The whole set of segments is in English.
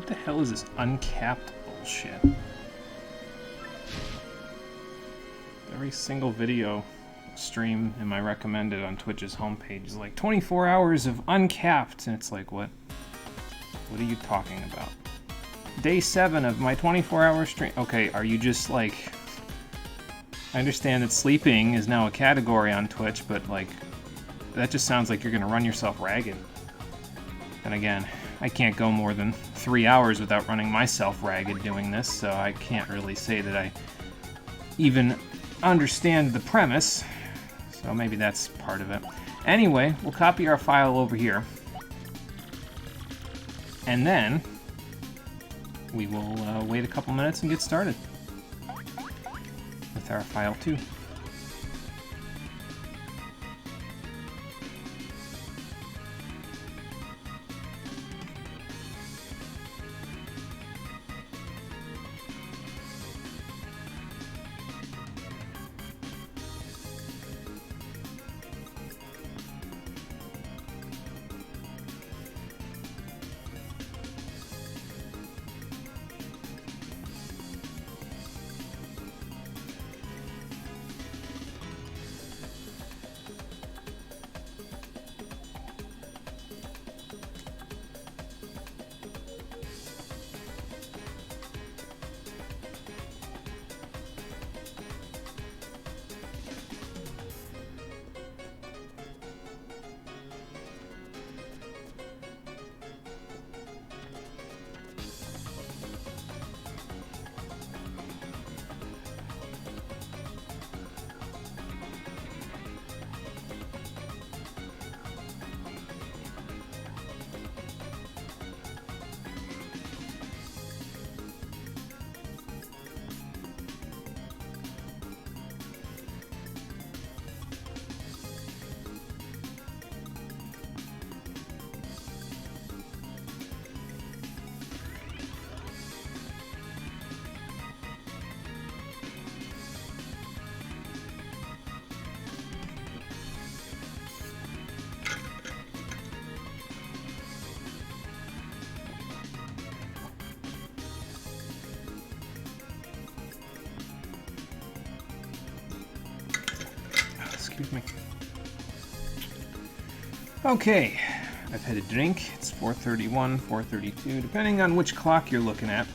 What the hell is this uncapped bullshit? Every single video stream in my recommended on Twitch's homepage is like 24 hours of uncapped, and it's like, what? What are you talking about? Day 7 of my 24-hour stream. Okay, are you just like... I understand that sleeping is now a category on Twitch, but like, that just sounds like you're gonna run yourself ragged. And again, I can't go more than 3 hours without running myself ragged doing this, so I can't really say that I even understand the premise. So maybe that's part of it. Anyway, we'll copy our file over here. And then we will wait a couple minutes and get started with our file 2. Excuse me. Okay, I've had a drink. It's 4:31, 4:32, depending on which clock you're looking at.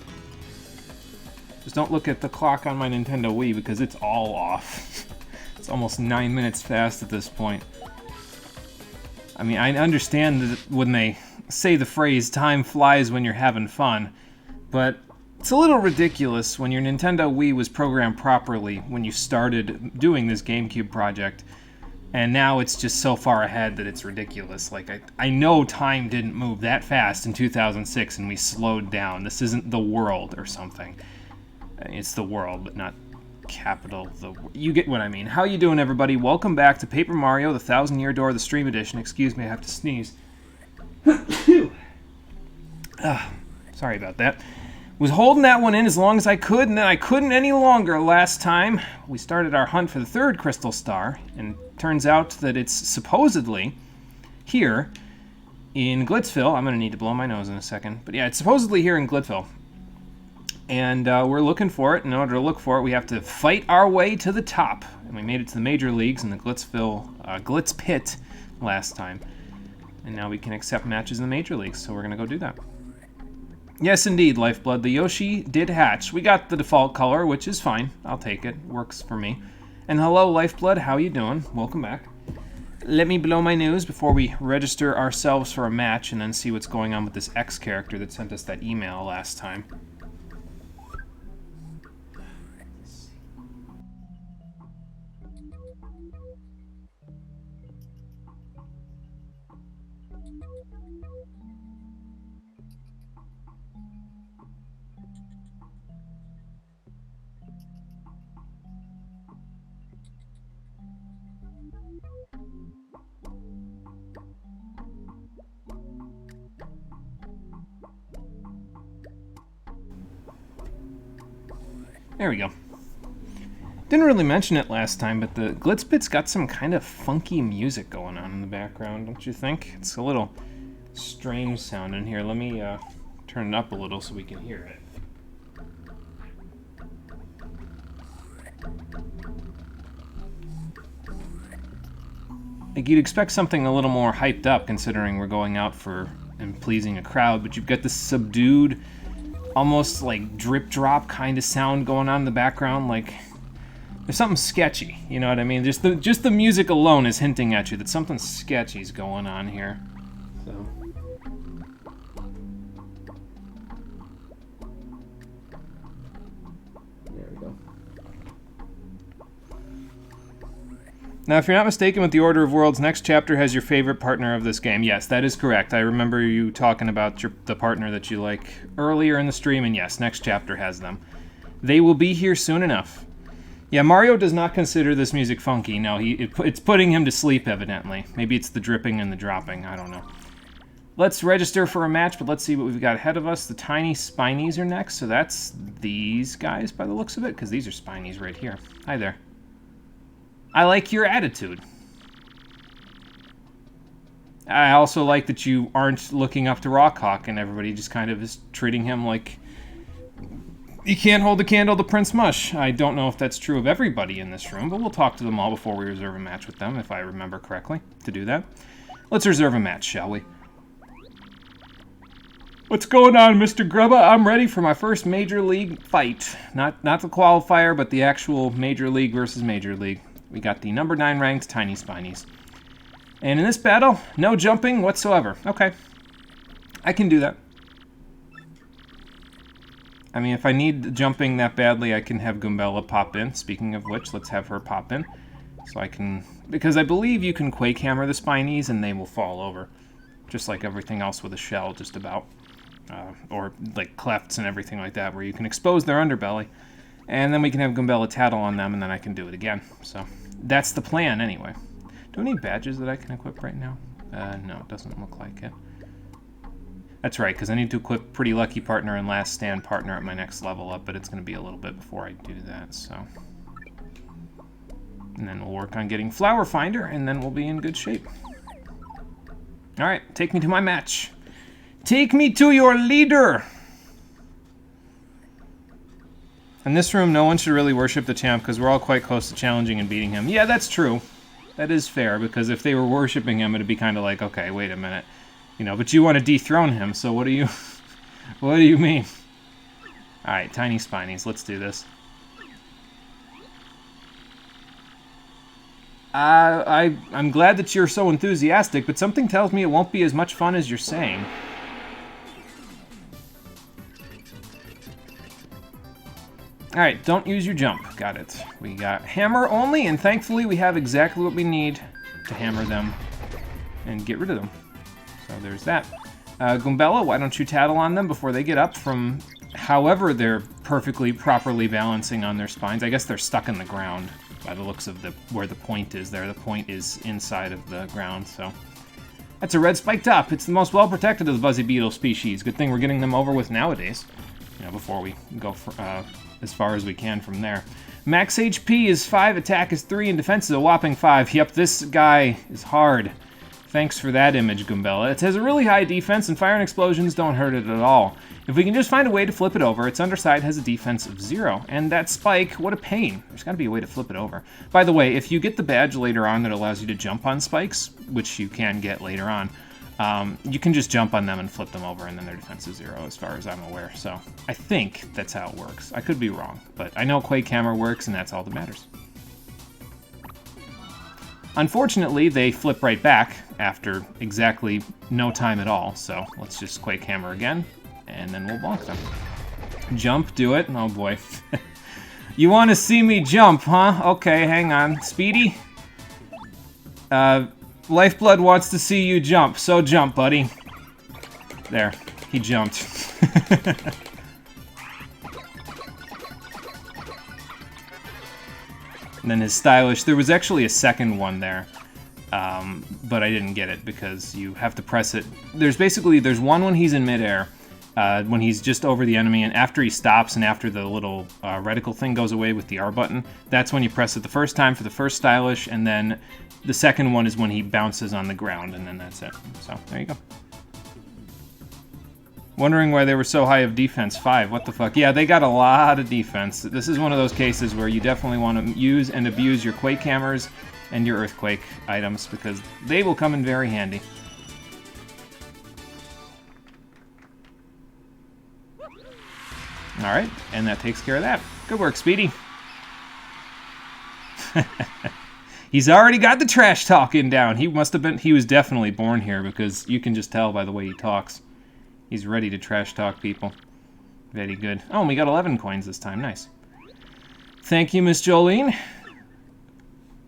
Just don't look at the clock on my Nintendo Wii because it's all off. It's almost 9 minutes fast at this point. I mean, I understand that when they say the phrase, time flies when you're having fun, but it's a little ridiculous when your Nintendo Wii was programmed properly when you started doing this GameCube project, and now it's just so far ahead that it's ridiculous. Like, I know time didn't move that fast in 2006 and we slowed down. This isn't the world or something. It's the world, but not capital. You get what I mean. How you doing, everybody? Welcome back to Paper Mario, the Thousand Year Door, the Stream Edition. Excuse me, I have to sneeze. Sorry about that. Was holding that one in as long as I could, and then I couldn't any longer last time. We started our hunt for the 3rd Crystal Star, and turns out that it's supposedly here in Glitzville. I'm going to need to blow my nose in a second. But yeah, it's supposedly here in Glitzville. And we're looking for it. In order to look for it, we have to fight our way to the top. And we made it to the major leagues in the Glitzville Glitz Pit last time. And now we can accept matches in the major leagues, so we're going to go do that. Yes, indeed, Lifeblood. The Yoshi did hatch. We got the default color, which is fine. I'll take it. Works for me. And hello, Lifeblood. How you doing? Welcome back. Let me blow my nose before we register ourselves for a match and then see what's going on with this X character that sent us that email last time. There we go. Didn't really mention it last time, but the Glitz Pit's got some kind of funky music going on in the background, don't you think? It's a little strange sounding here. Let me turn it up a little so we can hear it. Like, you'd expect something a little more hyped up considering we're going out for and pleasing a crowd, but you've got this subdued, almost like drip drop kind of sound going on in the background. Like, there's something sketchy, you know what I mean? Just the music alone is hinting at you that something sketchy's going on here. So there we go. Now, if you're not mistaken with the Order of Worlds, next chapter has your favorite partner of this game. Yes, that is correct. I remember you talking about the partner that you like earlier in the stream, and yes, next chapter has them. They will be here soon enough. Yeah, Mario does not consider this music funky. No, it's putting him to sleep, evidently. Maybe it's the dripping and the dropping. I don't know. Let's register for a match, but let's see what we've got ahead of us. The Tiny Spineys are next, so that's these guys by the looks of it, because these are Spineys right here. Hi there. I like your attitude. I also like that you aren't looking up to Rockhawk and everybody just kind of is treating him like you can't hold the candle to Prince Mush. I don't know if that's true of everybody in this room, but we'll talk to them all before we reserve a match with them, if I remember correctly to do that. Let's reserve a match, shall we? What's going on, Mr. Grubba? I'm ready for my first Major League fight. Not the qualifier, but the actual Major League versus Major League. We got the number 9 ranked Tiny Spineys. And in this battle, no jumping whatsoever. Okay. I can do that. I mean, if I need jumping that badly, I can have Goombella pop in. Speaking of which, let's have her pop in. So I can... Because I believe you can Quake Hammer the Spineys and they will fall over. Just like everything else with a shell, just about. Or like clefts and everything like that, where you can expose their underbelly. And then we can have Goombella tattle on them, and then I can do it again. So that's the plan, anyway. Do I need badges that I can equip right now? No, it doesn't look like it. That's right, because I need to equip Pretty Lucky Partner and Last Stand Partner at my next level up, but it's going to be a little bit before I do that, so... And then we'll work on getting Flower Finder, and then we'll be in good shape. Alright, take me to my match. Take me to your leader! In this room, no one should really worship the champ because we're all quite close to challenging and beating him. Yeah, that's true. That is fair, because if they were worshiping him, it'd be kind of like, okay, wait a minute. You know, but you want to dethrone him, so what do you... what do you mean? Alright, Tiny Spineys, let's do this. I'm glad that you're so enthusiastic, but something tells me it won't be as much fun as you're saying. Alright, don't use your jump. Got it. We got hammer only, and thankfully we have exactly what we need to hammer them and get rid of them. So there's that. Goombella, why don't you tattle on them before they get up from however they're perfectly, properly balancing on their spines. I guess they're stuck in the ground by the looks of where the point is there. The point is inside of the ground, so... That's a red spiked top. It's the most well-protected of the Buzzy Beetle species. Good thing we're getting them over with nowadays. You know, before we go for, as far as we can from there. Max HP is 5, attack is 3, and defense is a whopping 5. Yep, this guy is hard. Thanks for that image, Goombella. It has a really high defense, and fire and explosions don't hurt it at all. If we can just find a way to flip it over, its underside has a defense of 0. And that spike, what a pain. There's got to be a way to flip it over. By the way, if you get the badge later on that allows you to jump on spikes, which you can get later on, you can just jump on them and flip them over, and then their defense is 0, as far as I'm aware. So I think that's how it works. I could be wrong, but I know Quake Hammer works, and that's all that matters. Unfortunately, they flip right back after exactly no time at all, so let's just Quake Hammer again, and then we'll bonk them. Jump, do it. Oh boy. You want to see me jump, huh? Okay, hang on. Speedy? Lifeblood wants to see you jump, so jump, buddy. There, he jumped. And then his stylish, there was actually a second one there, but I didn't get it because you have to press it. There's one when he's in midair, when he's just over the enemy, and after he stops and after the little reticle thing goes away with the R button, that's when you press it the first time for the first stylish, and then the second one is when he bounces on the ground, and then that's it. So, there you go. Wondering why they were so high of defense. 5, what the fuck? Yeah, they got a lot of defense. This is one of those cases where you definitely want to use and abuse your Quake Hammers and your Earthquake items, because they will come in very handy. Alright, and that takes care of that. Good work, Speedy. He's already got the trash talking down. He was definitely born here, because you can just tell by the way he talks. He's ready to trash talk people. Very good. Oh, and we got 11 coins this time. Nice. Thank you, Miss Jolene.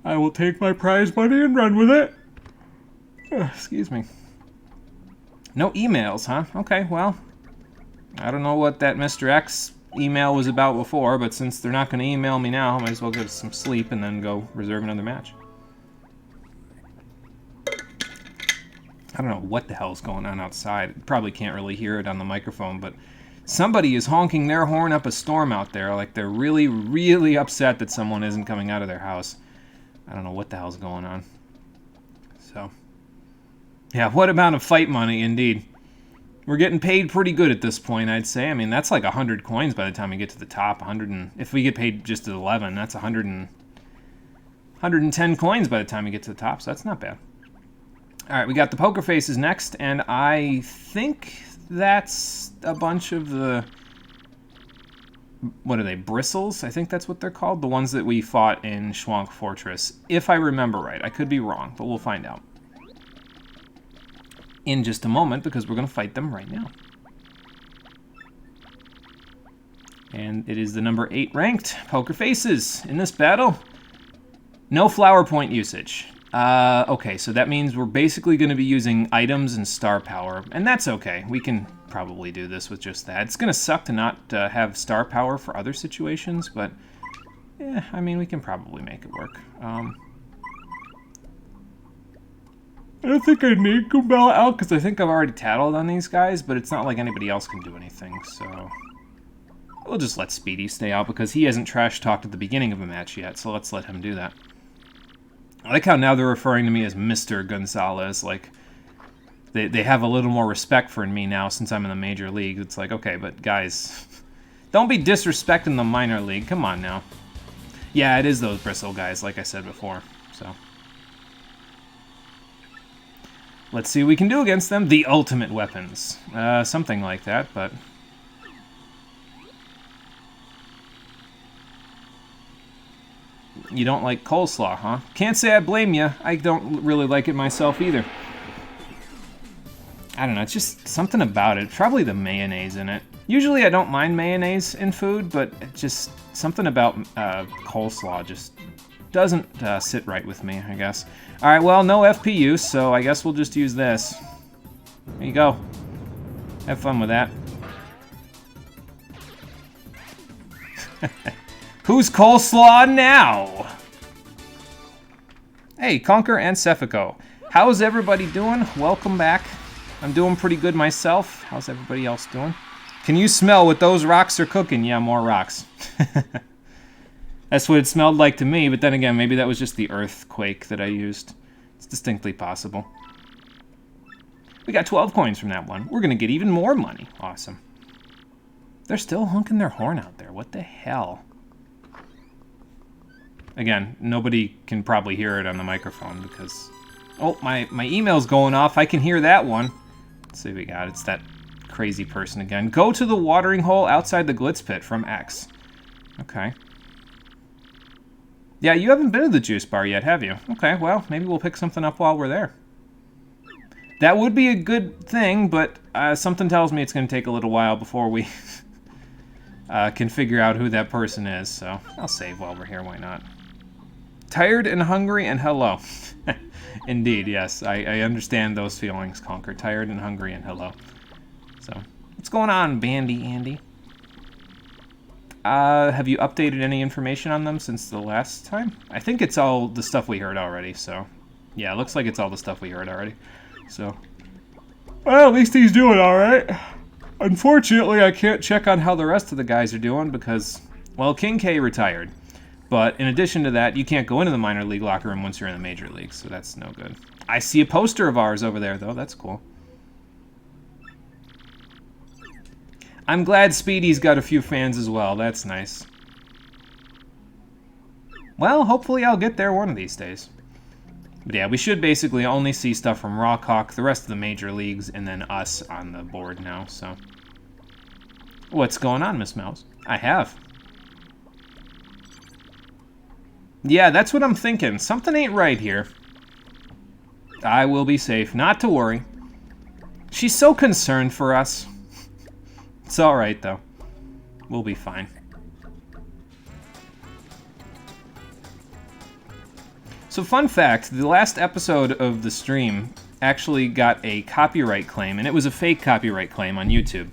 I will take my prize money and run with it. Excuse me. No emails, huh? Okay, well, I don't know what that Mr. X email was about before, but since they're not going to email me now, I might as well get some sleep and then go reserve another match. I don't know what the hell's going on outside. Probably can't really hear it on the microphone, but somebody is honking their horn up a storm out there, like they're really, really upset that someone isn't coming out of their house. I don't know what the hell's going on. So, yeah, what amount of fight money, indeed. We're getting paid pretty good at this point, I'd say. I mean, that's like 100 coins by the time we get to the top. 100 and, if we get paid just at 11, that's 110 coins by the time we get to the top, so that's not bad. Alright, we got the poker faces next, and I think that's a bunch of the... What are they, bristles? I think that's what they're called. The ones that we fought in Schwank Fortress. If I remember right. I could be wrong, but we'll find out in just a moment, because we're going to fight them right now. And it is the number 8 ranked poker faces in this battle. No flower point usage. Okay, so that means we're basically going to be using items and star power, and that's okay. We can probably do this with just that. It's going to suck to not have star power for other situations, but yeah, I mean, we can probably make it work. I don't think I need Goombella out, because I think I've already tattled on these guys, but it's not like anybody else can do anything, so... We'll just let Speedy stay out, because he hasn't trash-talked at the beginning of a match yet, so let's let him do that. I like how now they're referring to me as Mr. Gonzalez, like... They have a little more respect for me now, since I'm in the Major League. It's like, okay, but guys... Don't be disrespecting the Minor League, come on now. Yeah, it is those bristle guys, like I said before, so... Let's see what we can do against them. The ultimate weapons. Something like that, but... You don't like coleslaw, huh? Can't say I blame you. I don't really like it myself either. I don't know, it's just something about it. Probably the mayonnaise in it. Usually I don't mind mayonnaise in food, but it's just something about coleslaw just doesn't sit right with me, I guess. Alright, well, no FP use, so I guess we'll just use this. There you go. Have fun with that. Who's coleslaw now? Hey, Conquer and Cefico. How's everybody doing? Welcome back. I'm doing pretty good myself. How's everybody else doing? Can you smell what those rocks are cooking? Yeah, more rocks. That's what it smelled like to me, but then again, maybe that was just the earthquake that I used. It's distinctly possible. We got 12 coins from that one. We're going to get even more money. Awesome. They're still honking their horn out there. What the hell? Again, nobody can probably hear it on the microphone because... Oh, my email's going off. I can hear that one. Let's see what we got. It's that crazy person again. Go to the watering hole outside the Glitz Pit from X. Okay. Yeah, you haven't been to the juice bar yet, have you? Okay, well, maybe we'll pick something up while we're there. That would be a good thing, but something tells me it's going to take a little while before we can figure out who that person is, so I'll save while we're here, why not? Tired and hungry and hello. Indeed, yes, I understand those feelings, Conquer. Tired and hungry and hello. So, what's going on, Bandy Andy? Have you updated any information on them since the last time? I think it's all the stuff we heard already, so... Yeah, it looks like it's all the stuff we heard already. So... Well, at least he's doing alright. Unfortunately, I can't check on how the rest of the guys are doing because... Well, King K retired. But in addition to that, you can't go into the minor league locker room once you're in the major league, so that's no good. I see a poster of ours over there, though. That's cool. I'm glad Speedy's got a few fans as well. That's nice. Well, hopefully I'll get there one of these days. But yeah, we should basically only see stuff from Rockhawk, the rest of the major leagues, and then us on the board now, so. What's going on, Miss Mouse? I have. Yeah, that's what I'm thinking. Something ain't right here. I will be safe. Not to worry. She's so concerned for us. It's alright, though. We'll be fine. So fun fact, the last episode of the stream actually got a copyright claim, and it was a fake copyright claim on YouTube.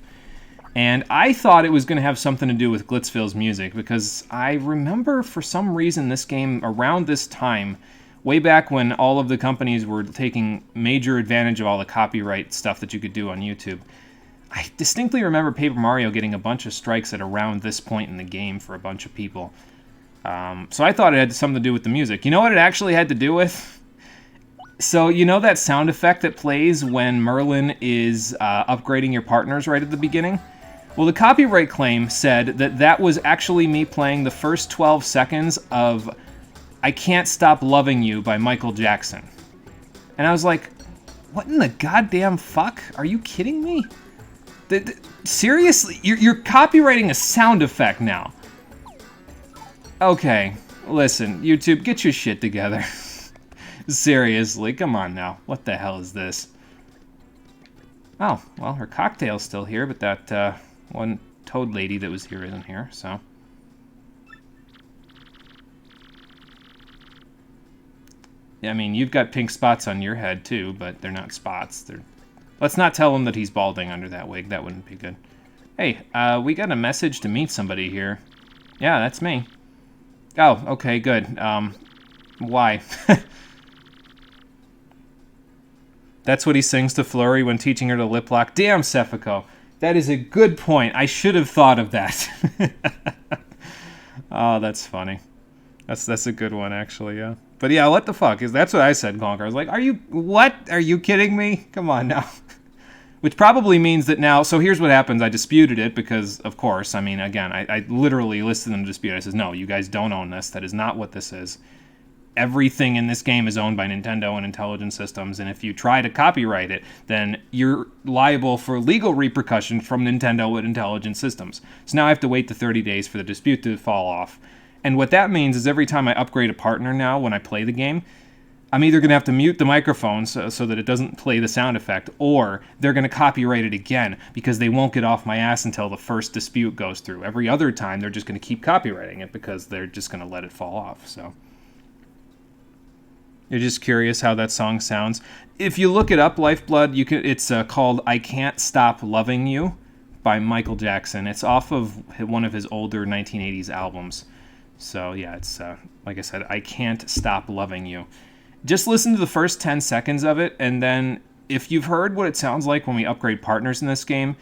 And I thought it was going to have something to do with Glitzville's music, because I remember for some reason this game around this time, way back when all of the companies were taking major advantage of all the copyright stuff that you could do on YouTube, I distinctly remember Paper Mario getting a bunch of strikes at around this point in the game for a bunch of people. So I thought it had something to do with the music. You know what it actually had to do with? So you know that sound effect that plays when Merlin is upgrading your partners right at the beginning? Well, the copyright claim said that that was actually me playing the first 12 seconds of I Can't Stop Loving You by Michael Jackson. And I was like, what in the goddamn fuck? Are you kidding me? Seriously? You're copywriting a sound effect now. Okay, listen, YouTube, get your shit together. Seriously, come on now. What the hell is this? Oh, well, her cocktail's still here, but that one toad lady that was here isn't here, so. I mean, you've got pink spots on your head, too, but they're not spots. Let's not tell him that he's balding under that wig. That wouldn't be good. Hey, we got a message to meet somebody here. Yeah, that's me. Oh, okay, good. Why? That's what he sings to Flurry when teaching her to lip lock. Damn, Sephico. That is a good point. I should have thought of that. Oh, that's funny. That's a good one, actually, yeah. But yeah, what the fuck? That's what I said, Gonker. I was like, what? Are you kidding me? Come on now. Which probably means that now, so here's what happens. I disputed it because, of course, I mean, again, I literally listed in the dispute. I says, no, you guys don't own this. That is not what this is. Everything in this game is owned by Nintendo and Intelligent Systems, and if you try to copyright it, then you're liable for legal repercussions from Nintendo and Intelligent Systems. So now I have to wait the 30 days for the dispute to fall off. And what that means is every time I upgrade a partner now when I play the game, I'm either going to have to mute the microphone so that it doesn't play the sound effect, or they're going to copyright it again because they won't get off my ass until the first dispute goes through. Every other time, they're just going to keep copywriting it because they're just going to let it fall off. So you're just curious how that song sounds. If you look it up, Lifeblood, it's called I Can't Stop Loving You by Michael Jackson. It's off of one of his older 1980s albums. So yeah, it's, like I said, I Can't Stop Loving You. Just listen to the first 10 seconds of it, and then if you've heard what it sounds like when we upgrade partners in this game,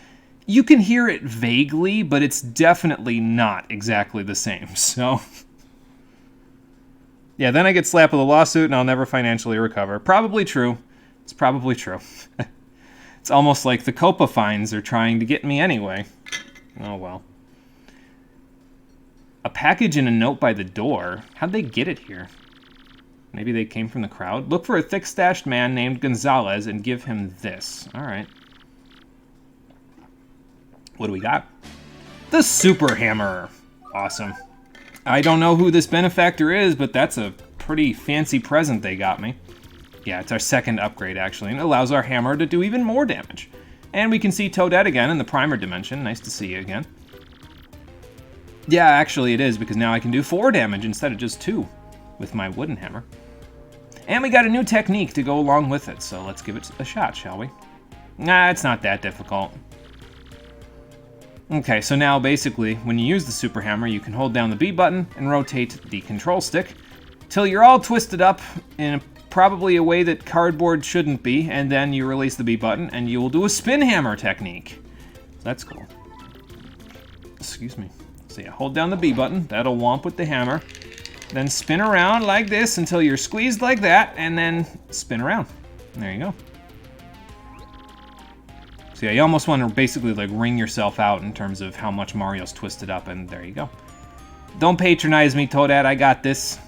you can hear it vaguely, but it's definitely not exactly the same, so. Yeah, then I get slapped with a lawsuit and I'll never financially recover. Probably true. It's probably true. It's almost like the COPA fines are trying to get me anyway. Oh well. A package and a note by the door? How'd they get it here? Maybe they came from the crowd? Look for a thick-stashed man named Gonzalez and give him this. All right. What do we got? The Super Hammer. Awesome. I don't know who this benefactor is, but that's a pretty fancy present they got me. Yeah, it's our second upgrade, actually, and it allows our hammer to do even more damage. And we can see Toadette again in the primer dimension. Nice to see you again. Yeah, actually it is, because now I can do 4 damage instead of just 2 with my wooden hammer. And we got a new technique to go along with it, so let's give it a shot, shall we? Nah, it's not that difficult. Okay, so now basically, when you use the Super Hammer, you can hold down the B button and rotate the control stick till you're all twisted up in probably a way that cardboard shouldn't be, and then you release the B button and you will do a spin hammer technique. That's cool. Excuse me. So yeah, hold down the B button, that'll womp with the hammer. Then spin around like this until you're squeezed like that, and then spin around. There you go. So yeah, you almost want to basically like wring yourself out in terms of how much Mario's twisted up, and there you go. Don't patronize me, Toadette, I got this.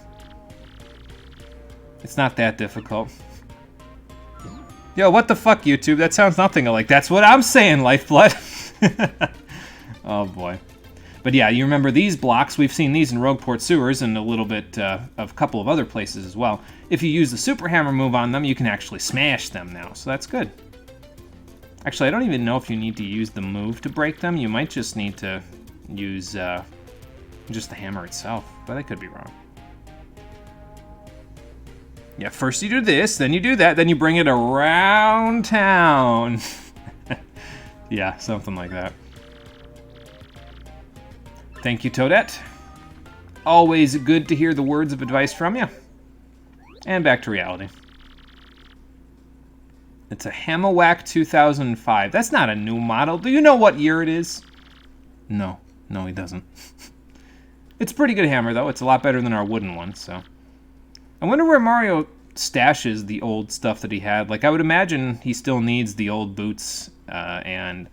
It's not that difficult. Yo, what the fuck, YouTube? That sounds nothing like that's what I'm saying, Lifeblood. Oh boy. But yeah, you remember these blocks, we've seen these in Rogueport Sewers and a little bit of a couple of other places as well. If you use the Super Hammer move on them, you can actually smash them now, so that's good. Actually, I don't even know if you need to use the move to break them. You might just need to use just the hammer itself, but I could be wrong. Yeah, first you do this, then you do that, then you bring it around town. Yeah, something like that. Thank you, Toadette. Always good to hear the words of advice from you. And back to reality. It's a Hama 2005. That's not a new model. Do you know what year it is? No. No, he doesn't. It's a pretty good hammer, though. It's a lot better than our wooden one, so... I wonder where Mario stashes the old stuff that he had. Like, I would imagine he still needs the old boots, and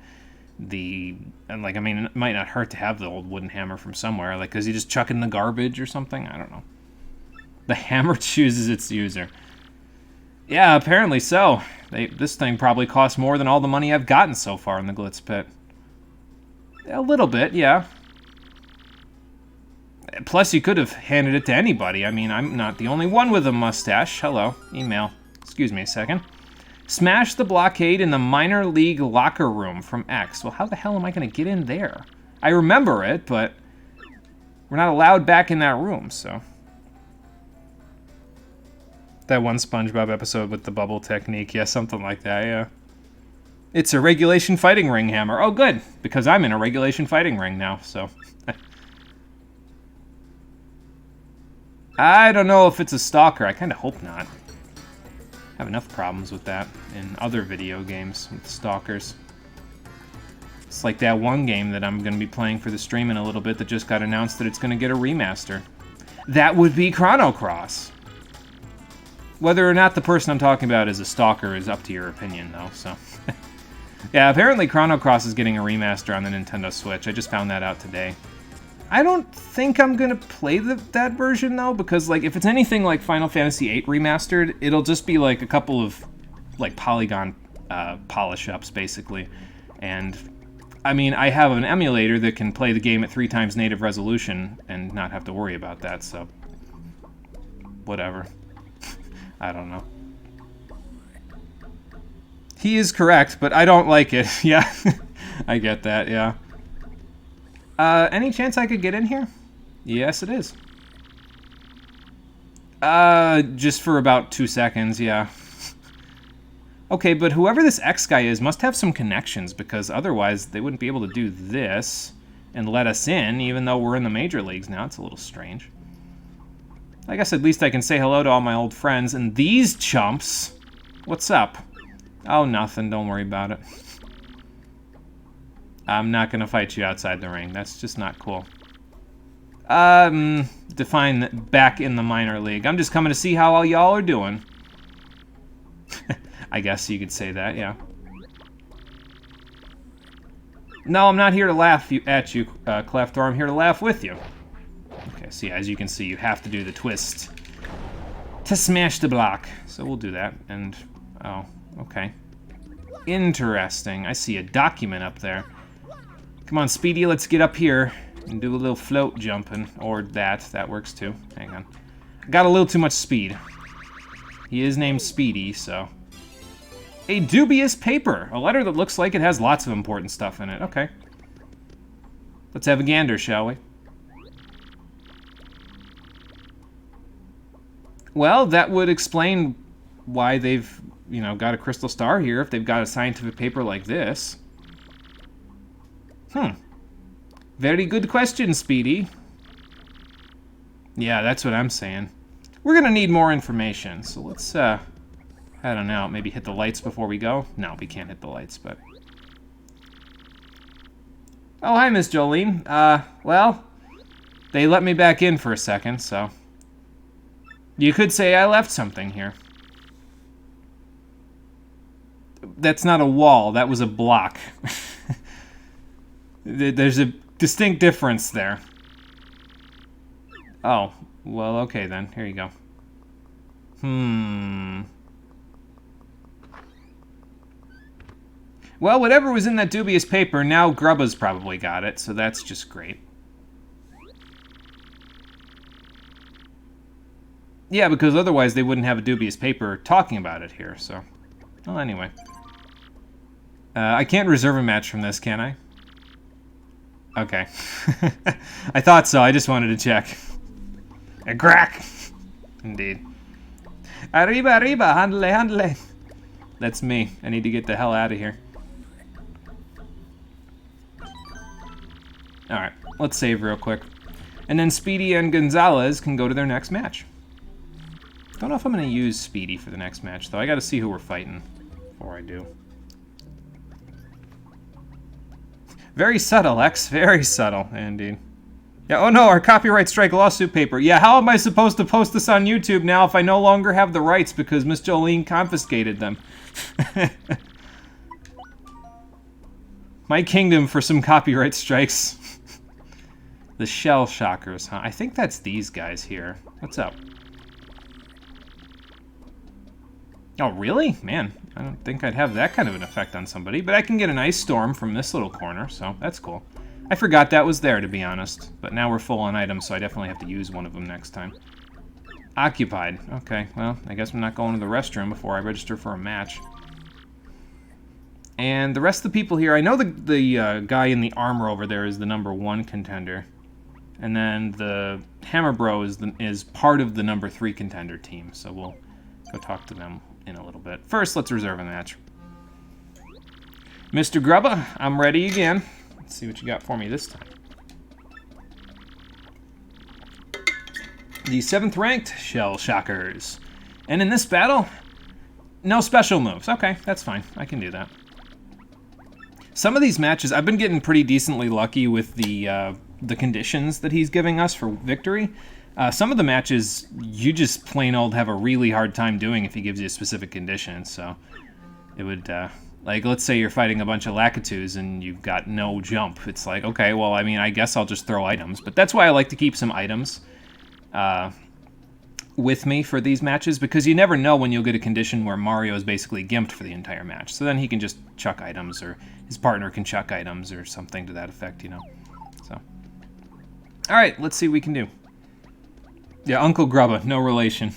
like, I mean, it might not hurt to have the old wooden hammer from somewhere. Like, is he just chucking the garbage or something? I don't know. The hammer chooses its user. Yeah, apparently so. This thing probably costs more than all the money I've gotten so far in the Glitz Pit. A little bit, yeah. Plus, you could have handed it to anybody. I mean, I'm not the only one with a mustache. Hello, email. Excuse me a second. Smash the blockade in the minor league locker room from X. Well, how the hell am I going to get in there? I remember it, but we're not allowed back in that room, so... That one SpongeBob episode with the bubble technique. Yeah, something like that, yeah. It's a regulation fighting ring hammer. Oh, good, because I'm in a regulation fighting ring now, so... I don't know if it's a stalker. I kind of hope not. I have enough problems with that in other video games with stalkers. It's like that one game that I'm going to be playing for the stream in a little bit that just got announced that it's going to get a remaster. That would be Chrono Cross. Whether or not the person I'm talking about is a stalker is up to your opinion, though, so... Yeah, apparently Chrono Cross is getting a remaster on the Nintendo Switch. I just found that out today. I don't think I'm going to play that version, though, because, like, if it's anything like Final Fantasy VIII Remastered, it'll just be, like, a couple of, like, polygon polish-ups, basically. And, I mean, I have an emulator that can play the game at 3 times native resolution and not have to worry about that, so... Whatever. I don't know. He is correct, but I don't like it. Yeah, I get that, yeah. Any chance I could get in here? Yes, it is. Just for about 2 seconds, yeah. Okay, but whoever this X guy is must have some connections, because otherwise they wouldn't be able to do this and let us in, even though we're in the major leagues now. It's a little strange. I guess at least I can say hello to all my old friends. And these chumps, what's up? Oh, nothing. Don't worry about it. I'm not going to fight you outside the ring. That's just not cool. Define back in the minor league. I'm just coming to see how all y'all are doing. I guess you could say that, yeah. No, I'm not here to laugh at you, Clefthor. I'm here to laugh with you. Okay, so yeah, as you can see, you have to do the twist to smash the block. So we'll do that, and... Oh, okay. Interesting. I see a document up there. Come on, Speedy, let's get up here and do a little float jumping. Or that. That works too. Hang on. Got a little too much speed. He is named Speedy, so... A dubious paper. A letter that looks like it has lots of important stuff in it. Okay. Let's have a gander, shall we? Well, that would explain why they've, you know, got a crystal star here if they've got a scientific paper like this. Very good question, Speedy. Yeah, that's what I'm saying. We're gonna need more information, so let's, I don't know, maybe hit the lights before we go? No, we can't hit the lights, but... Oh, hi, Miss Jolene. Well, they let me back in for a second, so... You could say I left something here. That's not a wall. That was a block. There's a distinct difference there. Oh, well, okay then. Here you go. Well, whatever was in that dubious paper, now Grubba's probably got it, so that's just great. Yeah, because otherwise they wouldn't have a dubious paper talking about it here, so... Well, anyway. I can't reserve a match from this, can I? Okay. I thought so, I just wanted to check. A crack! Indeed. Arriba, arriba, handle, handle. That's me. I need to get the hell out of here. Alright, let's save real quick. And then Speedy and Gonzalez can go to their next match. Don't know if I'm going to use Speedy for the next match, though. I got to see who we're fighting before I do. Very subtle, X. Very subtle, indeed. Yeah, oh no, our copyright strike lawsuit paper. Yeah, how am I supposed to post this on YouTube now if I no longer have the rights because Miss Jolene confiscated them? My kingdom for some copyright strikes. The Shell Shockers, huh? I think that's these guys here. What's up? Oh, really? Man, I don't think I'd have that kind of an effect on somebody, but I can get an ice storm from this little corner, so that's cool. I forgot that was there, to be honest, but now we're full on items, so I definitely have to use one of them next time. Occupied. Okay, well, I guess I'm not going to the restroom before I register for a match. And the rest of the people here, I know the guy in the armor over there is the #1 contender. And then the Hammer Bro is part of the #3 contender team, so we'll go talk to them in a little bit. First, let's reserve a match. Mr. Grubba, I'm ready again. Let's see what you got for me this time. The 7th ranked Shell Shockers. And in this battle, no special moves. Okay, that's fine. I can do that. Some of these matches, I've been getting pretty decently lucky with the conditions that he's giving us for victory. Some of the matches, you just plain old have a really hard time doing if he gives you a specific condition, so it would, like, let's say you're fighting a bunch of Lakitus and you've got no jump. It's like, okay, well, I mean, I guess I'll just throw items, but that's why I like to keep some items with me for these matches, because you never know when you'll get a condition where Mario is basically gimped for the entire match, so then he can just chuck items, or his partner can chuck items, or something to that effect, you know, so. Alright, let's see what we can do. Yeah, Uncle Grubba, no relation.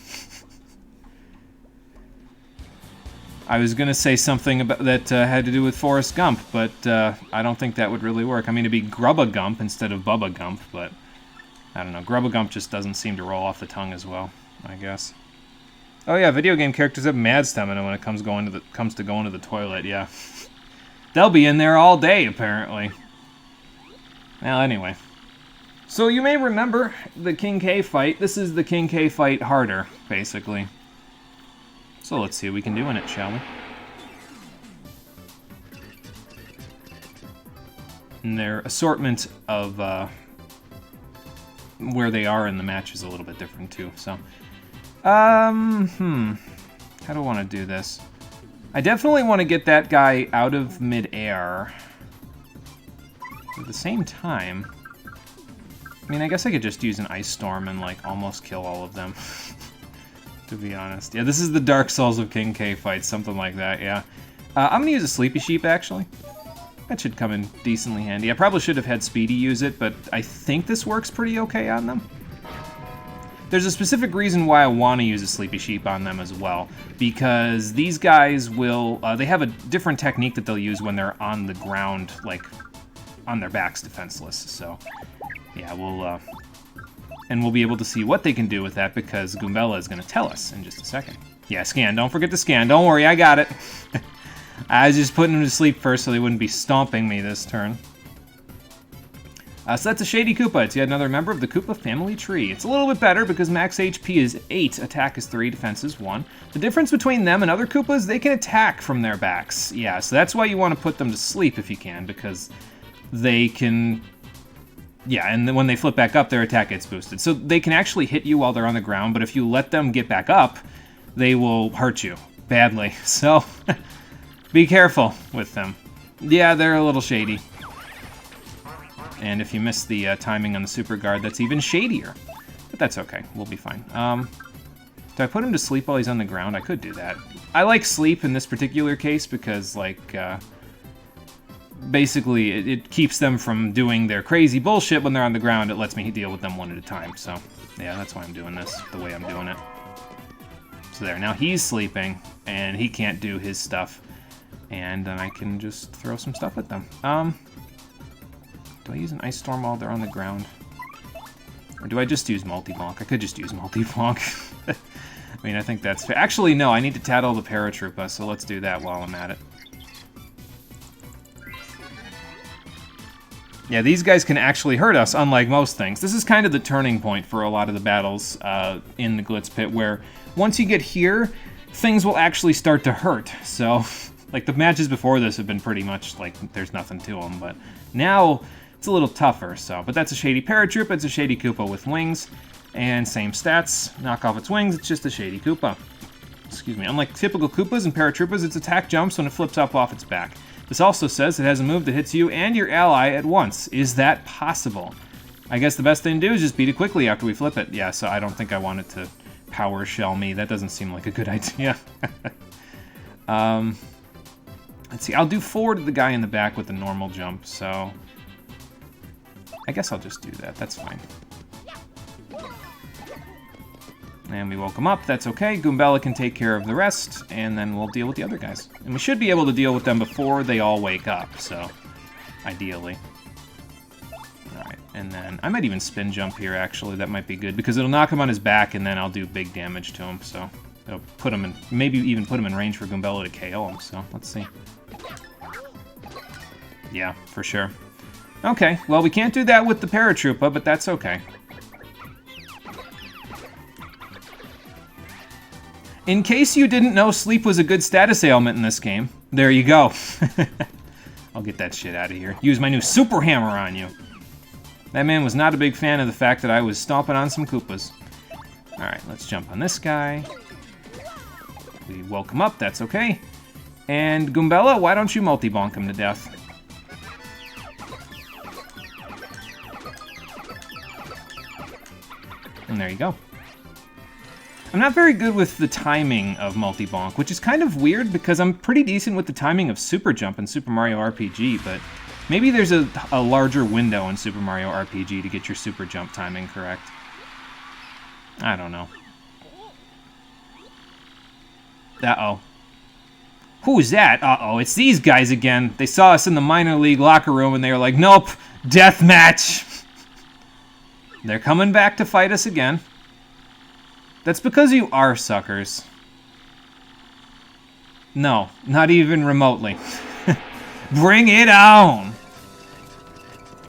I was going to say something about that had to do with Forrest Gump, but I don't think that would really work. I mean, it'd be Grubba Gump instead of Bubba Gump, but I don't know. Grubba Gump just doesn't seem to roll off the tongue as well, I guess. Oh yeah, video game characters have mad stamina when it comes to going to the toilet, yeah. They'll be in there all day, apparently. Well, anyway. So you may remember the King K fight. This is the King K fight harder, basically. So let's see what we can do in it, shall we? And their assortment of where they are in the match is a little bit different too, so. How do I want to do this? I definitely want to get that guy out of midair. At the same time, I mean, I guess I could just use an Ice Storm and, like, almost kill all of them. To be honest. Yeah, this is the Dark Souls of King K fight, something like that, yeah. I'm gonna use a Sleepy Sheep, actually. That should come in decently handy. I probably should have had Speedy use it, but I think this works pretty okay on them. There's a specific reason why I want to use a Sleepy Sheep on them as well, because these guys will, they have a different technique that they'll use when they're on the ground, like, on their backs defenseless, so... Yeah, we'll be able to see what they can do with that because Goombella is going to tell us in just a second. Yeah, scan. Don't forget to scan. Don't worry, I got it. I was just putting them to sleep first so they wouldn't be stomping me this turn. So that's a Shady Koopa. It's yet another member of the Koopa family tree. It's a little bit better because max HP is 8, attack is 3, defense is 1. The difference between them and other Koopas, they can attack from their backs. Yeah, so that's why you want to put them to sleep if you can, because they can... Yeah, and then when they flip back up, their attack gets boosted. So they can actually hit you while they're on the ground, but if you let them get back up, they will hurt you badly. So Be careful with them. Yeah, they're a little shady. And if you miss the timing on the super guard, that's even shadier. But that's okay. We'll be fine. Do I put him to sleep while he's on the ground? I could do that. I like sleep in this particular case because, like, basically it keeps them from doing their crazy bullshit when they're on the ground. It lets me deal with them one at a time. So, yeah, that's why I'm doing this the way I'm doing it. So there, now he's sleeping, and he can't do his stuff. And then I can just throw some stuff at them. Do I use an Ice Storm while they're on the ground? Or do I just use Multi-Bonk? I could just use Multi-Bonk. I mean, I think that's fair. Actually, no, I need to tattle the Paratroopa, so let's do that while I'm at it. Yeah, these guys can actually hurt us, unlike most things. This is kind of the turning point for a lot of the battles in the Glitz Pit, where once you get here, things will actually start to hurt. So, like, the matches before this have been pretty much, like, there's nothing to them, but now it's a little tougher, so. But that's a shady Paratroopa, it's a shady Koopa with wings, and same stats. Knock off its wings, it's just a shady Koopa. Excuse me. Unlike typical Koopas and Paratroopas, its attack jumps when it flips up off its back. This also says it has a move that hits you and your ally at once. Is that possible? I guess the best thing to do is just beat it quickly after we flip it. Yeah, so I don't think I want it to power shell me. That doesn't seem like a good idea. Let's see. I'll do forward to the guy in the back with the normal jump, so I guess I'll just do that. That's fine. And we woke him up. That's okay. Goombella can take care of the rest, and then we'll deal with the other guys. And we should be able to deal with them before they all wake up, so ideally. Alright, and then I might even spin jump here, actually. That might be good, because it'll knock him on his back, and then I'll do big damage to him, so it'll put him in, maybe even put him in range for Goombella to KO him, so let's see. Yeah, for sure. Okay, well, we can't do that with the Paratroopa, but that's okay. In case you didn't know sleep was a good status ailment in this game, there you go. I'll get that shit out of here. Use my new Super Hammer on you. That man was not a big fan of the fact that I was stomping on some Koopas. Alright, let's jump on this guy. We woke him up, that's okay. And Goombella, why don't you multi-bonk him to death? And there you go. I'm not very good with the timing of multi-bonk, which is kind of weird because I'm pretty decent with the timing of Super Jump in Super Mario RPG, but maybe there's a larger window in Super Mario RPG to get your Super Jump timing correct. I don't know. Uh-oh. Who's that? Uh-oh, it's these guys again. They saw us in the minor league locker room and they were like, nope, death match. They're coming back to fight us again. That's because you are suckers. No, not even remotely. Bring it on!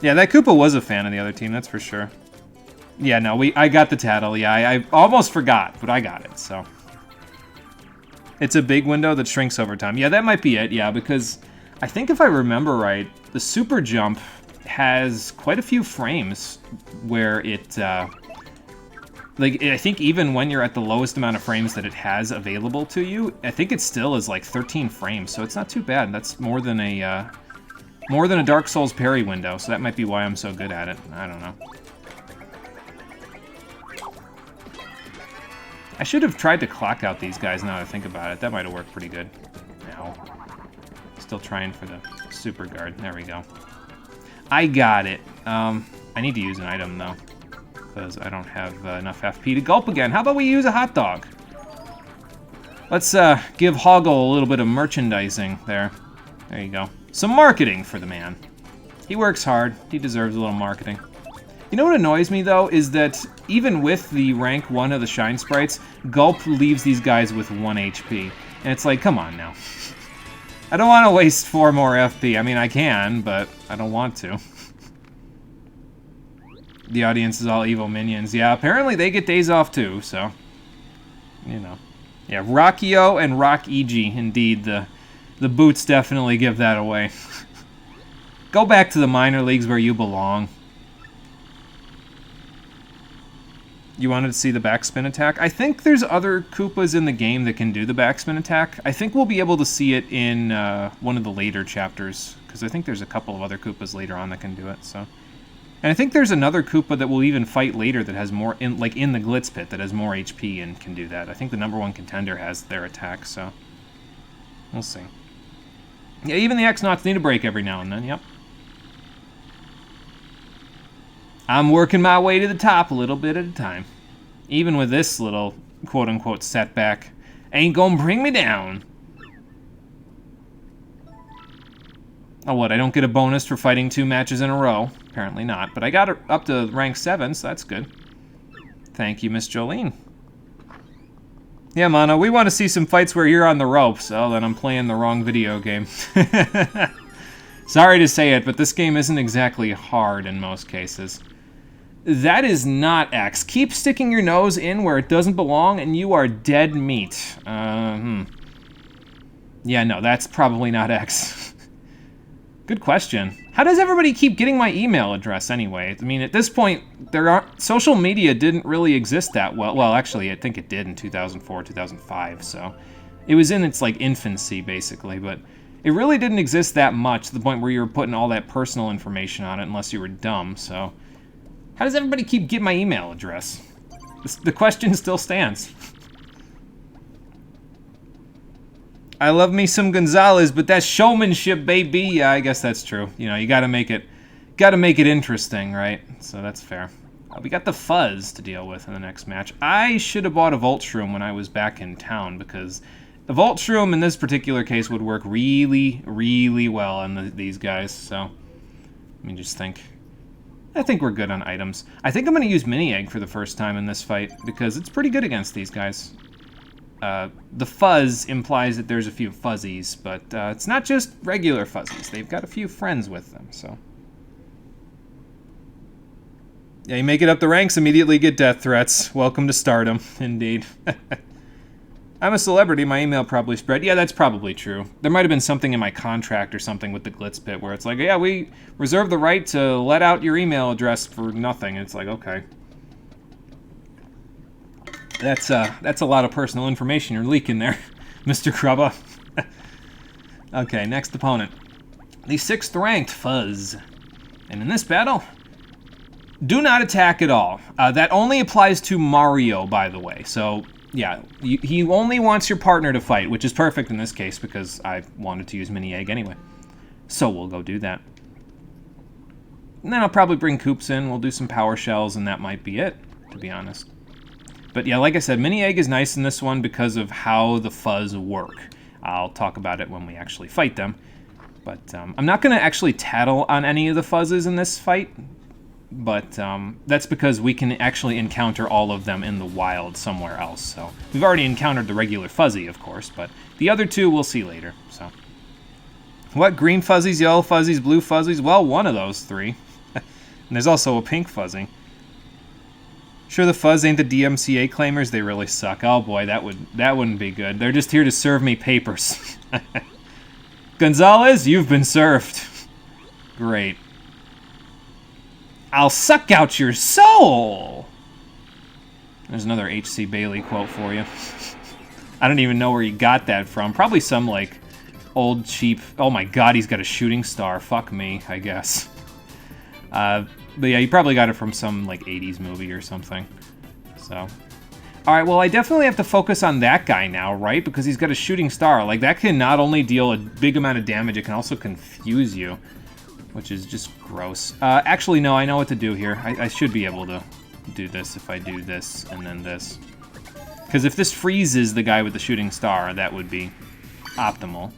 Yeah, that Koopa was a fan of the other team, that's for sure. Yeah, no, I got the tattle, yeah, I almost forgot, but I got it, so. It's a big window that shrinks over time. Yeah, that might be it, yeah, because I think if I remember right, the Super Jump has quite a few frames where it, like, I think even when you're at the lowest amount of frames that it has available to you, I think it still is like 13 frames, so it's not too bad. That's more than a Dark Souls parry window, so that might be why I'm so good at it. I don't know. I should have tried to clock out these guys now that I think about it. That might have worked pretty good. Ow. Still trying for the super guard. There we go. I got it. I need to use an item, though, because I don't have enough FP to gulp again. How about we use a hot dog? Let's give Hoggle a little bit of merchandising there. There you go. Some marketing for the man. He works hard. He deserves a little marketing. You know what annoys me, though, is that even with the rank 1 of the Shine Sprites, Gulp leaves these guys with 1 HP. And it's like, come on now. I don't want to waste 4 more FP. I mean, I can, but I don't want to. The audience is all evil minions. Yeah, apparently they get days off too, so, you know. Yeah, Rockio and Rock EG, indeed. The boots definitely give that away. Go back to the minor leagues where you belong. You wanted to see the backspin attack? I think there's other Koopas in the game that can do the backspin attack. I think we'll be able to see it in one of the later chapters, because I think there's a couple of other Koopas later on that can do it, so... And I think there's another Koopa that we'll even fight later that has more, in the Glitz Pit, that has more HP and can do that. I think the #1 contender has their attack, so... We'll see. Yeah, even the X-Nauts need a break every now and then, yep. I'm working my way to the top a little bit at a time. Even with this little quote-unquote setback, ain't gonna bring me down. Oh, what, I don't get a bonus for fighting 2 matches in a row? Apparently not, but I got it up to rank 7, so that's good. Thank you, Miss Jolene. Yeah, Mono, we want to see some fights where you're on the ropes. Oh, then I'm playing the wrong video game. Sorry to say it, but this game isn't exactly hard in most cases. That is not X. Keep sticking your nose in where it doesn't belong, and you are dead meat. Yeah, no, that's probably not X. Good question. How does everybody keep getting my email address anyway? I mean, at this point, social media didn't really exist that well. Well, actually, I think it did in 2004, 2005, so... It was in its, infancy, basically, but... It really didn't exist that much, to the point where you were putting all that personal information on it, unless you were dumb, so... How does everybody keep getting my email address? The question still stands. I love me some Gonzalez, but that's showmanship, baby. Yeah, I guess that's true. You know, you gotta make it interesting, right? So that's fair. We got the Fuzz to deal with in the next match. I should have bought a Volt Shroom when I was back in town, because the Volt Shroom in this particular case would work really, really well on these guys, so... Let me just think. I think we're good on items. I think I'm going to use Mini Egg for the first time in this fight, because it's pretty good against these guys. The Fuzz implies that there's a few fuzzies, but it's not just regular fuzzies. They've got a few friends with them, so... Yeah, you make it up the ranks, immediately get death threats. Welcome to stardom, indeed. I'm a celebrity, my email probably spread. Yeah, that's probably true. There might have been something in my contract or something with the Glitz Pit where it's like, yeah, we reserve the right to let out your email address for nothing. It's like, okay. That's a lot of personal information you're leaking there, Mr. Krubba. Okay, next opponent. The 6th ranked Fuzz. And in this battle, do not attack at all. That only applies to Mario, by the way. So... Yeah, he only wants your partner to fight, which is perfect in this case because I wanted to use Mini Egg anyway. So we'll go do that. And then I'll probably bring Koops in, we'll do some Power Shells, and that might be it, to be honest. But yeah, like I said, Mini Egg is nice in this one because of how the Fuzz work. I'll talk about it when we actually fight them. But I'm not going to actually tattle on any of the Fuzzes in this fight. But that's because we can actually encounter all of them in the wild somewhere else. So we've already encountered the regular Fuzzy, of course, but the other two we'll see later. So what, green Fuzzies, yellow Fuzzies, blue Fuzzies? Well, one of those 3. And there's also a pink Fuzzy. Sure the Fuzz ain't the DMCA claimers? They really suck. Oh boy, that wouldn't be good. They're just here to serve me papers. Gonzalez, you've been served. Great. I'll suck out your soul! There's another H.C. Bailey quote for you. I don't even know where he got that from. Probably some, old cheap... Oh my god, he's got a shooting star. Fuck me, I guess. But yeah, he probably got it from some, 80s movie or something. So... Alright, well, I definitely have to focus on that guy now, right? Because he's got a shooting star. That can not only deal a big amount of damage, it can also confuse you. Which is just gross. Actually, no, I know what to do here. I should be able to do this if I do this and then this. Because if this freezes the guy with the shooting star, that would be optimal.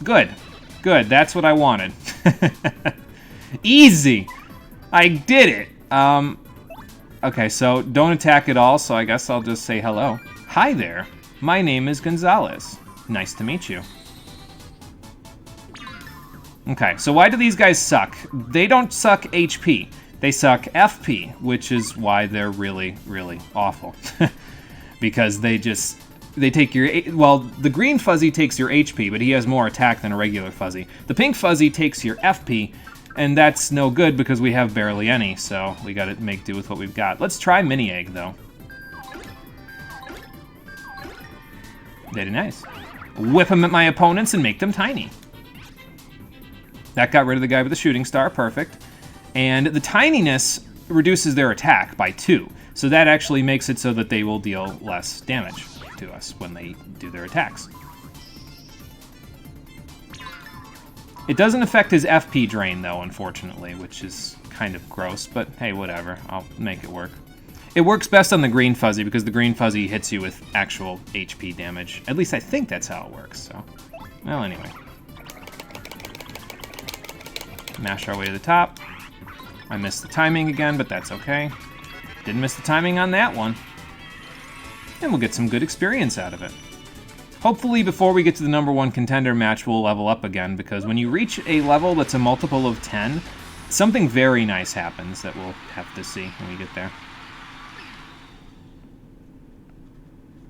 Good. Good, that's what I wanted. Easy! I did it! Okay, so don't attack at all, so I guess I'll just say hello. Hi there, my name is Gonzalez. Nice to meet you. Okay, so why do these guys suck? They don't suck HP. They suck FP, which is why they're really, really awful. Because they take your... Well, the green Fuzzy takes your HP, but he has more attack than a regular Fuzzy. The pink Fuzzy takes your FP, and that's no good because we have barely any, so we gotta make do with what we've got. Let's try Mini Egg, though. Very nice. Whip them at my opponents and make them tiny. That got rid of the guy with the shooting star. Perfect. And the tininess reduces their attack by 2. So that actually makes it so that they will deal less damage to us when they do their attacks. It doesn't affect his FP drain, though, unfortunately, which is kind of gross, but hey, whatever. I'll make it work. It works best on the green fuzzy because the green fuzzy hits you with actual HP damage. At least I think that's how it works, so. Well, anyway. Mash our way to the top. I missed the timing again, but that's okay. Didn't miss the timing on that one. And we'll get some good experience out of it. Hopefully, before we get to the #1 contender match, we'll level up again, because when you reach a level that's a multiple of 10, something very nice happens that we'll have to see when we get there.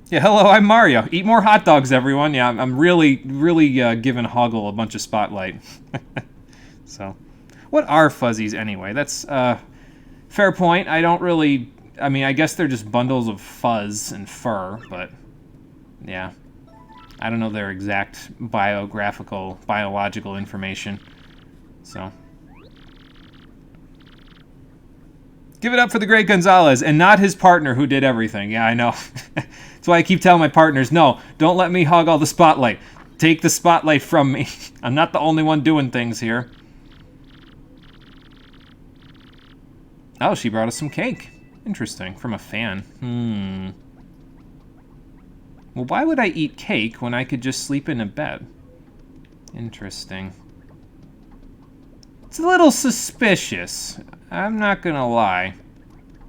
Yeah, hello, I'm Mario. Eat more hot dogs, everyone. Yeah, I'm really giving Hoggle a bunch of spotlight. So, what are fuzzies anyway? That's, fair point. I don't really... I mean, I guess they're just bundles of fuzz and fur, but... yeah. I don't know their exact biological information. So... give it up for the great Gonzalez, and not his partner who did everything. Yeah, I know. That's why I keep telling my partners, no, don't let me hog all the spotlight. Take the spotlight from me. I'm not the only one doing things here. Oh, she brought us some cake. Interesting, from a fan. Well, why would I eat cake when I could just sleep in a bed? Interesting. It's a little suspicious. I'm not gonna lie.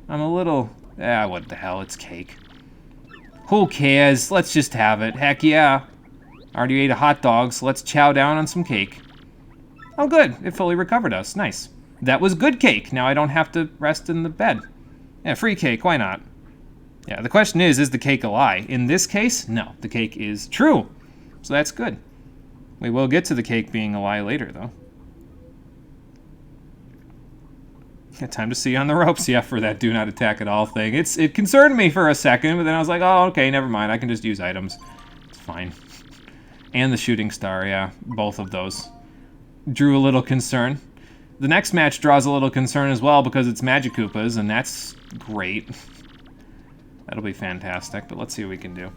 I'm a little... what the hell, it's cake. Who cares? Let's just have it. Heck yeah. Already ate a hot dog, so let's chow down on some cake. Oh good, it fully recovered us. Nice. That was good cake. Now I don't have to rest in the bed. Yeah, free cake, why not? Yeah, the question is the cake a lie? In this case, no, the cake is true. So that's good. We will get to the cake being a lie later, though. Yeah, time to see you on the ropes, yeah, for that do not attack at all thing. It concerned me for a second, but then I was like, oh, okay, never mind. I can just use items. It's fine. And the shooting star, yeah, both of those. Drew a little concern. The next match draws a little concern as well because it's Magikoopas, and that's great. That'll be fantastic, but let's see what we can do.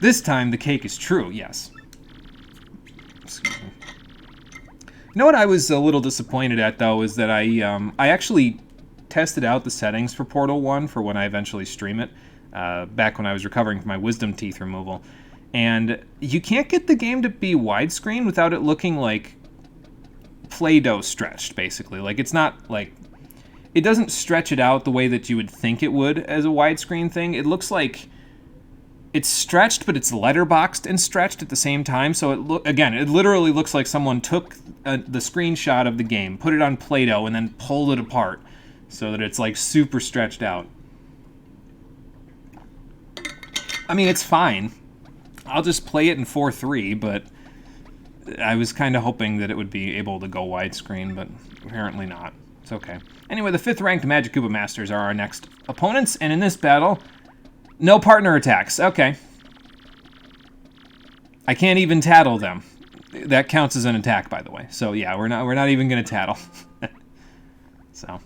This time, the cake is true, yes. Excuse me. You know what I was a little disappointed at, though, is that I actually tested out the settings for Portal 1 for when I eventually stream it, back when I was recovering from my wisdom teeth removal. And you can't get the game to be widescreen without it looking like Play-Doh stretched, basically. Like, it's not, like... it doesn't stretch it out the way that you would think it would as a widescreen thing. It looks like it's stretched, but it's letterboxed and stretched at the same time. So it literally looks like someone took the screenshot of the game, put it on Play-Doh, and then pulled it apart so that it's like super stretched out. I mean, it's fine. I'll just play it in 4:3, but I was kind of hoping that it would be able to go widescreen, but apparently not. It's okay. Anyway, the 5th ranked Magikoopa Masters are our next opponents, and in this battle, no partner attacks. Okay. I can't even tattle them. That counts as an attack, by the way. So yeah, we're not even gonna tattle. So.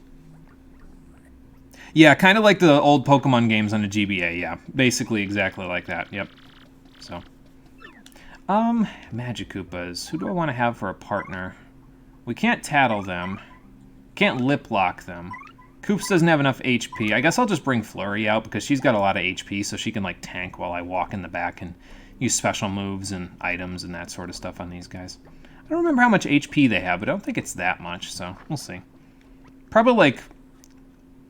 Yeah, kind of like the old Pokemon games on the GBA, yeah. Basically exactly like that, yep. So. Magikoopas. Who do I want to have for a partner? We can't tattle them. Can't lip lock them. Koops doesn't have enough HP. I guess I'll just bring Flurry out because she's got a lot of HP, so she can, like, tank while I walk in the back and use special moves and items and that sort of stuff on these guys. I don't remember how much HP they have, but I don't think it's that much, so we'll see. Probably, like,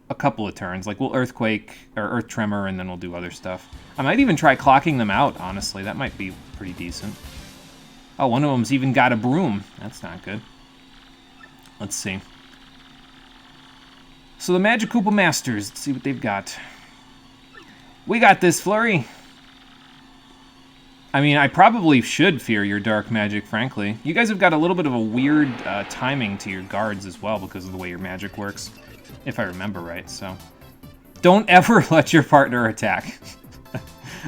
a couple of turns. Like, we'll Earthquake or Earth Tremor, and then we'll do other stuff. I might even try clocking them out, honestly. That might be pretty decent. Oh, one of them's even got a broom. That's not good. Let's see. So the Magikoopa Masters, let's see what they've got. We got this, Flurry. I mean, I probably should fear your dark magic, frankly. You guys have got a little bit of a weird timing to your guards as well because of the way your magic works, if I remember right, so. Don't ever let your partner attack.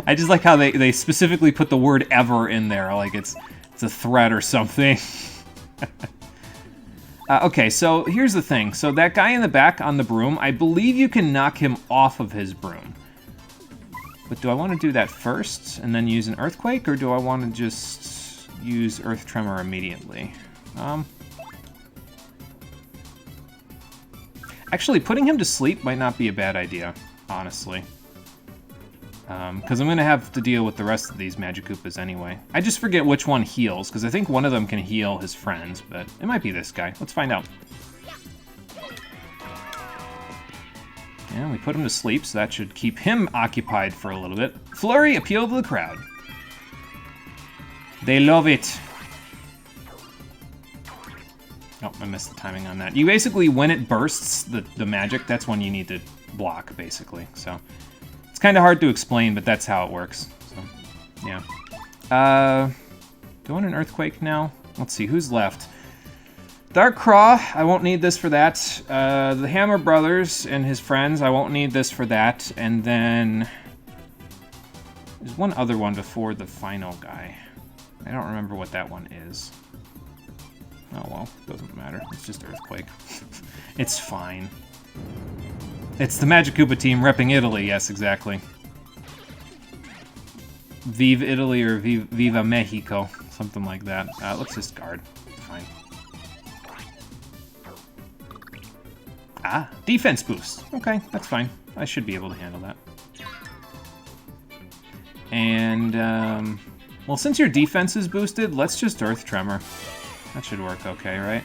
I just like how they specifically put the word ever in there, like it's a threat or something. Okay, so here's the thing. So that guy in the back on the broom, I believe you can knock him off of his broom. But do I want to do that first and then use an earthquake, or do I want to just use earth tremor immediately? Actually, putting him to sleep might not be a bad idea, honestly. Because I'm going to have to deal with the rest of these Magikoopas anyway. I just forget which one heals, because I think one of them can heal his friends, but it might be this guy. Let's find out. And we put him to sleep, so that should keep him occupied for a little bit. Flurry, appeal to the crowd. They love it. Oh, I missed the timing on that. You basically, when it bursts, the magic, that's when you need to block, basically, so... It's kind of hard to explain, but that's how it works. So, yeah. Do I want an earthquake now? Let's see, who's left? Dark Craw, I won't need this for that. The Hammer Brothers and his friends, I won't need this for that. And then... There's one other one before the final guy. I don't remember what that one is. Oh well, doesn't matter. It's just earthquake. It's fine. It's the Magikoopa team repping Italy, yes, exactly. Vive Italy or Viva Mexico, something like that. Let's just guard. Fine. Ah, defense boost. Okay, that's fine. I should be able to handle that. And, well, since your defense is boosted, let's just Earth Tremor. That should work okay, right?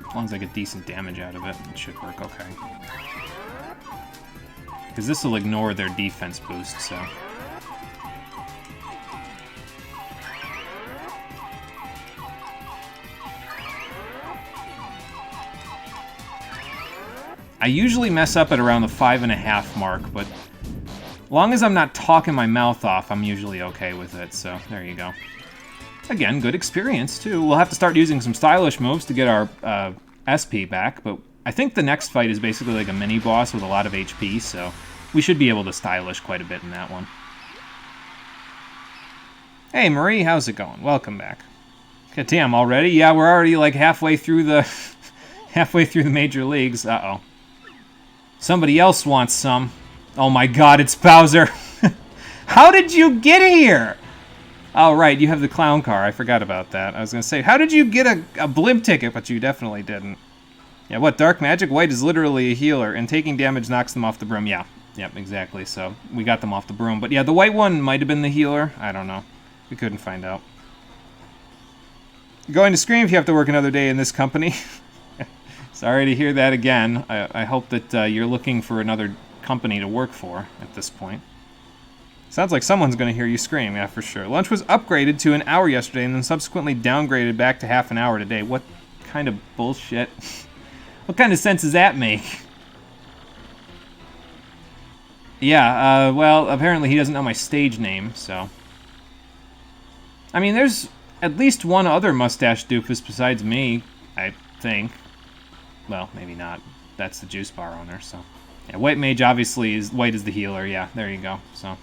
As long as I get decent damage out of it, it should work okay. Because this will ignore their defense boost, so... I usually mess up at around the 5.5 mark, but as long as I'm not talking my mouth off, I'm usually okay with it, so there you go. Again, good experience, too. We'll have to start using some stylish moves to get our SP back, but I think the next fight is basically like a mini-boss with a lot of HP, so we should be able to stylish quite a bit in that one. Hey, Marie, how's it going? Welcome back. God damn, already? Yeah, we're already like halfway through the major leagues. Uh-oh. Somebody else wants some. Oh my god, it's Bowser! How did you get here? Oh, right, you have the clown car. I forgot about that. I was going to say, how did you get a blimp ticket? But you definitely didn't. Yeah, what, Dark Magic? White is literally a healer, and taking damage knocks them off the broom. Yeah, yep, exactly. So we got them off the broom. But yeah, the white one might have been the healer. I don't know. We couldn't find out. You're going to scream if you have to work another day in this company. Sorry to hear that again. I hope that you're looking for another company to work for at this point. Sounds like someone's going to hear you scream, yeah, for sure. Lunch was upgraded to an hour yesterday and then subsequently downgraded back to half an hour today. What kind of bullshit? What kind of sense does that make? Yeah, well, apparently he doesn't know my stage name, so... I mean, there's at least one other mustache doofus besides me, I think. Well, maybe not. That's the juice bar owner, so... Yeah, White Mage obviously is... White is the healer, yeah, there you go, so...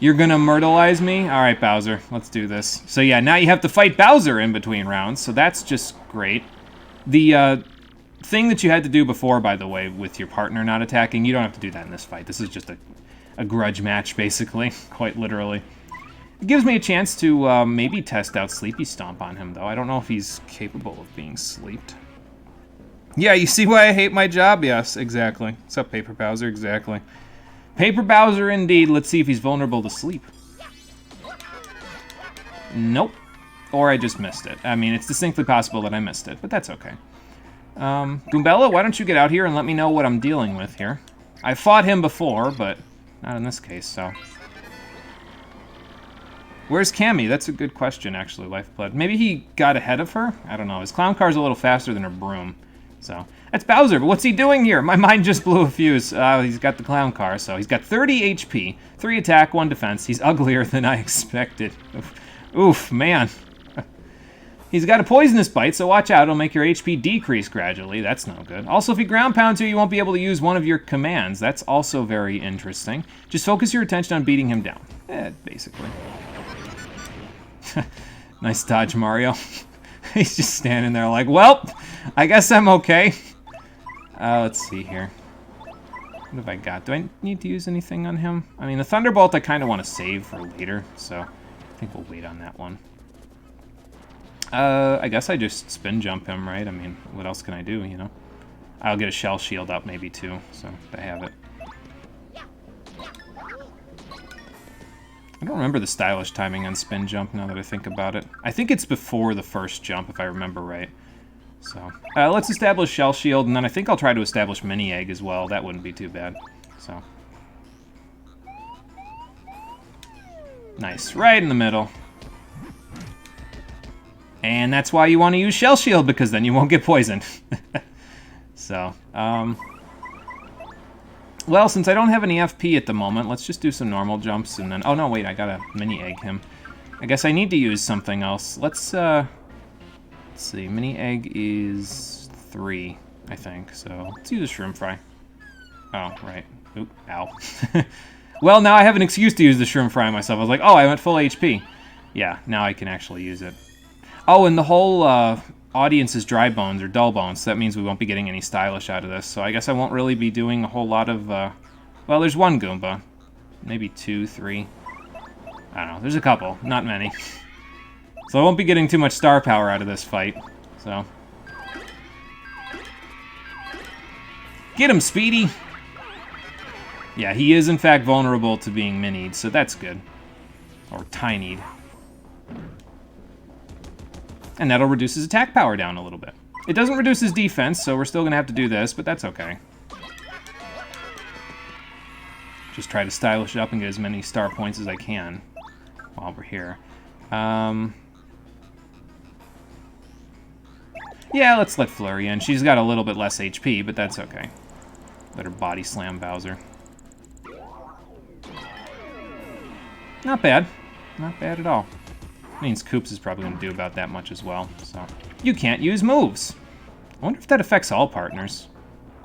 You're gonna myrtleize me? Alright, Bowser, let's do this. So yeah, now you have to fight Bowser in between rounds, so that's just great. The thing that you had to do before, by the way, with your partner not attacking, you don't have to do that in this fight. This is just a grudge match, basically, quite literally. It gives me a chance to maybe test out Sleepy Stomp on him, though. I don't know if he's capable of being sleeped. Yeah, you see why I hate my job? Yes, exactly. What's up, Paper Bowser? Exactly. Paper Bowser, indeed. Let's see if he's vulnerable to sleep. Nope. Or I just missed it. I mean, it's distinctly possible that I missed it, but that's okay. Goombella, why don't you get out here and let me know what I'm dealing with here? I fought him before, but not in this case, so... Where's Cammy? That's a good question, actually, Lifeblood. Maybe he got ahead of her? I don't know. His clown car's a little faster than her broom, so... That's Bowser, but what's he doing here? My mind just blew a fuse. He's got the clown car, so he's got 30 HP, 3 attack, 1 defense. He's uglier than I expected. Oof, man. He's got a poisonous bite, so watch out. It'll make your HP decrease gradually. That's no good. Also, if he ground pounds you, you won't be able to use one of your commands. That's also very interesting. Just focus your attention on beating him down. Basically. Nice dodge, Mario. He's just standing there like, well, I guess I'm okay. Let's see here. What have I got? Do I need to use anything on him? I mean, the Thunderbolt I kind of want to save for later, so I think we'll wait on that one. I guess I just spin jump him, right? I mean, what else can I do, you know? I'll get a shell shield up maybe too, so I have it. I don't remember the stylish timing on spin jump now that I think about it. I think it's before the first jump, if I remember right. So, let's establish shell shield, and then I think I'll try to establish mini egg as well. That wouldn't be too bad. So, nice, right in the middle. And that's why you want to use shell shield, because then you won't get poisoned. So, well, since I don't have any FP at the moment, let's just do some normal jumps, and then... Oh, no, wait, I gotta mini egg him. I guess I need to use something else. Let's see, mini egg is 3, I think, so let's use a shroom fry. Oh, right. Oop, ow. Well, now I have an excuse to use the shroom fry myself. I was like, oh, I went full HP. Yeah, now I can actually use it. Oh, and the whole audience is dry bones or dull bones, so that means we won't be getting any stylish out of this. So I guess I won't really be doing a whole lot of, well, there's one Goomba. Maybe 2, 3. I don't know, there's a couple, not many. So I won't be getting too much star power out of this fight, so. Get him, Speedy! Yeah, he is in fact vulnerable to being minied, so that's good. Or tinied. And that'll reduce his attack power down a little bit. It doesn't reduce his defense, so we're still gonna have to do this, but that's okay. Just try to stylish it up and get as many star points as I can while we're here. Yeah, let's let Flurry in. She's got a little bit less HP, but that's okay. Let her body slam Bowser. Not bad. Not bad at all. Means Koops is probably going to do about that much as well. So you can't use moves. I wonder if that affects all partners.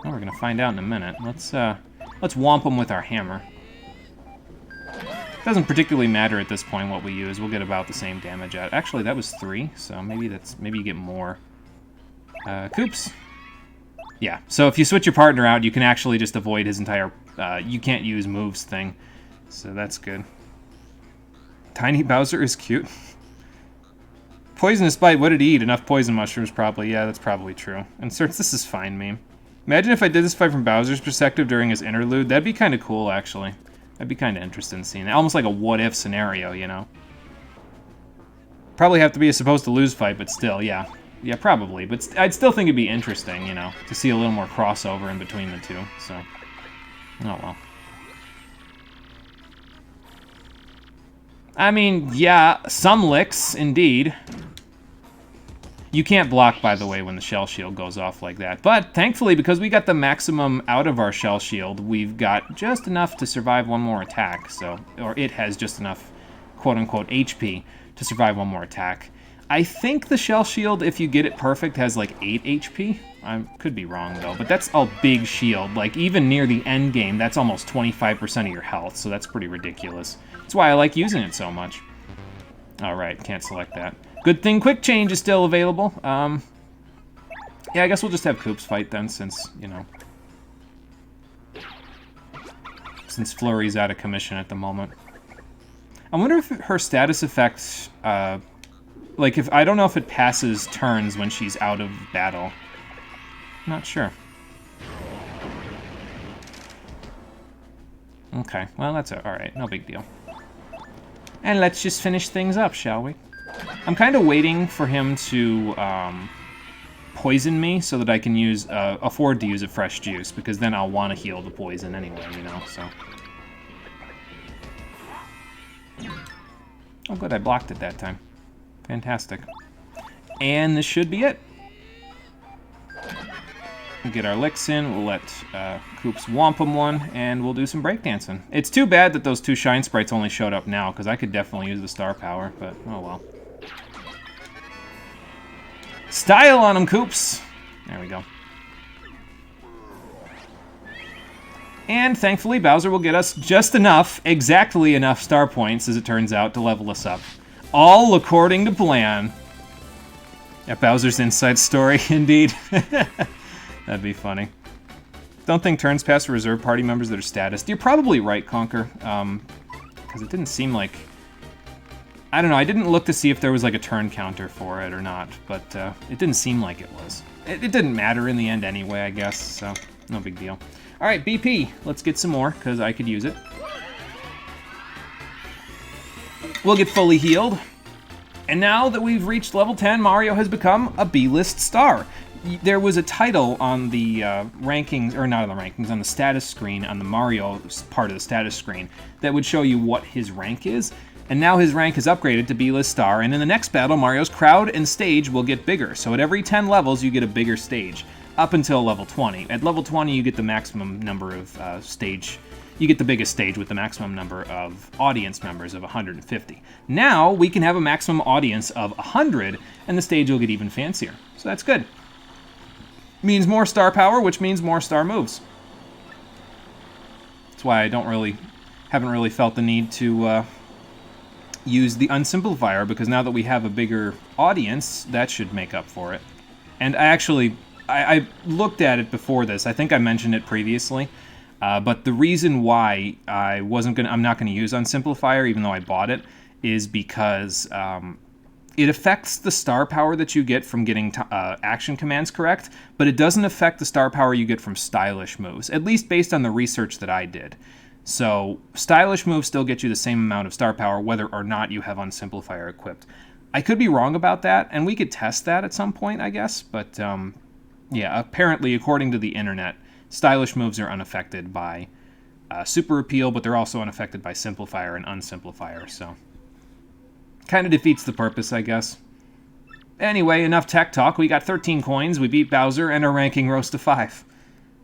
Well, we're going to find out in a minute. Let's whomp them with our hammer. Doesn't particularly matter at this point what we use. We'll get about the same damage out. Actually, that was 3, so maybe you get more. Koops. Yeah, so if you switch your partner out, you can actually just avoid his entire you can't use moves thing. So that's good. Tiny Bowser is cute. Poisonous bite, what did he eat? Enough poison mushrooms, probably. Yeah, that's probably true. Inserts, this is fine meme. Imagine if I did this fight from Bowser's perspective during his interlude. That'd be kind of cool, actually. I'd be kind of interested in seeing that. Almost like a what-if scenario, you know? Probably have to be a supposed-to-lose fight, but still, yeah. Yeah, probably. But I'd still think it'd be interesting, you know, to see a little more crossover in between the two, so... Oh, well. I mean, yeah, some licks, indeed. You can't block, by the way, when the shell shield goes off like that. But, thankfully, because we got the maximum out of our shell shield, we've got just enough to survive one more attack, so... Or it has just enough, quote-unquote, HP to survive one more attack. I think the shell shield, if you get it perfect, has like 8 HP. I could be wrong, though, but that's a big shield. Like, even near the end game, that's almost 25% of your health, so that's pretty ridiculous. That's why I like using it so much. Alright, can't select that. Good thing Quick Change is still available. Yeah, I guess we'll just have Koops fight then, since, you know... Since Flurry's out of commission at the moment. I wonder if her status effect, like, if I don't know if it passes turns when she's out of battle. Not sure. Okay, well, that's alright. No big deal. And let's just finish things up, shall we? I'm kind of waiting for him to poison me so that I can afford to use a fresh juice, because then I'll want to heal the poison anyway, you know, so... Oh, good, I blocked it that time. Fantastic. And this should be it. We'll get our licks in, we'll let Koops whomp him one, and we'll do some breakdancing. It's too bad that those 2 shine sprites only showed up now, because I could definitely use the star power, but oh well. Style on them, Koops. There we go. And thankfully, Bowser will get us just enough, exactly enough star points, as it turns out, to level us up. All according to plan. Yeah, Bowser's inside story, indeed. That'd be funny. Don't think turns pass for reserve party members that are status. You're probably right, Conker. Because it didn't seem like... I don't know, I didn't look to see if there was like a turn counter for it or not, but it didn't seem like it was. It didn't matter in the end anyway, I guess, so no big deal. Alright, BP, let's get some more, because I could use it. We'll get fully healed. And now that we've reached level 10, Mario has become a B-list star. There was a title on the rankings, or not on the rankings, on the status screen, on the Mario part of the status screen, that would show you what his rank is. And now his rank is upgraded to B-list star, and in the next battle, Mario's crowd and stage will get bigger. So at every 10 levels, you get a bigger stage, up until level 20. At level 20, you get the maximum number of stage... You get the biggest stage with the maximum number of audience members of 150. Now, we can have a maximum audience of 100, and the stage will get even fancier. So that's good. Means more star power, which means more star moves. That's why I haven't really felt the need to use the unsimplifier, because now that we have a bigger audience, that should make up for it. And I looked at it before this. I think I mentioned it previously. But the reason why I'm not gonna use Unsimplifier, even though I bought it, is because it affects the star power that you get from getting action commands correct, but it doesn't affect the star power you get from stylish moves, at least based on the research that I did. So stylish moves still get you the same amount of star power, whether or not you have Unsimplifier equipped. I could be wrong about that, and we could test that at some point, I guess, but yeah, apparently, according to the internet, stylish moves are unaffected by Super Appeal, but they're also unaffected by Simplifier and Unsimplifier, so... kind of defeats the purpose, I guess. Anyway, enough tech talk. We got 13 coins, we beat Bowser, and our ranking rose to 5.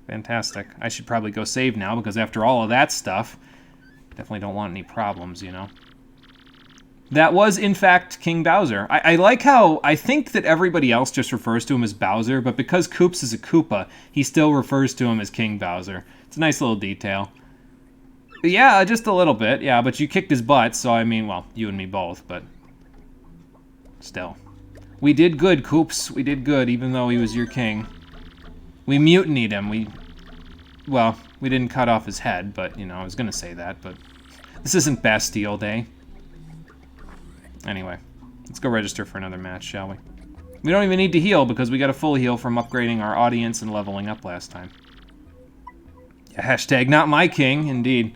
Fantastic. I should probably go save now, because after all of that stuff, definitely don't want any problems, you know? That was, in fact, King Bowser. I like how I think that everybody else just refers to him as Bowser, but because Koops is a Koopa, he still refers to him as King Bowser. It's a nice little detail. But yeah, just a little bit, yeah, but you kicked his butt, so I mean, well, you and me both, but still. We did good, Koops. We did good, even though he was your king. We mutinied him. Well, we didn't cut off his head, but, you know, I was gonna say that, but this isn't Bastille Day. Anyway, let's go register for another match, shall we? We don't even need to heal, because we got a full heal from upgrading our audience and leveling up last time. Yeah, hashtag not my king, indeed.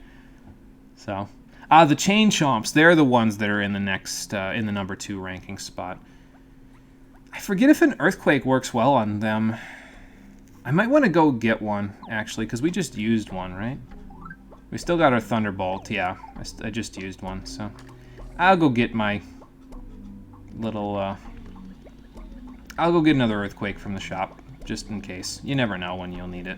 So, the Chain Chomps, they're the ones that are in the next, in the number 2 ranking spot. I forget if an Earthquake works well on them. I might want to go get one, actually, because we just used one, right? We still got our Thunderbolt, yeah. I just used one, so... I'll go get my little, I'll go get another Earthquake from the shop, just in case. You never know when you'll need it.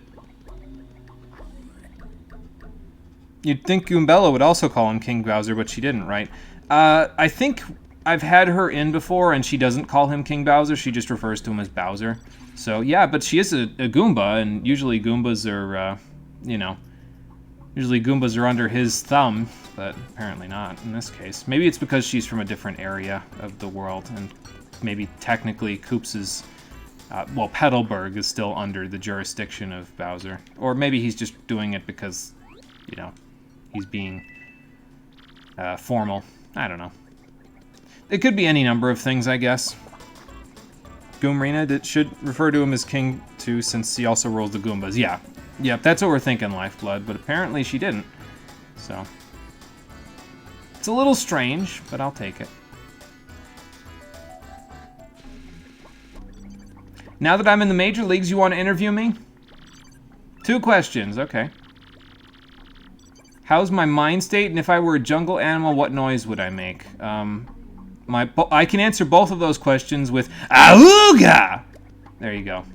You'd think Goombella would also call him King Bowser, but she didn't, right? I think I've had her in before, and she doesn't call him King Bowser, she just refers to him as Bowser. So, yeah, but she is a Goomba, and usually Goombas are, you know... Usually Goombas are under his thumb, but apparently not in this case. Maybe it's because she's from a different area of the world, and maybe technically Koops's, well, Petalburg is still under the jurisdiction of Bowser. Or maybe he's just doing it because, you know, he's being formal. I don't know. It could be any number of things, I guess. Goomrina should refer to him as King, too, since he also rules the Goombas. Yeah. Yep, that's what we're thinking, Lifeblood, but apparently she didn't. So. It's a little strange, but I'll take it. Now that I'm in the major leagues, you want to interview me? 2 questions, okay. How's my mind state, and if I were a jungle animal, what noise would I make? I can answer both of those questions with Auga! There you go.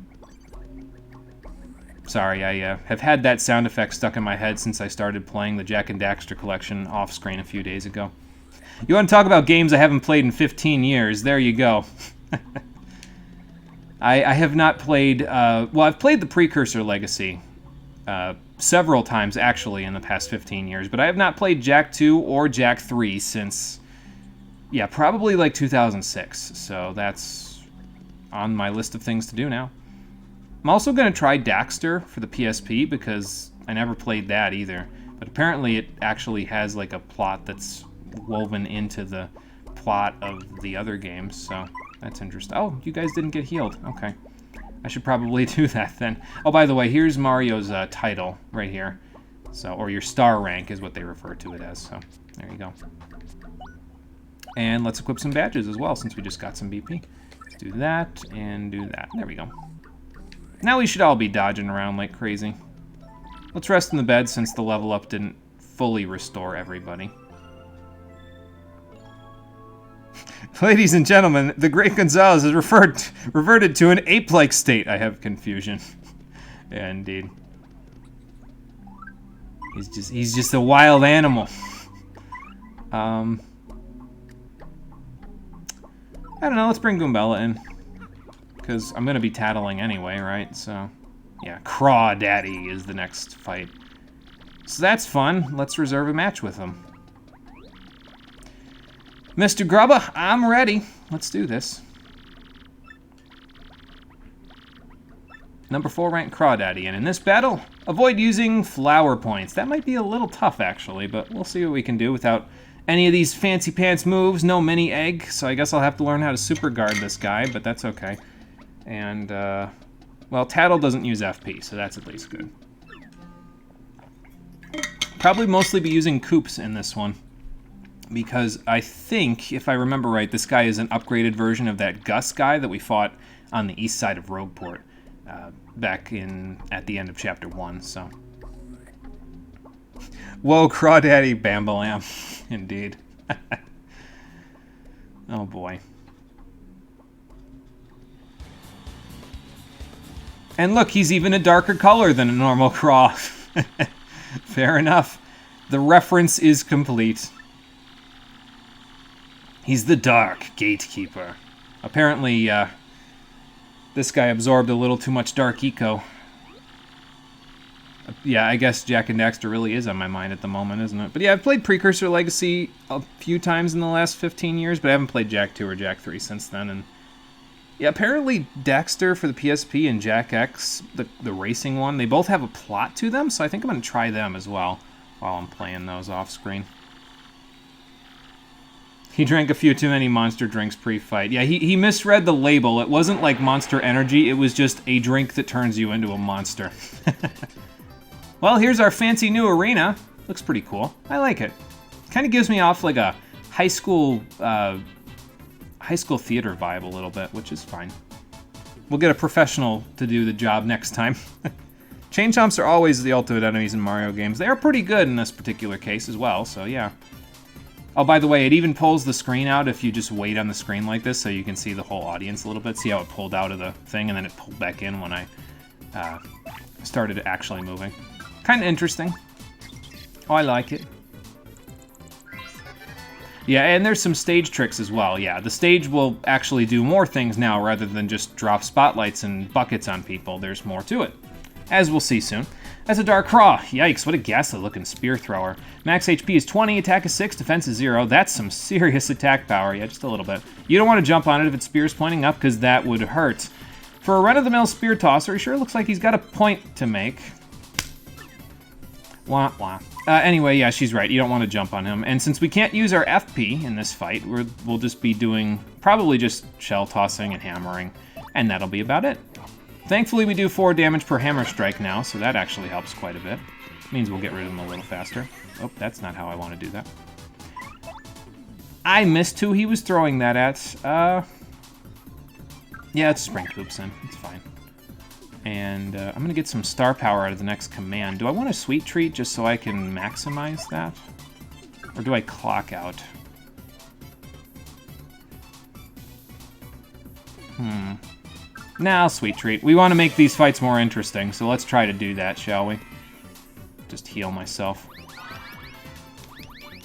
Sorry, I have had that sound effect stuck in my head since I started playing the Jak and Daxter collection off-screen a few days ago. You want to talk about games I haven't played in 15 years? There you go. I have not played... well, I've played the Precursor Legacy several times, actually, in the past 15 years. But I have not played Jak 2 or Jak 3 since... yeah, probably like 2006. So that's on my list of things to do now. I'm also going to try Daxter for the PSP because I never played that either. But apparently it actually has like a plot that's woven into the plot of the other games, so that's interesting. Oh, you guys didn't get healed. Okay. I should probably do that then. Oh, by the way, here's Mario's title right here. So, or your star rank is what they refer to it as, so there you go. And let's equip some badges as well since we just got some BP. Let's do that and do that. There we go. Now we should all be dodging around like crazy. Let's rest in the bed since the level up didn't fully restore everybody. Ladies and gentlemen, the Great Gonzalez has reverted to an ape-like state. I have confusion. Yeah, indeed. He's just a wild animal. I don't know, let's bring Goombella in. Because I'm going to be tattling anyway, right? So, yeah, Crawdaddy is the next fight. So that's fun. Let's reserve a match with him. Mr. Grubba, I'm ready. Let's do this. Number 4 ranked Crawdaddy, and in this battle, avoid using flower points. That might be a little tough, actually, but we'll see what we can do without any of these fancy pants moves. No mini egg, so I guess I'll have to learn how to super guard this guy, but that's okay. And, well, Tattle doesn't use FP, so that's at least good. Probably mostly be using Koops in this one. Because I think, if I remember right, this guy is an upgraded version of that Gus guy that we fought on the east side of Rogueport back at the end of Chapter 1, so. Whoa, Crawdaddy Bambalam. Indeed. Oh, boy. And look, he's even a darker color than a normal Craw. Fair enough. The reference is complete. He's the Dark Gatekeeper. Apparently, this guy absorbed a little too much Dark Eco. Yeah, I guess Jak and Daxter really is on my mind at the moment, isn't it? But yeah, I've played Precursor Legacy a few times in the last 15 years, but I haven't played Jak 2 or Jak 3 since then. And yeah, apparently Daxter for the PSP and Jak X, the racing one, they both have a plot to them, so I think I'm going to try them as well while I'm playing those off-screen. He drank a few too many monster drinks pre-fight. Yeah, he misread the label. It wasn't like Monster Energy, it was just a drink that turns you into a monster. Well, here's our fancy new arena. Looks pretty cool. I like it. Kind of gives me off like a high school theater vibe a little bit, which is fine. We'll get a professional to do the job next time. Chain Chomps are always the ultimate enemies in Mario games. They are pretty good in this particular case as well, so yeah. Oh, by the way, it even pulls the screen out if you just wait on the screen like this so you can see the whole audience a little bit. See how it pulled out of the thing and then it pulled back in when I started actually moving. Kind of interesting. Oh, I like it. Yeah, and there's some stage tricks as well. Yeah, the stage will actually do more things now rather than just drop spotlights and buckets on people. There's more to it, as we'll see soon. That's a Dark Craw. Yikes, what a ghastly-looking spear thrower. Max HP is 20, attack is 6, defense is 0. That's some serious attack power. Yeah, just a little bit. You don't want to jump on it if its spear's pointing up, because that would hurt. For a run-of-the-mill spear tosser, he sure looks like he's got a point to make. Wah, wah. Anyway, yeah, she's right. You don't want to jump on him. And since we can't use our FP in this fight, we'll just be doing probably just shell tossing and hammering. And that'll be about it. Thankfully, we do 4 damage per hammer strike now, so that actually helps quite a bit. Means we'll get rid of him a little faster. Oh, that's not how I want to do that. I missed who he was throwing that at. Yeah, let's spring Koops in. It's fine. And I'm going to get some star power out of the next command. Do I want a Sweet Treat just so I can maximize that? Or do I clock out? Nah, Sweet Treat. We want to make these fights more interesting, so let's try to do that, shall we? Just heal myself.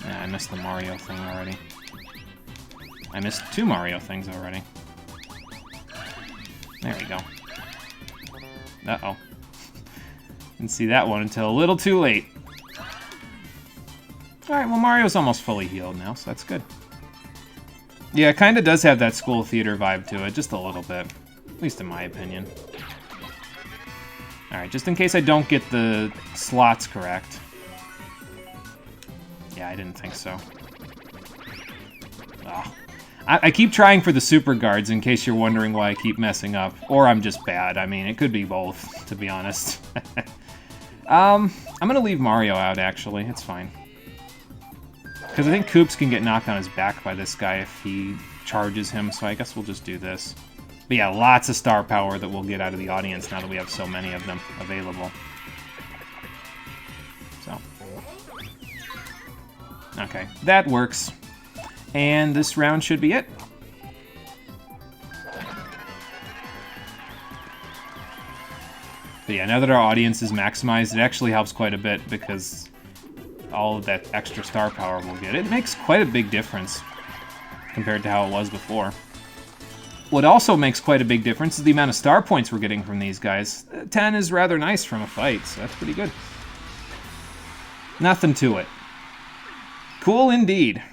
Nah, I missed the Mario thing already. I missed 2 Mario things already. There we go. Uh-oh. Didn't see that one until a little too late. Alright, well, Mario's almost fully healed now, so that's good. Yeah, it kind of does have that school theater vibe to it, just a little bit. At least in my opinion. Alright, just in case I don't get the slots correct. Yeah, I didn't think so. Oh. I keep trying for the super guards in case you're wondering why I keep messing up. Or I'm just bad. I mean, it could be both, to be honest. I'm gonna leave Mario out, actually. It's fine. Because I think Koops can get knocked on his back by this guy if he charges him, so I guess we'll just do this. But yeah, lots of star power that we'll get out of the audience now that we have so many of them available. So. Okay, that works. And this round should be it. But yeah, now that our audience is maximized, it actually helps quite a bit because all of that extra star power we'll get. It makes quite a big difference compared to how it was before. What also makes quite a big difference is the amount of star points we're getting from these guys. 10 is rather nice from a fight, so that's pretty good. Nothing to it. Cool indeed.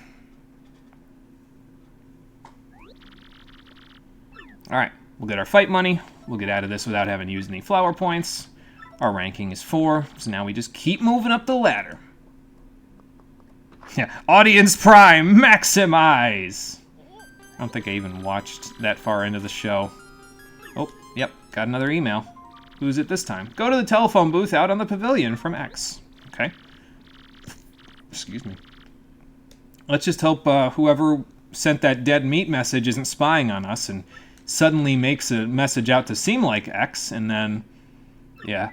Alright, we'll get our fight money. We'll get out of this without having used any flower points. Our ranking is 4, so now we just keep moving up the ladder. Yeah, Audience Prime, maximize! I don't think I even watched that far into the show. Oh, yep, got another email. Who's it this time? Go to the telephone booth out on the pavilion from X. Okay. Excuse me. Let's just hope whoever sent that dead meat message isn't spying on us and suddenly makes a message out to seem like X, and then, yeah.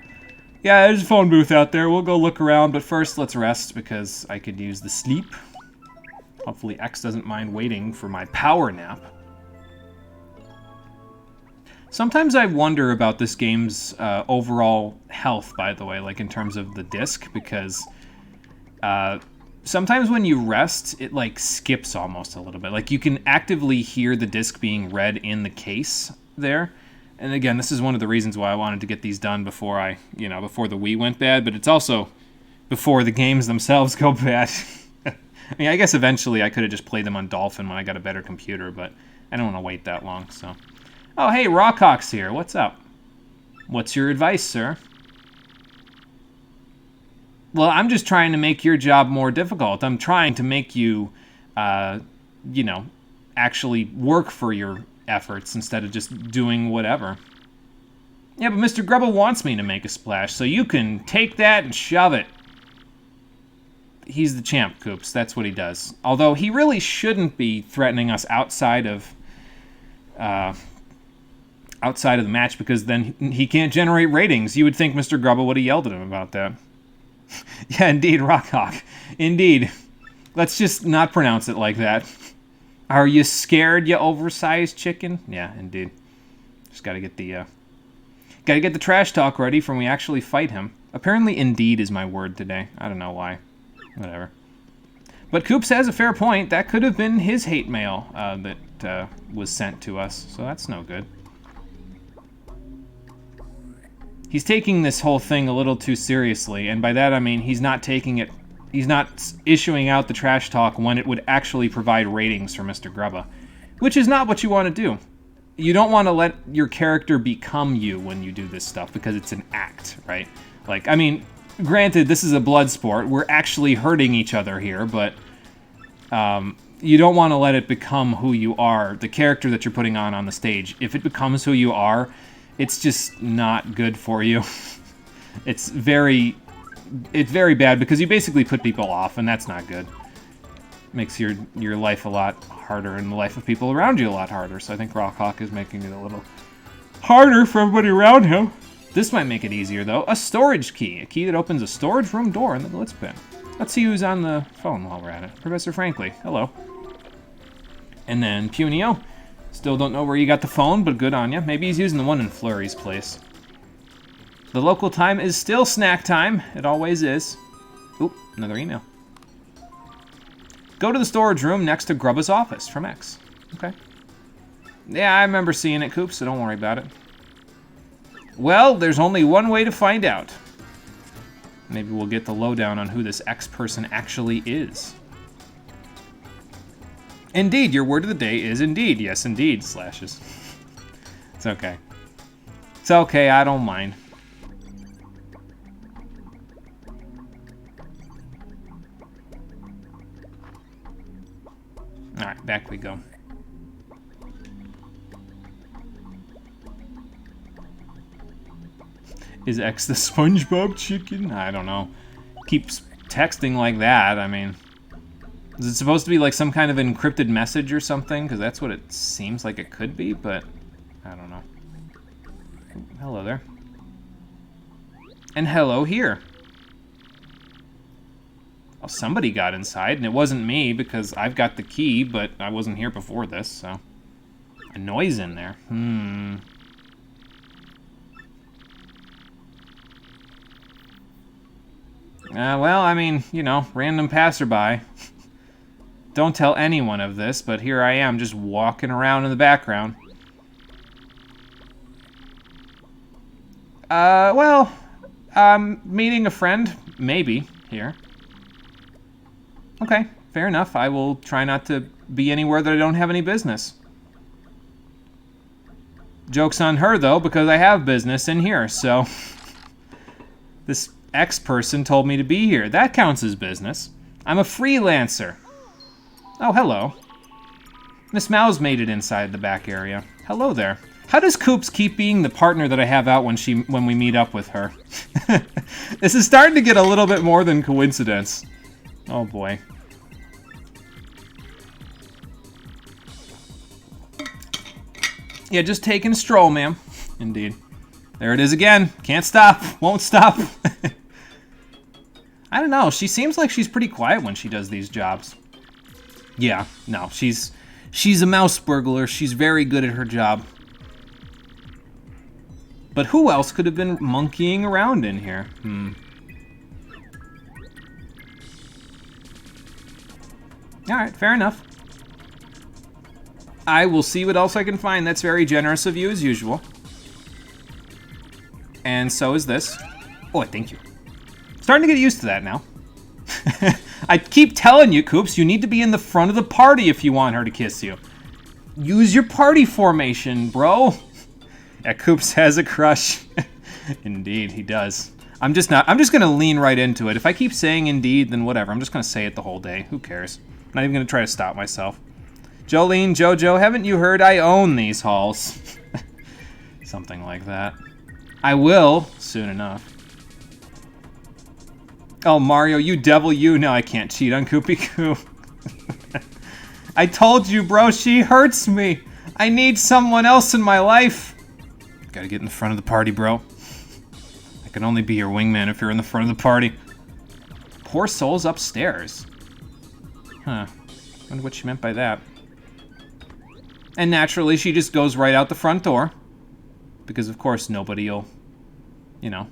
Yeah, there's a phone booth out there. We'll go look around, but first let's rest because I could use the sleep. Hopefully X doesn't mind waiting for my power nap. Sometimes I wonder about this game's overall health, by the way, like in terms of the disc, because sometimes when you rest, it like skips almost a little bit. Like you can actively hear the disc being read in the case there. And again, this is one of the reasons why I wanted to get these done before before the Wii went bad, but it's also before the games themselves go bad. I mean, I guess eventually I could have just played them on Dolphin when I got a better computer, but I don't want to wait that long, so. Oh, hey, Rawcock's here. What's up? What's your advice, sir? Well, I'm just trying to make your job more difficult. I'm trying to make you, actually work for your efforts instead of just doing whatever. Yeah, but Mr. Grubba wants me to make a splash, so you can take that and shove it. He's the champ, Koops. That's what he does. Although he really shouldn't be threatening us outside of the match, because then he can't generate ratings. You would think Mr. Grubba would have yelled at him about that. Yeah, indeed, Rockhawk. Indeed. Let's just not pronounce it like that. Are you scared, you oversized chicken? Yeah, indeed. Just gotta get the trash talk ready for when we actually fight him. Apparently, indeed is my word today. I don't know why. Whatever. But Koops has a fair point. That could have been his hate mail that was sent to us, so that's no good. He's taking this whole thing a little too seriously, and by that I mean he's not issuing out the trash talk when it would actually provide ratings for Mr. Grubba, which is not what you want to do. You don't want to let your character become you when you do this stuff, because it's an act, right? Like, I mean, granted, this is a blood sport. We're actually hurting each other here, but you don't want to let it become who you are, the character that you're putting on the stage. If it becomes who you are, it's just not good for you. It's very bad, because you basically put people off, and that's not good. Makes your life a lot harder, and the life of people around you a lot harder. So I think Rockhawk is making it a little harder for everybody around him. This might make it easier, though. A storage key. A key that opens a storage room door in the glitz bin. Let's see who's on the phone while we're at it. Professor Frankly. Hello. And then Punio. Still don't know where you got the phone, but good on ya. Maybe he's using the one in Flurry's place. The local time is still snack time. It always is. Oop, another email. Go to the storage room next to Grubba's office from X. Okay. Yeah, I remember seeing it, Coop, so don't worry about it. Well, there's only one way to find out. Maybe we'll get the lowdown on who this X person actually is. Indeed, your word of the day is indeed. Yes, indeed, slashes. It's okay. It's okay, I don't mind. Alright, back we go. Is X the SpongeBob chicken? I don't know. Keeps texting like that, I mean... Is it supposed to be like some kind of encrypted message or something? Because that's what it seems like it could be, but... I don't know. Hello there. And hello here. Oh, somebody got inside, and it wasn't me because I've got the key, but I wasn't here before this, so... A noise in there. Well, I mean, you know, random passerby. Don't tell anyone of this, but here I am just walking around in the background. Well, meeting a friend, maybe, here. Okay, fair enough. I will try not to be anywhere that I don't have any business. Joke's on her, though, because I have business in here, so... This X person told me to be here. That counts as business. I'm a freelancer. Oh, hello. Miss Mouse made it inside the back area. Hello there. How does Koops keep being the partner that I have out when we meet up with her? This is starting to get a little bit more than coincidence. Oh boy. Yeah, just taking a stroll, ma'am. Indeed. There it is again. Can't stop. Won't stop. I don't know. She seems like she's pretty quiet when she does these jobs. Yeah, no, she's a mouse burglar. She's very good at her job. But who else could have been monkeying around in here? Alright, fair enough. I will see what else I can find. That's very generous of you, as usual. And so is this. Oh, thank you. Starting to get used to that now. I keep telling you, Koops, you need to be in the front of the party if you want her to kiss you. Use your party formation, bro. Yeah, Koops has a crush. Indeed, he does. I'm just gonna lean right into it. If I keep saying indeed, then whatever. I'm just gonna say it the whole day. Who cares? I'm not even gonna try to stop myself. Jolene, Jojo, haven't you heard I own these halls? Something like that. I will, soon enough. Oh, Mario, you devil, you. No, I can't cheat on Koopy-Koo. I told you, bro, she hurts me. I need someone else in my life. Gotta get in the front of the party, bro. I can only be your wingman if you're in the front of the party. Poor soul's upstairs. Huh. Wonder what she meant by that. And naturally, she just goes right out the front door. Because, of course, nobody'll, you know,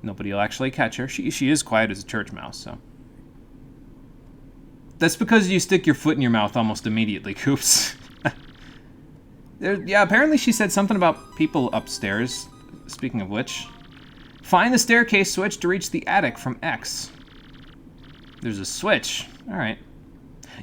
nobody'll actually catch her. She is quiet as a church mouse, so. That's because you stick your foot in your mouth almost immediately, Koops. Yeah, apparently she said something about people upstairs. Speaking of which. Find the staircase switch to reach the attic from X. There's a switch. Alright.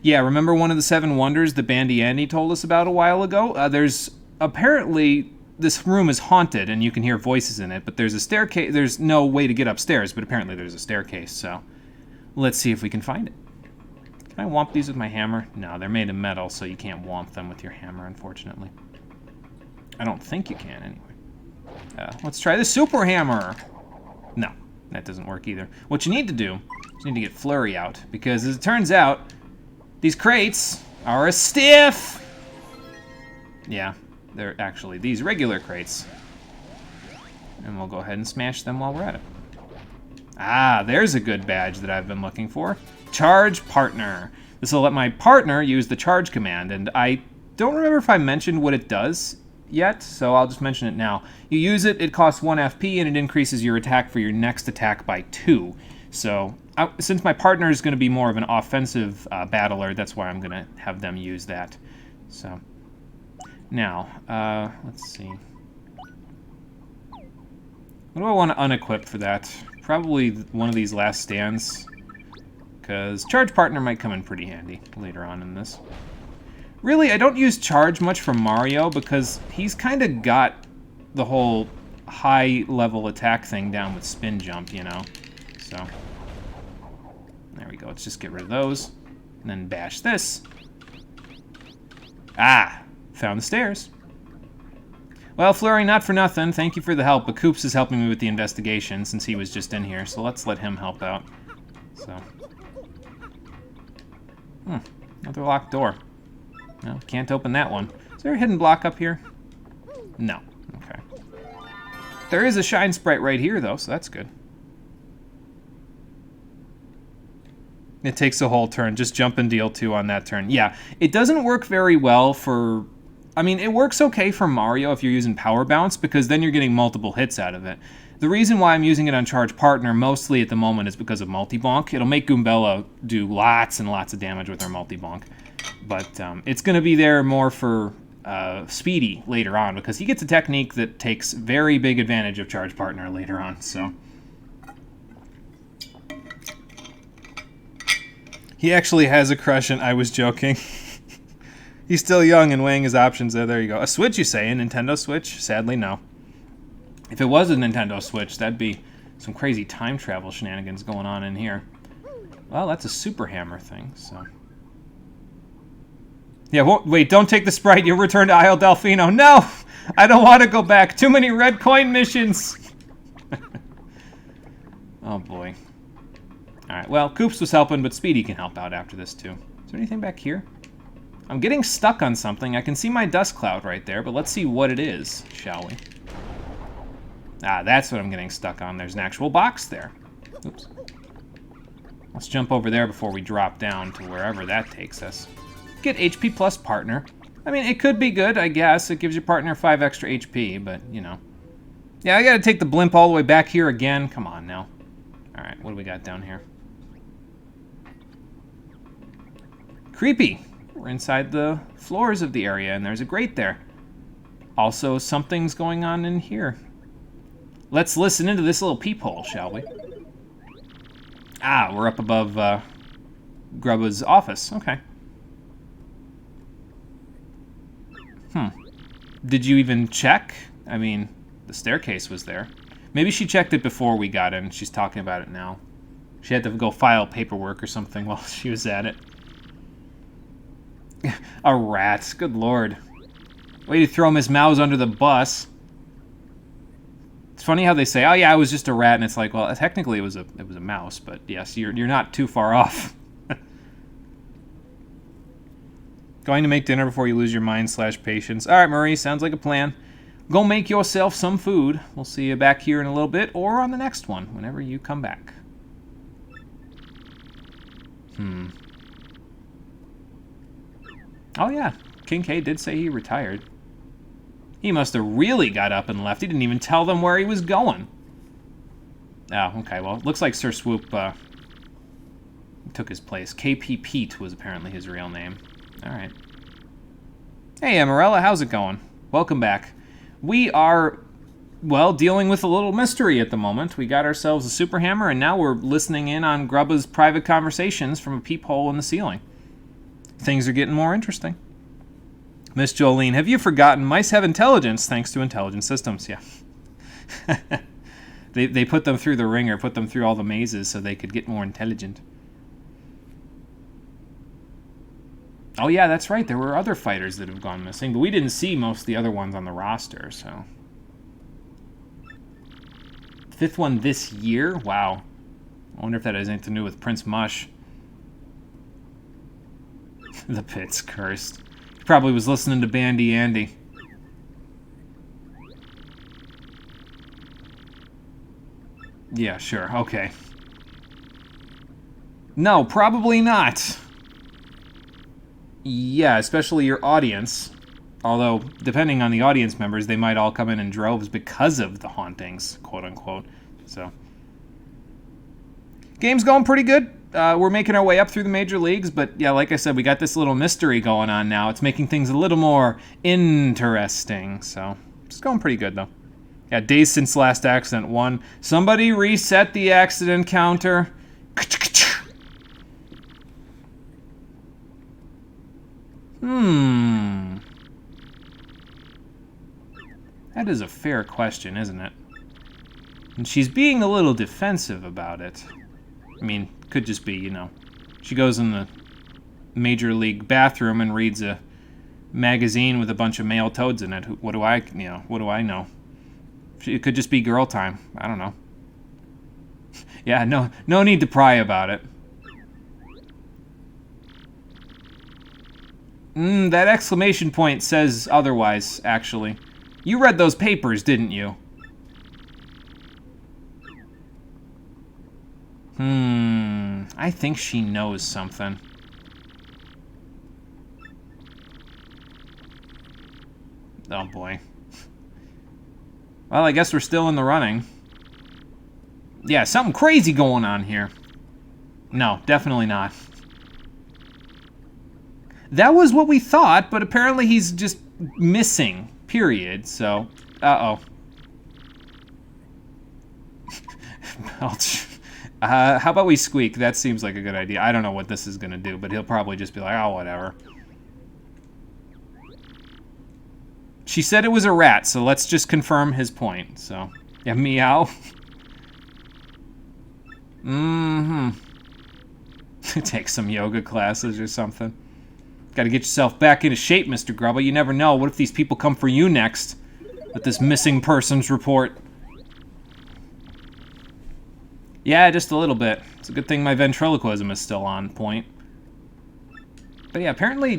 Yeah, remember one of the 7 wonders that Bandy Andy told us about a while ago? There's apparently... This room is haunted, and you can hear voices in it, but there's a staircase. There's no way to get upstairs, but apparently there's a staircase, so let's see if we can find it. Can I whomp these with my hammer? No, they're made of metal, so you can't whomp them with your hammer, unfortunately. I don't think you can, anyway. Let's try the super hammer. No, that doesn't work either. What you need to do is you need to get Flurry out, because as it turns out, these crates are a stiff. Yeah. They're actually these regular crates. And we'll go ahead and smash them while we're at it. Ah, there's a good badge that I've been looking for. Charge partner. This will let my partner use the charge command, and I don't remember if I mentioned what it does yet, so I'll just mention it now. You use it, it costs 1 FP, and it increases your attack for your next attack by 2. So, since my partner is going to be more of an offensive battler, that's why I'm going to have them use that. So... Now, let's see. What do I want to unequip for that? Probably one of these last stands. Because Charge Partner might come in pretty handy later on in this. Really, I don't use Charge much for Mario because he's kind of got the whole high-level attack thing down with Spin Jump, you know? So, there we go. Let's just get rid of those. And then bash this. Ah! Found the stairs. Well, Flurry, not for nothing. Thank you for the help, but Koops is helping me with the investigation since he was just in here, so let's let him help out. So. Another locked door. No, can't open that one. Is there a hidden block up here? No. Okay. There is a shine sprite right here, though, so that's good. It takes a whole turn. Just jump and deal 2 on that turn. Yeah, it doesn't work very well for... I mean, it works okay for Mario if you're using Power Bounce, because then you're getting multiple hits out of it. The reason why I'm using it on Charge Partner mostly at the moment is because of Multi-Bonk. It'll make Goombella do lots and lots of damage with her Multi-Bonk. But it's going to be there more for Speedy later on, because he gets a technique that takes very big advantage of Charge Partner later on, so... He actually has a crush, and I was joking. He's still young and weighing his options. There you go. A Switch, you say? A Nintendo Switch? Sadly, no. If it was a Nintendo Switch, that'd be some crazy time travel shenanigans going on in here. Well, that's a Super Hammer thing, so... Yeah, wait, don't take the sprite. You'll return to Isle Delfino. No! I don't want to go back. Too many red coin missions. Oh, boy. Alright, well, Koops was helping, but Speedy can help out after this, too. Is there anything back here? I'm getting stuck on something. I can see my dust cloud right there, but let's see what it is, shall we? Ah, that's what I'm getting stuck on. There's an actual box there. Oops. Let's jump over there before we drop down to wherever that takes us. Get HP plus partner. I mean, it could be good, I guess. It gives your partner 5 extra HP, but, you know. Yeah, I gotta take the blimp all the way back here again. Come on, now. Alright, what do we got down here? Creepy. We're inside the floors of the area, and there's a grate there. Also, something's going on in here. Let's listen into this little peephole, shall we? Ah, we're up above Grubba's office. Okay. Did you even check? I mean, the staircase was there. Maybe she checked it before we got in. She's talking about it now. She had to go file paperwork or something while she was at it. A rat. Good lord. Way to throw Miss Mouse under the bus. It's funny how they say, oh yeah, I was just a rat, and it's like, well, technically it was a mouse, but yes, you're not too far off. Going to make dinner before you lose your mind/patience. All right, Marie, sounds like a plan. Go make yourself some food. We'll see you back here in a little bit, or on the next one, whenever you come back. Oh yeah, King K did say he retired. He must have really got up and left. He didn't even tell them where he was going. Oh, okay, well, it looks like Sir Swoop took his place. KP Pete was apparently his real name. All right. Hey, Amarella, how's it going? Welcome back. We are, well, dealing with a little mystery at the moment. We got ourselves a super hammer, and now we're listening in on Grubba's private conversations from a peephole in the ceiling. Things are getting more interesting. Miss Jolene, have you forgotten mice have intelligence thanks to intelligent systems? Yeah. They put them through the ringer, put them through all the mazes so they could get more intelligent. Oh yeah, that's right. There were other fighters that have gone missing, but we didn't see most of the other ones on the roster, so... 5th one this year? Wow. I wonder if that has anything to do with Prince Mush. The pit's cursed. He probably was listening to Bandy Andy. Yeah, sure. Okay. No, probably not. Yeah, especially your audience. Although, depending on the audience members, they might all come in droves because of the hauntings, quote-unquote. So, game's going pretty good. We're making our way up through the major leagues, but yeah, like I said, we got this little mystery going on now. It's making things a little more interesting, so it's going pretty good, though. Yeah, days since last accident 1. Somebody reset the accident counter. That is a fair question, isn't it? And she's being a little defensive about it. I mean, could just be, you know, she goes in the Major League bathroom and reads a magazine with a bunch of male toads in it. What do I know? It could just be girl time. I don't know. Yeah, no need to pry about it. That exclamation point says otherwise, actually. You read those papers, didn't you? I think she knows something. Oh boy. Well, I guess we're still in the running. Yeah, something crazy going on here. No, definitely not. That was what we thought, but apparently he's just missing, period, so... Uh-oh. Belch. How about we squeak? That seems like a good idea. I don't know what this is going to do, but he'll probably just be like, oh, whatever. She said it was a rat, so let's just confirm his point, so... Yeah, meow. Take some yoga classes or something. Gotta get yourself back into shape, Mr. Grubba. You never know. What if these people come for you next with this missing persons report? Yeah, just a little bit. It's a good thing my ventriloquism is still on point. But yeah, apparently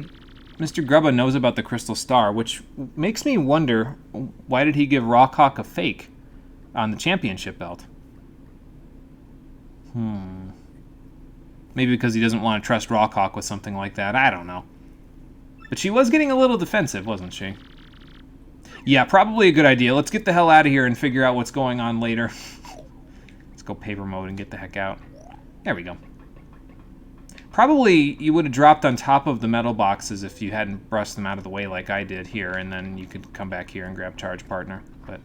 Mr. Grubba knows about the crystal star, which makes me wonder, why did he give Rawkhawk a fake on the championship belt? Maybe because he doesn't want to trust Rawkhawk with something like that. I don't know. But she was getting a little defensive, wasn't she? Yeah, probably a good idea. Let's get the hell out of here and figure out what's going on later. Let's go paper mode and get the heck out. There we go. Probably you would have dropped on top of the metal boxes if you hadn't brushed them out of the way like I did here, and then you could come back here and grab Charge Partner. But,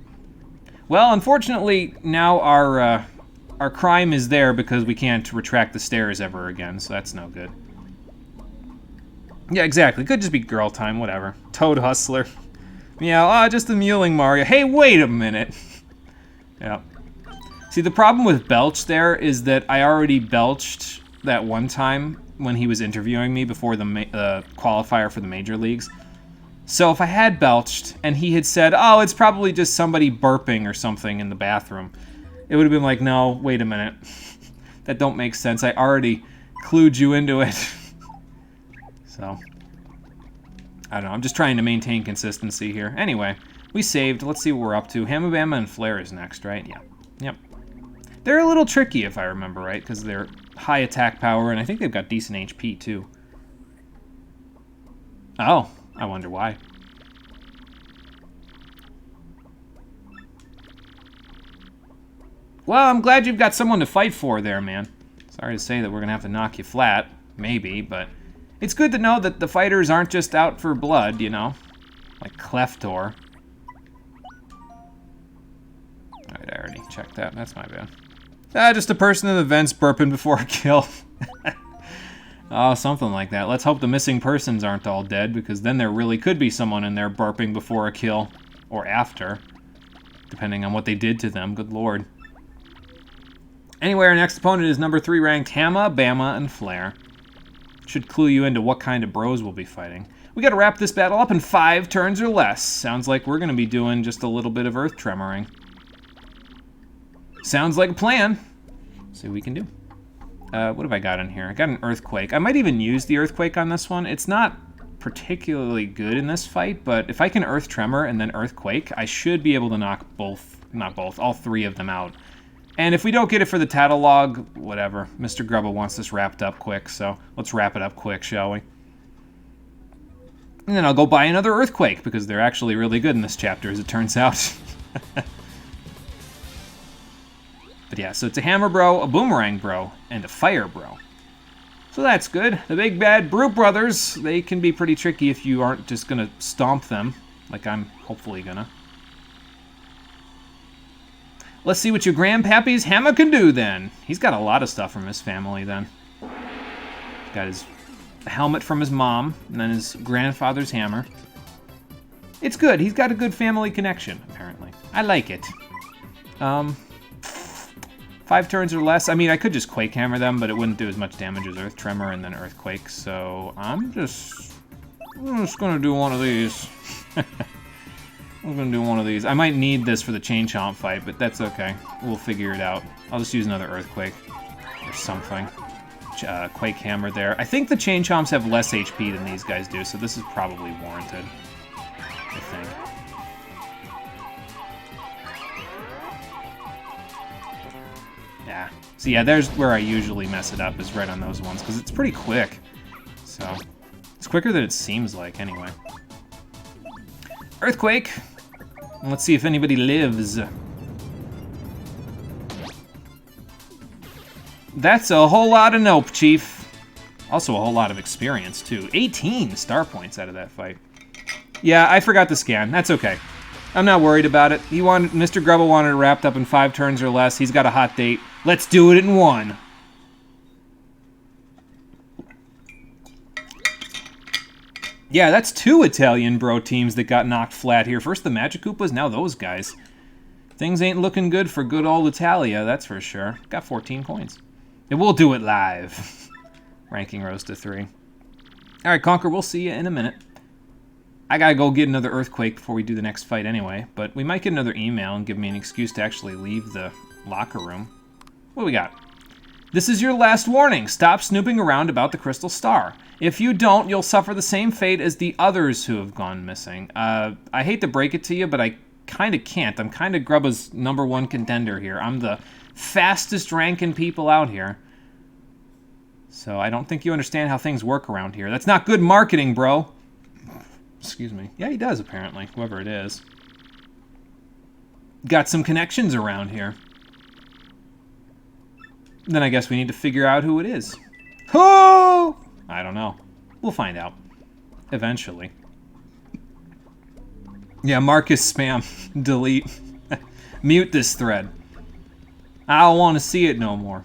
well, unfortunately, now our crime is there because we can't retract the stairs ever again, so that's no good. Yeah, exactly. Could just be girl time, whatever. Toad Hustler. Yeah, just a mewling Mario. Hey, wait a minute. Yeah. See, the problem with Belch there is that I already belched that one time when he was interviewing me before the qualifier for the major leagues. So if I had belched and he had said, oh, it's probably just somebody burping or something in the bathroom, it would have been like, no, wait a minute. That don't make sense. I already clued you into it. So, I don't know. I'm just trying to maintain consistency here. Anyway, we saved. Let's see what we're up to. Hama, Bama, and Flare is next, right? Yeah. Yep. They're a little tricky, if I remember right, because they're high attack power, and I think they've got decent HP, too. Oh, I wonder why. Well, I'm glad you've got someone to fight for there, man. Sorry to say that we're going to have to knock you flat. Maybe, but it's good to know that the fighters aren't just out for blood, you know? Like Cleftor. Alright, I already checked that. That's my bad. Just a person in the vents burping before a kill. Oh, something like that. Let's hope the missing persons aren't all dead, because then there really could be someone in there burping before a kill. Or after. Depending on what they did to them. Good lord. Anyway, our next opponent is number 3 ranked Hama, Bama, and Flare. Should clue you into what kind of bros we'll be fighting. We gotta wrap this battle up in 5 turns or less. Sounds like we're gonna be doing just a little bit of earth tremoring. Sounds like a plan. See what we can do. What have I got in here? I got an earthquake. I might even use the earthquake on this one. It's not particularly good in this fight, but if I can earth tremor and then earthquake, I should be able to knock all 3 of them out. And if we don't get it for the tattle log, whatever. Mr. Grubba wants this wrapped up quick, so let's wrap it up quick, shall we? And then I'll go buy another earthquake, because they're actually really good in this chapter, as it turns out. But yeah, so it's a hammer bro, a boomerang bro, and a fire bro. So that's good. The big bad Brute Brothers, they can be pretty tricky if you aren't just gonna stomp them, like I'm hopefully gonna. Let's see what your grandpappy's Hama can do then. He's got a lot of stuff from his family then. Got his helmet from his mom, and then his grandfather's hammer. It's good. He's got a good family connection, apparently. I like it. 5 turns or less. I mean, I could just Quake Hammer them, but it wouldn't do as much damage as Earth Tremor and then Earthquake, so I'm just gonna do one of these. I'm gonna do one of these. I might need this for the Chain Chomp fight, but that's okay. We'll figure it out. I'll just use another Earthquake or something. Quake Hammer there. I think the Chain Chomps have less HP than these guys do, so this is probably warranted, I think. Yeah. So yeah, there's where I usually mess it up, is right on those ones, because it's pretty quick. So, it's quicker than it seems like, anyway. Earthquake! Let's see if anybody lives. That's a whole lot of nope, Chief. Also a whole lot of experience, too. 18 star points out of that fight. Yeah, I forgot to scan. That's okay. I'm not worried about it. Mr. Grubba wanted it wrapped up in 5 turns or less. He's got a hot date. Let's do it in 1. Yeah, that's 2 Italian bro teams that got knocked flat here. First the Magikoopas, now those guys. Things ain't looking good for good old Italia, that's for sure. Got 14 coins. And we'll do it live. Ranking rose to 3. Alright, Conker, we'll see you in a minute. I gotta go get another Earthquake before we do the next fight anyway, but we might get another email and give me an excuse to actually leave the locker room. What do we got? This is your last warning. Stop snooping around about the Crystal Star. If you don't, you'll suffer the same fate as the others who have gone missing. I hate to break it to you, but I kind of can't. I'm kind of Grubba's #1 contender here. I'm the fastest ranking people out here. So I don't think you understand how things work around here. That's not good marketing, bro. Excuse me. Yeah, he does, apparently, whoever it is. Got some connections around here. Then I guess we need to figure out who it is. Oh! I don't know. We'll find out. Eventually. Yeah, Marcus spam. Delete. Mute this thread. I don't want to see it no more.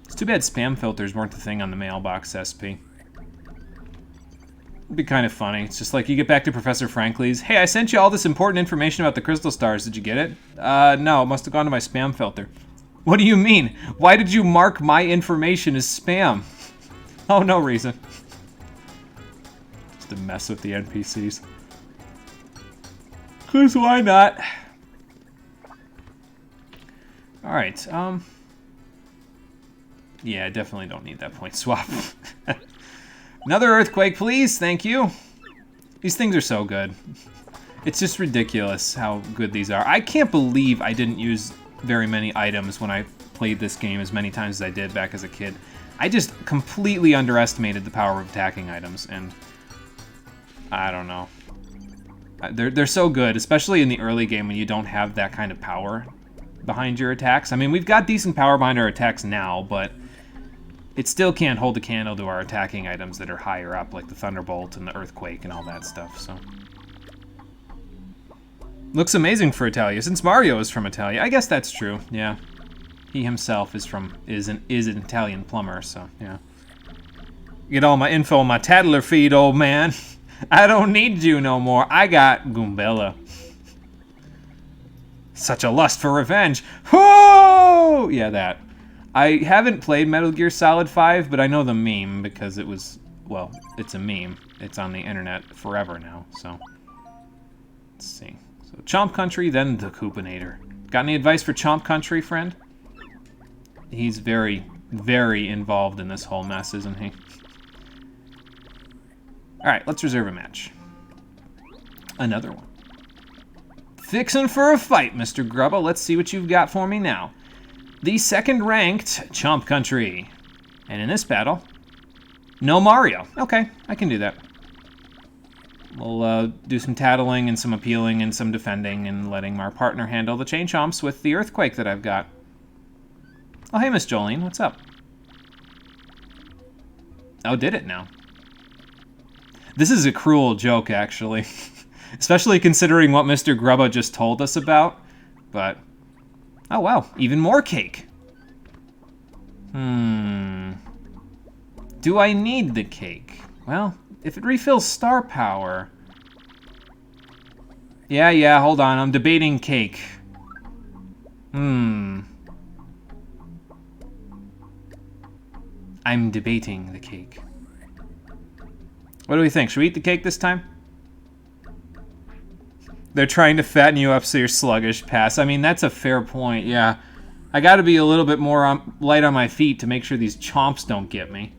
It's too bad spam filters weren't the thing on the mailbox SP. It'd be kind of funny. It's just like you get back to Professor Frankly's. Hey, I sent you all this important information about the crystal stars. Did you get it? No, it must have gone to my spam filter. What do you mean? Why did you mark my information as spam? Oh, no reason. Just to mess with the NPCs. 'Cause why not? Alright, yeah, I definitely don't need that point swap. Another Earthquake, please. Thank you. These things are so good. It's just ridiculous how good these are. I can't believe I didn't use very many items when I played this game as many times as I did back as a kid. I just completely underestimated the power of attacking items, and I don't know. They're so good, especially in the early game when you don't have that kind of power behind your attacks. I mean, we've got decent power behind our attacks now, but it still can't hold a candle to our attacking items that are higher up, like the Thunderbolt and the Earthquake and all that stuff, so. Looks amazing for Italia, since Mario is from Italia. I guess that's true, yeah. He himself is an Italian plumber, so, yeah. Get all my info on my Tattler feed, old man. I don't need you no more. I got Goombella. Such a lust for revenge. Whoa! Yeah, that. I haven't played Metal Gear Solid 5, but I know the meme because it was, well, it's a meme. It's on the internet forever now, so. Let's see. So Chomp Country, then the Koopinator. Got any advice for Chomp Country, friend? He's very, very involved in this whole mess, isn't he? Alright, let's reserve a match. Another one. Fixin' for a fight, Mr. Grubba. Let's see what you've got for me now. The second-ranked Chomp Country. And in this battle, no Mario. Okay, I can do that. We'll do some tattling and some appealing and some defending and letting our partner handle the Chain Chomps with the Earthquake that I've got. Oh, hey, Miss Jolene, what's up? Oh, did it now? This is a cruel joke, actually. Especially considering what Mr. Grubba just told us about. But Oh, wow. Even more cake. Do I need the cake? Well, if it refills star power... Yeah, hold on. I'm debating cake. I'm debating the cake. What do we think? Should we eat the cake this time? They're trying to fatten you up so you're sluggish. Pass. I mean, that's a fair point, yeah. I gotta be a little bit more light on my feet to make sure these chomps don't get me.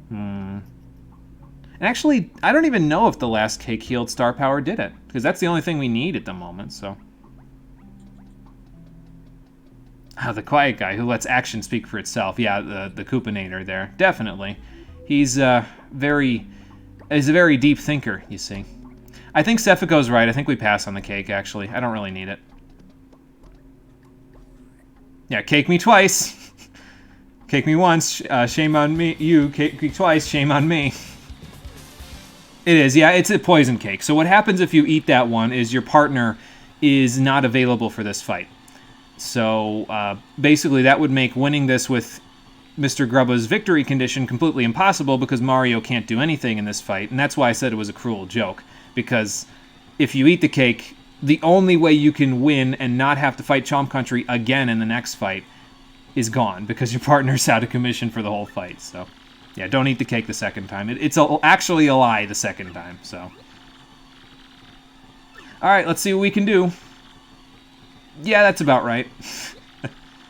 And actually, I don't even know if the last cake healed star power did it, because that's the only thing we need at the moment, so. The quiet guy who lets action speak for itself. Yeah, the Koopanator there, definitely. He's a very deep thinker, you see. I think Sephico's right. I think we pass on the cake, actually. I don't really need it. Yeah, cake me twice. Cake me once, shame on me. You, cake me twice, shame on me. It is, yeah, it's a poison cake. So what happens if you eat that one is your partner is not available for this fight. So basically that would make winning this with Mr. Grubba's victory condition completely impossible because Mario can't do anything in this fight. And that's why I said it was a cruel joke. Because if you eat the cake, the only way you can win and not have to fight Chomp Country again in the next fight is gone because your partner's out of commission for the whole fight. So, yeah, don't eat the cake the second time. It's actually a lie the second time, so. All right, let's see what we can do. Yeah, that's about right.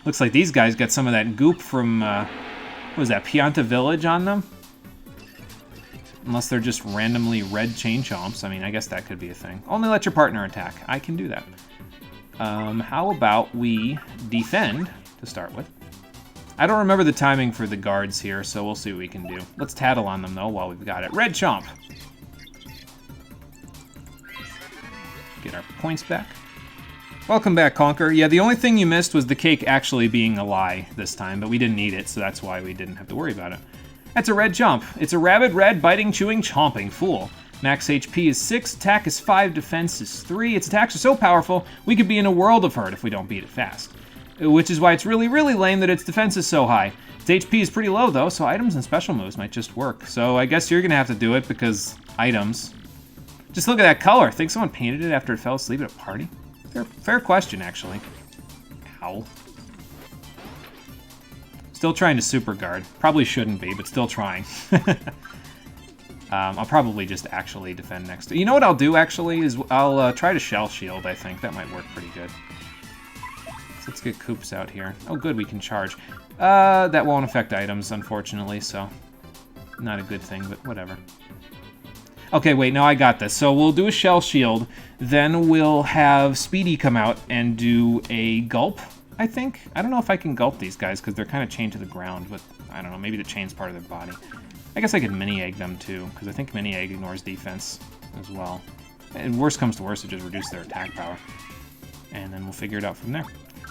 Looks like these guys got some of that goop from, what was that, Pianta Village on them? Unless they're just randomly red chain chomps. I mean, I guess that could be a thing. Only let your partner attack. I can do that. How about we defend to start with? I don't remember the timing for the guards here, so we'll see what we can do. Let's tattle on them, though, while we've got it. Red chomp. Get our points back. Welcome back, Conker. Yeah, the only thing you missed was the cake actually being a lie this time, but we didn't need it, so that's why we didn't have to worry about it. That's a red chomp. It's a rabid, red, biting, chewing, chomping fool. Max HP is 6, attack is 5, defense is 3. Its attacks are so powerful, we could be in a world of hurt if we don't beat it fast. Which is why it's really, really lame that its defense is so high. Its HP is pretty low, though, so items and special moves might just work. So I guess you're going to have to do it because items. Just look at that color. Think someone painted it after it fell asleep at a party? Fair question, actually. Ow. Still trying to super guard. Probably shouldn't be, but still trying. I'll probably just actually defend next. You know what I'll do, actually, is I'll try to shell shield, I think. That might work pretty good. So let's get Koops out here. Oh, good, we can charge. That won't affect items, unfortunately, so not a good thing, but whatever. Okay, wait, no, I got this. So we'll do a shell shield, then we'll have Speedy come out and do a gulp, I think. I don't know if I can gulp these guys because they're kind of chained to the ground, but I don't know, maybe the chain's part of their body. I guess I could mini-egg them too, because I think mini-egg ignores defense as well. And worst comes to worst, it just reduces their attack power. And then we'll figure it out from there.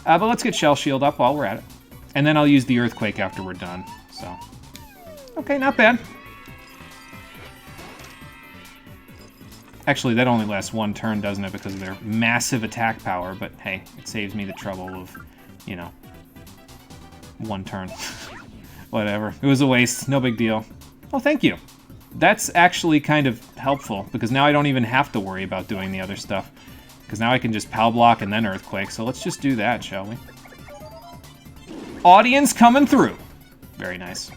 But let's get Shell Shield up while we're at it. And then I'll use the Earthquake after we're done, so. Okay, not bad. Actually, that only lasts one turn, doesn't it, because of their massive attack power, but hey, it saves me the trouble of, you know, one turn. Whatever. It was a waste. No big deal. Oh, thank you. That's actually kind of helpful, because now I don't even have to worry about doing the other stuff. Because now I can just POW block and then Earthquake, so let's just do that, shall we? Audience coming through. Very nice.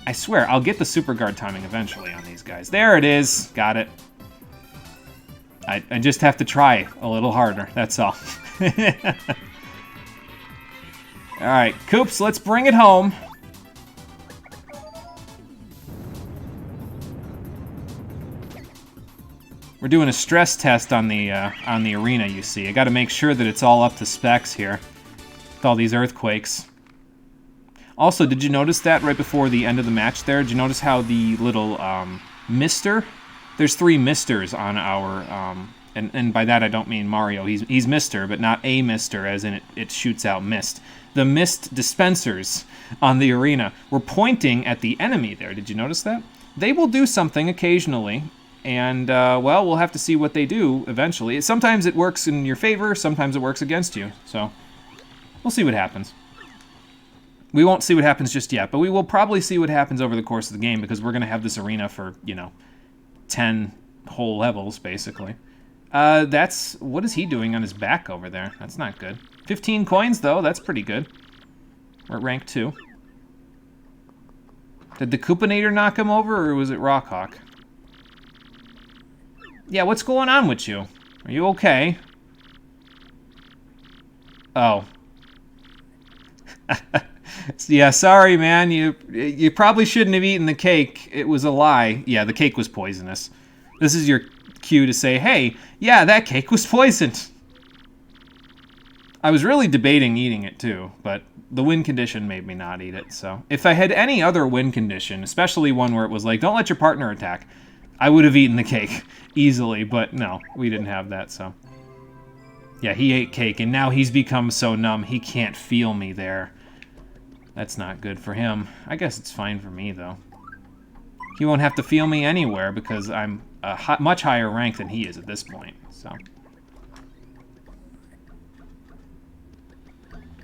I swear, I'll get the super guard timing eventually on these guys. There it is. Got it. I just have to try a little harder, that's all. Alright, Koops, let's bring it home. We're doing a stress test on the arena, you see. I gotta make sure that it's all up to specs here with all these earthquakes. Also, did you notice that right before the end of the match there? Did you notice how the little mister? There's 3 misters on our, and by that I don't mean Mario. He's Mister, but not a mister, as in it shoots out mist. The mist dispensers on the arena were pointing at the enemy there. Did you notice that? They will do something occasionally And, well, we'll have to see what they do eventually. Sometimes it works in your favor, sometimes it works against you. So, we'll see what happens. We won't see what happens just yet, but we will probably see what happens over the course of the game because we're going to have this arena for, 10 whole levels, basically. What is he doing on his back over there? That's not good. 15 coins, though. That's pretty good. We're at rank 2. Did the Koopanator knock him over, or was it Rockhawk? Yeah, what's going on with you? Are you okay? Oh. Yeah, sorry, man. You probably shouldn't have eaten the cake. It was a lie. Yeah, the cake was poisonous. This is your cue to say, hey, yeah, that cake was poisoned. I was really debating eating it too, but the win condition made me not eat it. So if I had any other win condition, especially one where it was like, don't let your partner attack, I would have eaten the cake easily, but no, we didn't have that, so. Yeah, he ate cake, and now he's become so numb he can't feel me there. That's not good for him. I guess it's fine for me, though. He won't have to feel me anywhere because I'm a much higher rank than he is at this point, so.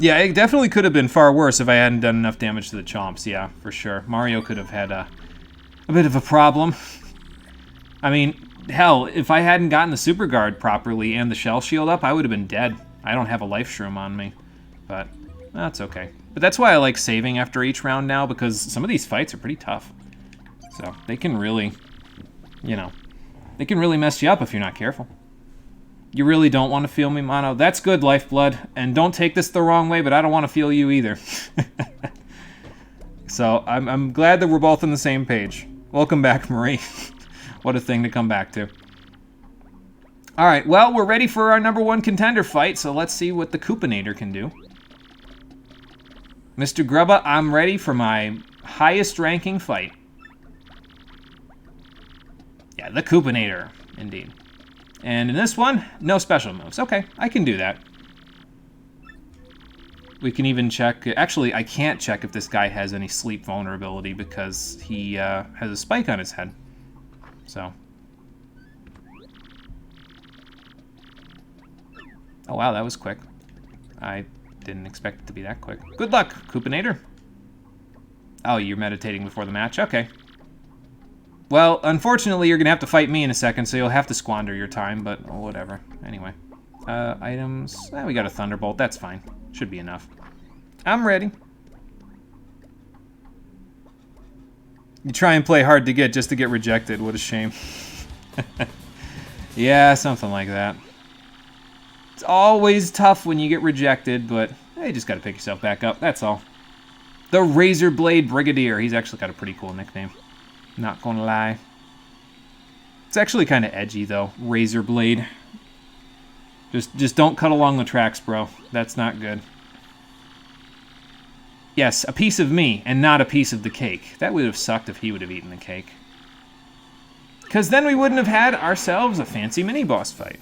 Yeah, it definitely could have been far worse if I hadn't done enough damage to the chomps, yeah, for sure. Mario could have had a bit of a problem. I mean, hell, if I hadn't gotten the Super Guard properly and the Shell Shield up, I would have been dead. I don't have a Life Shroom on me, but that's okay. But that's why I like saving after each round now, because some of these fights are pretty tough. So they can really, they can really mess you up if you're not careful. You really don't want to feel me, Mono. That's good, Lifeblood. And don't take this the wrong way, but I don't want to feel you either. So I'm glad that we're both on the same page. Welcome back, Marie. What a thing to come back to. All right, well, we're ready for our #1 contender fight, so let's see what the Koopanator can do. Mr. Grubba, I'm ready for my highest ranking fight. Yeah, the Koopanator, indeed. And in this one, no special moves. Okay, I can do that. We can even check... Actually, I can't check if this guy has any sleep vulnerability because he has a spike on his head. So. Oh, wow, that was quick. I didn't expect it to be that quick. Good luck, Koopanator. Oh, you're meditating before the match? Okay. Well, unfortunately, you're going to have to fight me in a second, so you'll have to squander your time, but whatever. Anyway. Items. We got a Thunderbolt. That's fine. Should be enough. I'm ready. You try and play hard to get just to get rejected. What a shame. Yeah, something like that. It's always tough when you get rejected, but you just got to pick yourself back up. That's all. The Razor Blade Brigadier. He's actually got a pretty cool nickname. Not gonna lie. It's actually kind of edgy, though. Razor Blade. Just don't cut along the tracks, bro. That's not good. Yes, a piece of me, and not a piece of the cake. That would have sucked if he would have eaten the cake. Because then we wouldn't have had ourselves a fancy mini-boss fight,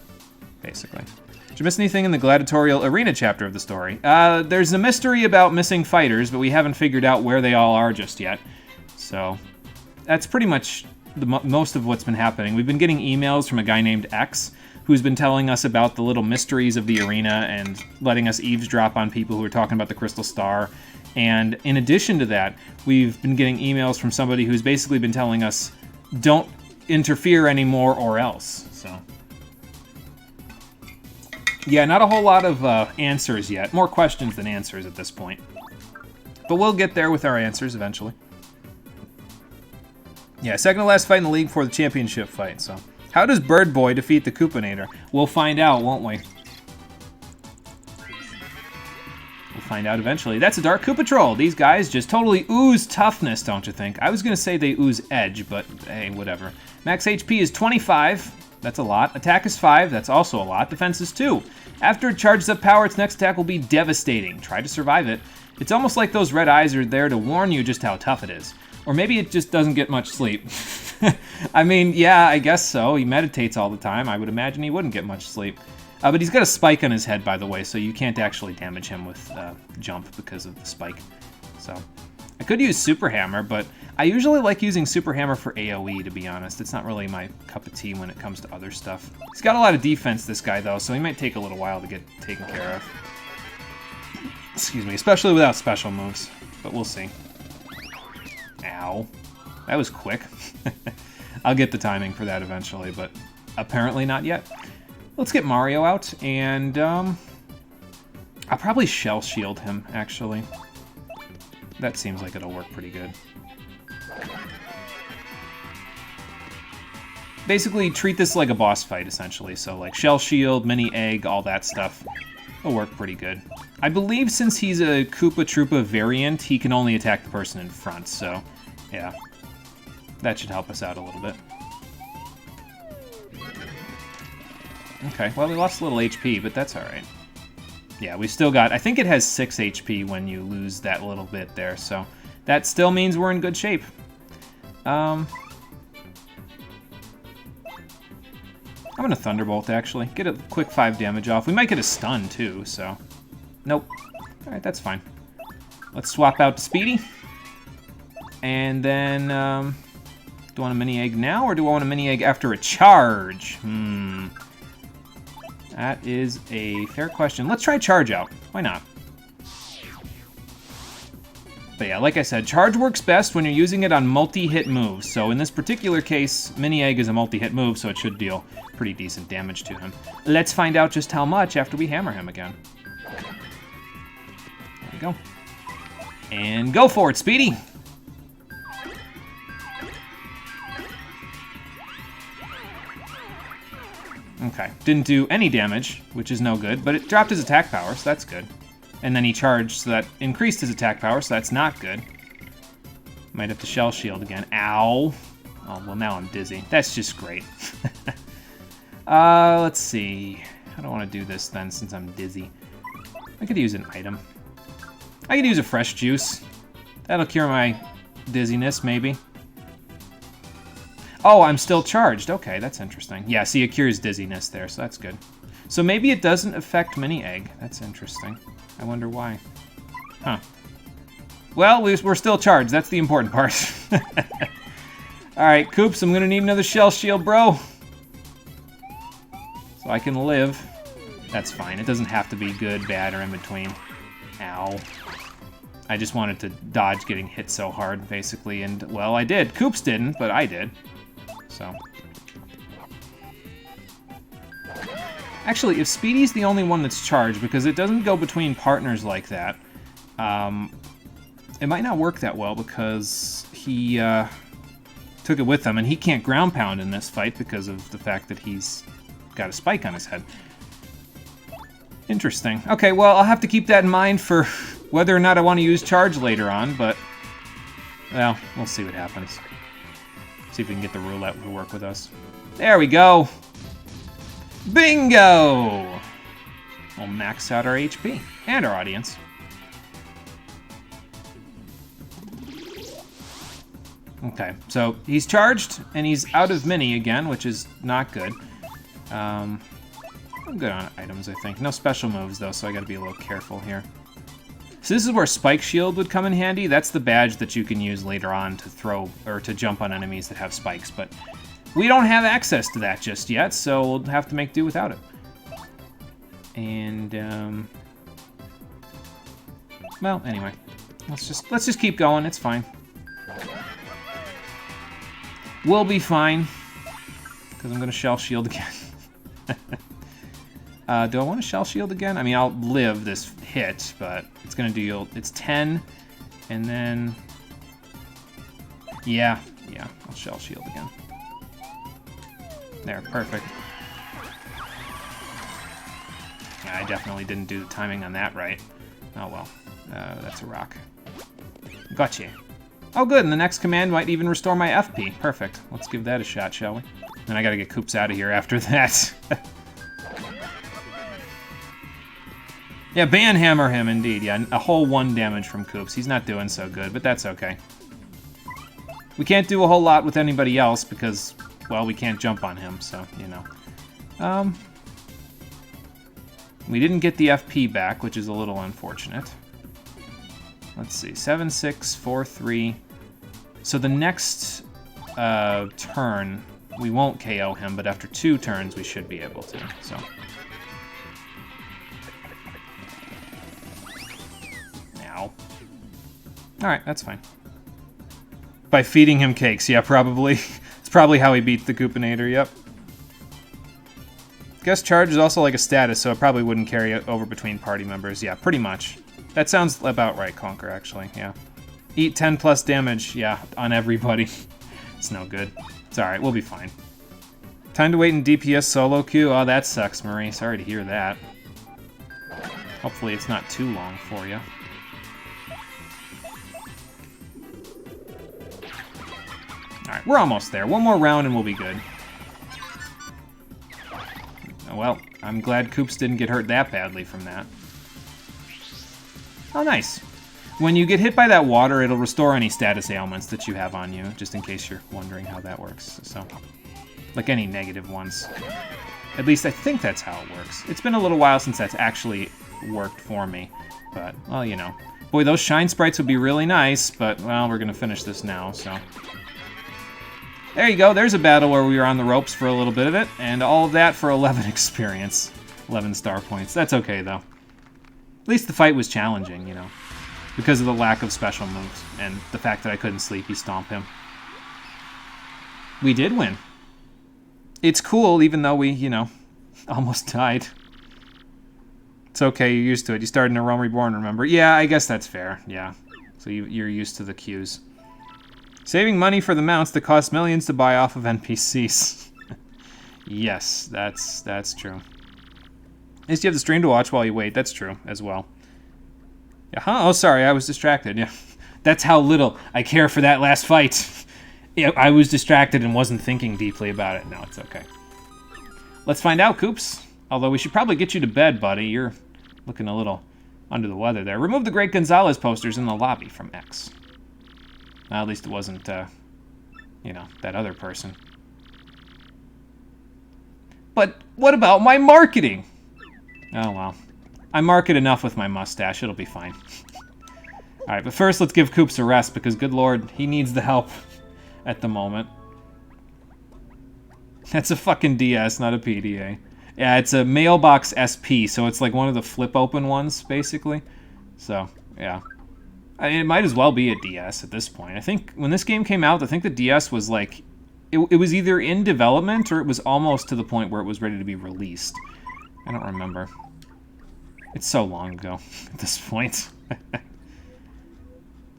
basically. Did you miss anything in the gladiatorial arena chapter of the story? There's a mystery about missing fighters, but we haven't figured out where they all are just yet. So, that's pretty much most of what's been happening. We've been getting emails from a guy named X, who's been telling us about the little mysteries of the arena and letting us eavesdrop on people who are talking about the Crystal Star. And in addition to that, we've been getting emails from somebody who's basically been telling us, don't interfere anymore or else. So, yeah, not a whole lot of answers yet. More questions than answers at this point. But we'll get there with our answers eventually. Yeah, second to last fight in the league before the championship fight, so. How does Bird Boy defeat the Koopanator? We'll find out, won't we? We'll find out eventually. That's a Dark Koopa Troll. These guys just totally ooze toughness, don't you think? I was going to say they ooze edge, but hey, whatever. Max HP is 25. That's a lot. Attack is 5. That's also a lot. Defense is 2. After it charges up power, its next attack will be devastating. Try to survive it. It's almost like those red eyes are there to warn you just how tough it is. Or maybe it just doesn't get much sleep. I mean, yeah, I guess so. He meditates all the time. I would imagine he wouldn't get much sleep. But he's got a spike on his head, by the way, so you can't actually damage him with jump because of the spike. So I could use Super Hammer, but I usually like using Super Hammer for AoE, to be honest. It's not really my cup of tea when it comes to other stuff. He's got a lot of defense, this guy, though, so he might take a little while to get taken care of. Excuse me, especially without special moves, but we'll see. Ow. That was quick. I'll get the timing for that eventually, but apparently not yet. Let's get Mario out, and I'll probably Shell Shield him, actually. That seems like it'll work pretty good. Basically, treat this like a boss fight, essentially. So, like, Shell Shield, Mini Egg, all that stuff will work pretty good. I believe since he's a Koopa Troopa variant, he can only attack the person in front, so, yeah. That should help us out a little bit. Okay, well, we lost a little HP, but that's alright. Yeah, we still got... I think it has 6 HP when you lose that little bit there, so that still means we're in good shape. I'm gonna Thunderbolt, actually. Get a quick 5 damage off. We might get a stun, too, so... Nope. Alright, that's fine. Let's swap out to Speedy. And then, do I want a Mini Egg now, or do I want a Mini Egg after a charge? That is a fair question. Let's try Charge Out. Why not? But yeah, like I said, Charge works best when you're using it on multi-hit moves. So in this particular case, Mini Egg is a multi-hit move, so it should deal pretty decent damage to him. Let's find out just how much after we hammer him again. There we go. And go for it, Speedy! Okay, didn't do any damage, which is no good, but it dropped his attack power, so that's good. And then he charged, so that increased his attack power, so that's not good. Might have to Shell Shield again. Ow! Oh, well, now I'm dizzy. That's just great. Let's see. How do I want to do this, then, since I'm dizzy? I could use an item. I could use a fresh juice. That'll cure my dizziness, maybe. Oh, I'm still charged. Okay, that's interesting. Yeah, see, it cures dizziness there, so that's good. So maybe it doesn't affect Mini Egg. That's interesting. I wonder why. Huh. Well, we're still charged. That's the important part. Alright, Koops, I'm gonna need another Shell Shield, bro. So I can live. That's fine. It doesn't have to be good, bad, or in between. Ow. I just wanted to dodge getting hit so hard, basically, and, well, I did. Koops didn't, but I did. So. Actually, if Speedy's the only one that's charged, because it doesn't go between partners like that, it might not work that well, because he took it with him, and he can't ground pound in this fight because of the fact that he's got a spike on his head. Interesting. Okay, well, I'll have to keep that in mind for whether or not I want to use charge later on, but, well, we'll see what happens. See if we can get the roulette to work with us. There we go! Bingo! We'll max out our HP and our audience. Okay, so he's charged, and he's out of mini again, which is not good. I'm good on items, I think. No special moves, though, so I gotta be a little careful here. So this is where Spike Shield would come in handy. That's the badge that you can use later on to throw, or to jump on enemies that have spikes, but we don't have access to that just yet, so we'll have to make do without it. And, well, anyway. Let's just keep going, it's fine. We'll be fine, because I'm gonna Shell Shield again. Do I want to Shell Shield again? I mean, I'll live this hit, but it's going to deal... It's 10, and then... Yeah, I'll Shell Shield again. There, perfect. Yeah, I definitely didn't do the timing on that right. Oh, well. That's a rock. Gotcha. Oh, good, and the next command might even restore my FP. Perfect. Let's give that a shot, shall we? Then I gotta get Koops out of here after that. Yeah, banhammer him, indeed. Yeah, a whole 1 damage from Koops. He's not doing so good, but that's okay. We can't do a whole lot with anybody else because, well, we can't jump on him, so, you know. We didn't get the FP back, which is a little unfortunate. Let's see, 7, 6, 4, 3, So the next turn, we won't KO him, but after 2 turns, we should be able to. So. Ow. Alright, that's fine. By feeding him cakes, yeah, probably. It's probably how he beat the Koopinator, yep. Guest charge is also like a status, so it probably wouldn't carry it over between party members. Yeah, pretty much. That sounds about right, Conker, actually, yeah. Eat 10 plus damage, yeah, on everybody. It's no good. It's alright, we'll be fine. Time to wait in DPS solo queue? Oh, that sucks, Marie. Sorry to hear that. Hopefully it's not too long for you. Alright, we're almost there. One more round and we'll be good. Oh, well, I'm glad Koops didn't get hurt that badly from that. Oh, nice. When you get hit by that water, it'll restore any status ailments that you have on you, just in case you're wondering how that works. So, like any negative ones. At least I think that's how it works. It's been a little while since that's actually worked for me. But, well, you know. Boy, those shine sprites would be really nice, but, well, we're going to finish this now, so... There you go, there's a battle where we were on the ropes for a little bit of it, and all of that for 11 experience. 11 star points. That's okay, though. At least the fight was challenging, you know, because of the lack of special moves, and the fact that I couldn't sleepy stomp him. We did win. It's cool, even though we, you know, almost died. It's okay, you're used to it. You started in a Realm Reborn, remember? Yeah, I guess that's fair, yeah. So you're used to the queues. Saving money for the mounts that cost millions to buy off of NPCs. Yes, that's true. At least you have the stream to watch while you wait. That's true, as well. Oh, sorry, I was distracted. Yeah, that's how little I care for that last fight. Yeah, I was distracted and wasn't thinking deeply about it. No, it's okay. Let's find out, Koops. Although we should probably get you to bed, buddy. You're looking a little under the weather there. Remove the Great Gonzalez posters in the lobby from X. Well, at least it wasn't, you know, that other person. But what about my marketing? Oh, well. I market enough with my mustache. It'll be fine. Alright, but first let's give Koops a rest, because, good lord, he needs the help at the moment. That's a fucking DS, not a PDA. Yeah, it's a Mailbox SP, so it's like one of the flip-open ones, basically. So, yeah. I mean, it might as well be a DS at this point. I think when this game came out, I think the DS was like... It was either in development, or it was almost to the point where it was ready to be released. I don't remember. It's so long ago at this point.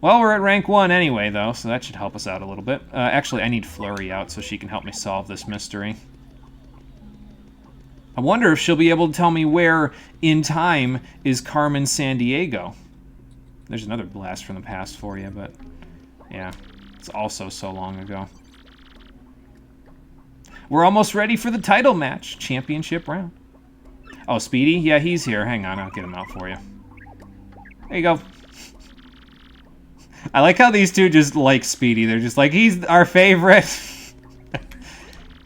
Well, we're at rank 1 anyway, though, so that should help us out a little bit. Actually, I need Flurry out so she can help me solve this mystery. I wonder if she'll be able to tell me where, in time, is Carmen Sandiego. There's another blast from the past for you, but... yeah, it's also so long ago. We're almost ready for the title match. Championship round. Oh, Speedy? Yeah, he's here. Hang on, I'll get him out for you. There you go. I like how these two just like Speedy. They're just like, he's our favorite.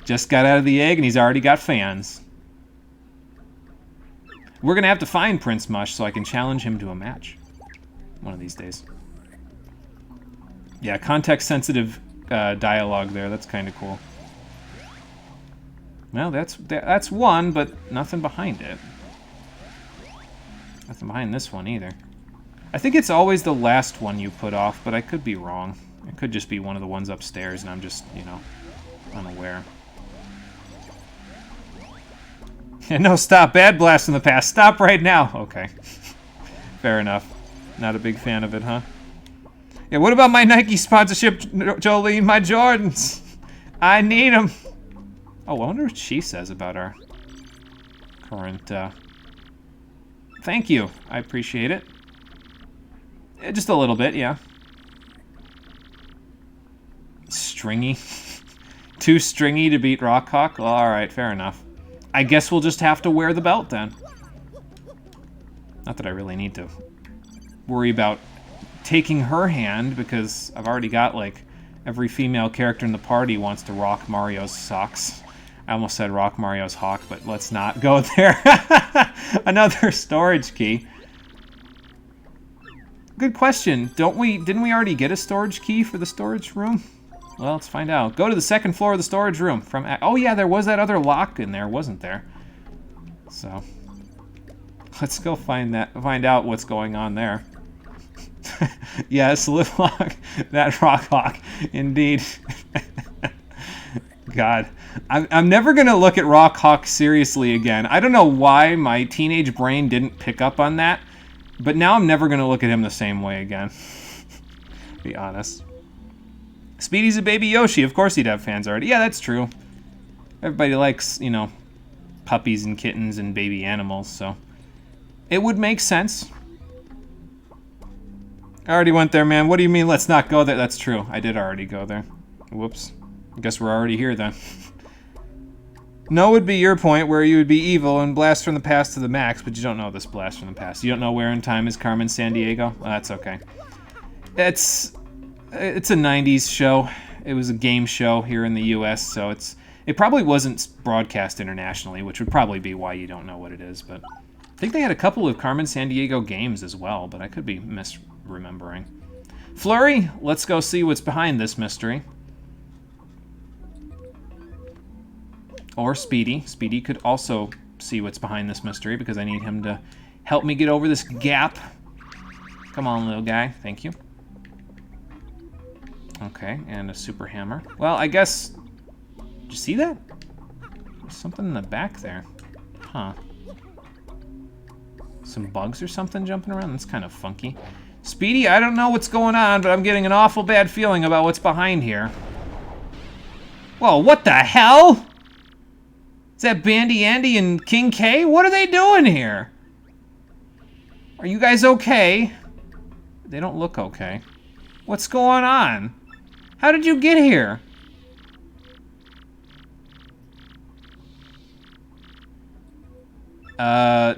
Just got out of the egg and he's already got fans. We're going to have to find Prince Mush so I can challenge him to a match. One of these days. Yeah, context-sensitive dialogue there. That's kind of cool. Well, that's one, but nothing behind it. Nothing behind this one either. I think it's always the last one you put off, but I could be wrong. It could just be one of the ones upstairs, and I'm just, you know, unaware. No, stop. Bad blast in the past. Stop right now. Okay. Fair enough. Not a big fan of it, huh? Yeah, what about my Nike sponsorship, Jolene? My Jordans. I need them. Oh, I wonder what she says about our current, Thank you. I appreciate it. Just a little bit, yeah. Stringy. Too stringy to beat Rockhawk? Well, alright, fair enough. I guess we'll just have to wear the belt, then. Not that I really need to worry about taking her hand, because I've already got, like, every female character in the party wants to rock Mario's socks. I almost said rock Mario's hawk, but let's not go there. Another storage key. Good question. Didn't we already get a storage key for the storage room? Well, let's find out. Go to the second floor of the storage room. Oh yeah, there was that other lock in there, wasn't there? So let's go find out what's going on there. Yes, live lock. That rock hawk, indeed. God, I'm never gonna look at Rock Hawk seriously again. I don't know why my teenage brain didn't pick up on that, but now I'm never gonna look at him the same way again. To be honest. Speedy's a baby Yoshi. Of course he'd have fans already. Yeah, that's true. Everybody likes, you know, puppies and kittens and baby animals, so it would make sense. I already went there, man. What do you mean, let's not go there? That's true. I did already go there. Whoops. I guess we're already here, then. No would be your point, where you would be evil and blast from the past to the max, but you don't know this blast from the past. You don't know where in time is Carmen Sandiego? Well, that's okay. It's a 90s show. It was a game show here in the US, so it probably wasn't broadcast internationally, which would probably be why you don't know what it is, but I think they had a couple of Carmen Sandiego games as well, but I could be misremembering. Flurry, let's go see what's behind this mystery. Or Speedy. Speedy could also see what's behind this mystery because I need him to help me get over this gap. Come on, little guy. Thank you. Okay, and a super hammer. Well, I guess... Did you see that? There's something in the back there. Huh. Some bugs or something jumping around? That's kind of funky. Speedy, I don't know what's going on, but I'm getting an awful bad feeling about what's behind here. Whoa, what the hell? Is that Bandy Andy and King K? What are they doing here? Are you guys okay? They don't look okay. What's going on? How did you get here?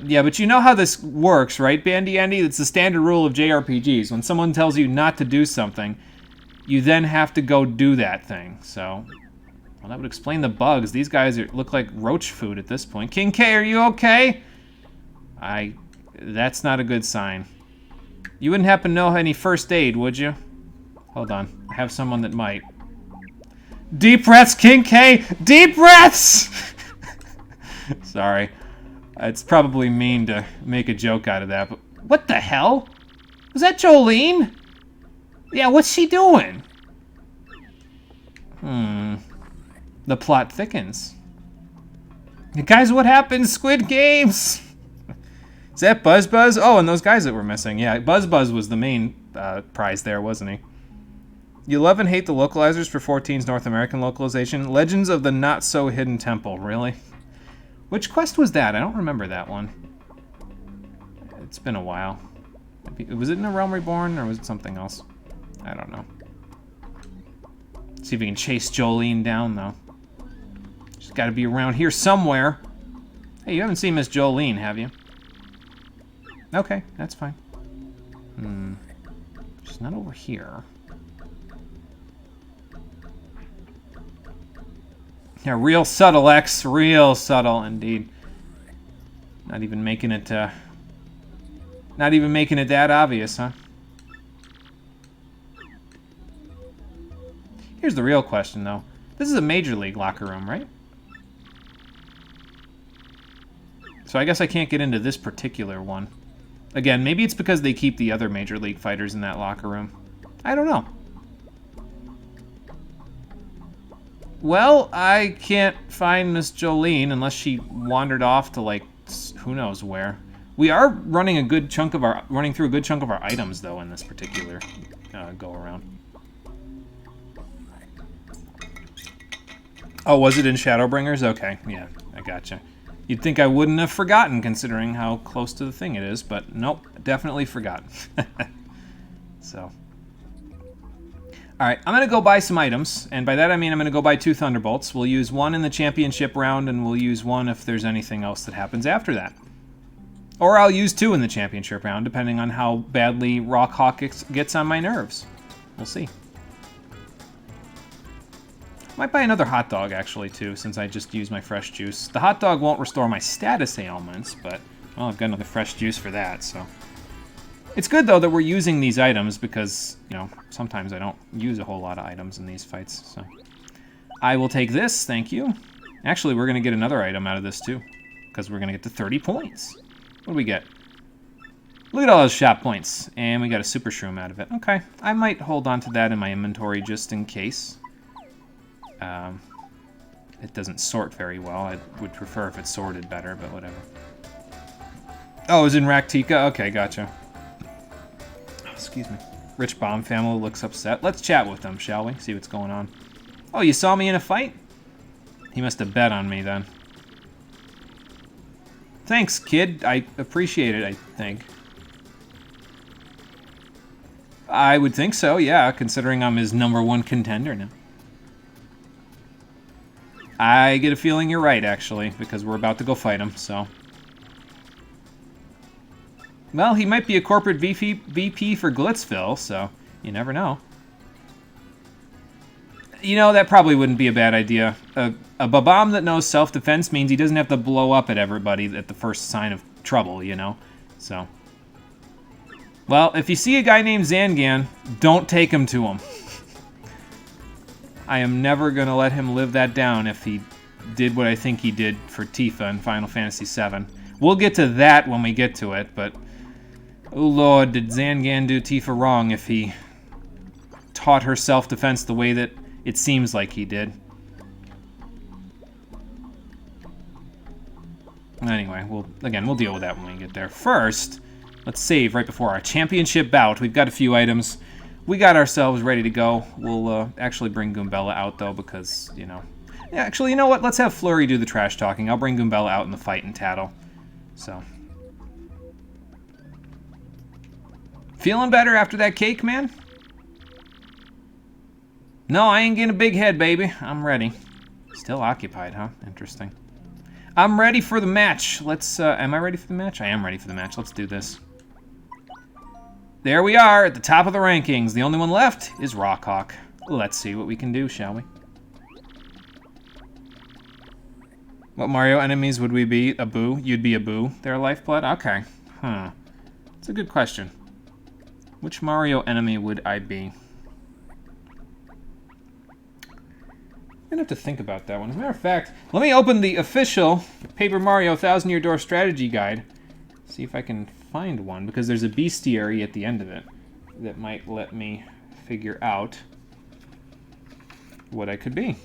Yeah, but you know how this works, right, Bandy Andy? It's the standard rule of JRPGs. When someone tells you not to do something, you then have to go do that thing. So, well, that would explain the bugs. These guys look like roach food at this point. King K, are you okay? That's not a good sign. You wouldn't happen to know any first aid, would you? Hold on, I have someone that might. Deep breaths, King K! Deep breaths! Sorry. It's probably mean to make a joke out of that, but what the hell? Was that Jolene? Yeah, what's she doing? The plot thickens. Guys, what happened? Squid Games! Is that Buzz Buzz? Oh, and those guys that were missing. Yeah, Buzz Buzz was the main prize there, wasn't he? You love and hate the localizers for 14's North American localization. Legends of the Not-So-Hidden Temple. Really? Which quest was that? I don't remember that one. It's been a while. Was it in A Realm Reborn, or was it something else? I don't know. See if we can chase Jolene down, though. She's got to be around here somewhere. Hey, you haven't seen Miss Jolene, have you? Okay, that's fine. She's not over here. Yeah, real subtle, X. Real subtle, indeed. Not even making it that obvious, huh? Here's the real question, though. This is a Major League locker room, right? So I guess I can't get into this particular one. Again, maybe it's because they keep the other Major League fighters in that locker room. I don't know. Well, I can't find Miss Jolene unless she wandered off to, like, who knows where. We are running through a good chunk of our items, though, in this particular go-around. Oh, was it in Shadowbringers? Okay, yeah, I gotcha. You'd think I wouldn't have forgotten, considering how close to the thing it is, but nope, definitely forgot. So... Alright, I'm going to go buy some items, and by that I mean I'm going to go buy 2 Thunderbolts. We'll use one in the championship round, and we'll use one if there's anything else that happens after that. Or I'll use 2 in the championship round, depending on how badly Rock Hawk gets on my nerves. We'll see. Might buy another hot dog, actually, too, since I just used my fresh juice. The hot dog won't restore my status ailments, but, well, I've got another fresh juice for that, so... It's good, though, that we're using these items because, you know, sometimes I don't use a whole lot of items in these fights, so. I will take this, thank you. Actually, we're going to get another item out of this, too, because we're going to get to 30 points. What do we get? Look at all those shop points, and we got a super shroom out of it. Okay, I might hold on to that in my inventory just in case. It doesn't sort very well. I would prefer if it sorted better, but whatever. Oh, it was in Raktika? Okay, gotcha. Excuse me. Rich Bomb family looks upset. Let's chat with them, shall we? See what's going on. Oh, you saw me in a fight? He must have bet on me then. Thanks, kid. I appreciate it, I think. I would think so, yeah, considering I'm his #1 contender now. I get a feeling you're right, actually, because we're about to go fight him, so. Well, he might be a corporate VP for Glitzville, so you never know. You know, that probably wouldn't be a bad idea. A Babam that knows self-defense means he doesn't have to blow up at everybody at the first sign of trouble, you know? So. Well, if you see a guy named Zangan, don't take him to him. I am never going to let him live that down if he did what I think he did for Tifa in Final Fantasy VII. We'll get to that when we get to it, but... Oh lord, did Zangan do Tifa wrong if he taught her self-defense the way that it seems like he did. Anyway, we'll deal with that when we get there. First, let's save right before our championship bout. We've got a few items. We got ourselves ready to go. We'll actually bring Goombella out, though, because, you know... Yeah, actually, you know what? Let's have Flurry do the trash talking. I'll bring Goombella out in the fight and tattle. So... Feeling better after that cake, man? No, I ain't getting a big head, baby. I'm ready. Still occupied, huh? Interesting. I'm ready for the match. Let's, am I ready for the match? I am ready for the match. Let's do this. There we are at the top of the rankings. The only one left is Rockhawk. Let's see what we can do, shall we? What Mario enemies would we be? A Boo? You'd be a Boo. Their lifeblood? Okay. Huh. It's a good question. Which Mario enemy would I be? I'm gonna have to think about that one. As a matter of fact, let me open the official Paper Mario 1000-Year Door Strategy Guide. See if I can find one, because there's a bestiary at the end of it that might let me figure out what I could be.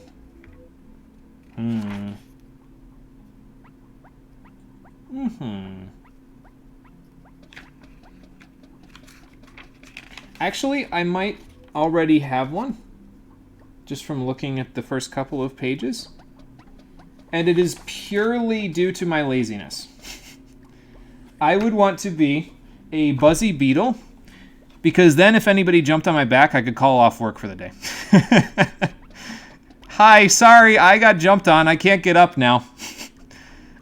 Actually, I might already have one, just from looking at the first couple of pages. And it is purely due to my laziness. I would want to be a Buzzy Beetle, because then if anybody jumped on my back, I could call off work for the day. Hi, sorry, I got jumped on. I can't get up now.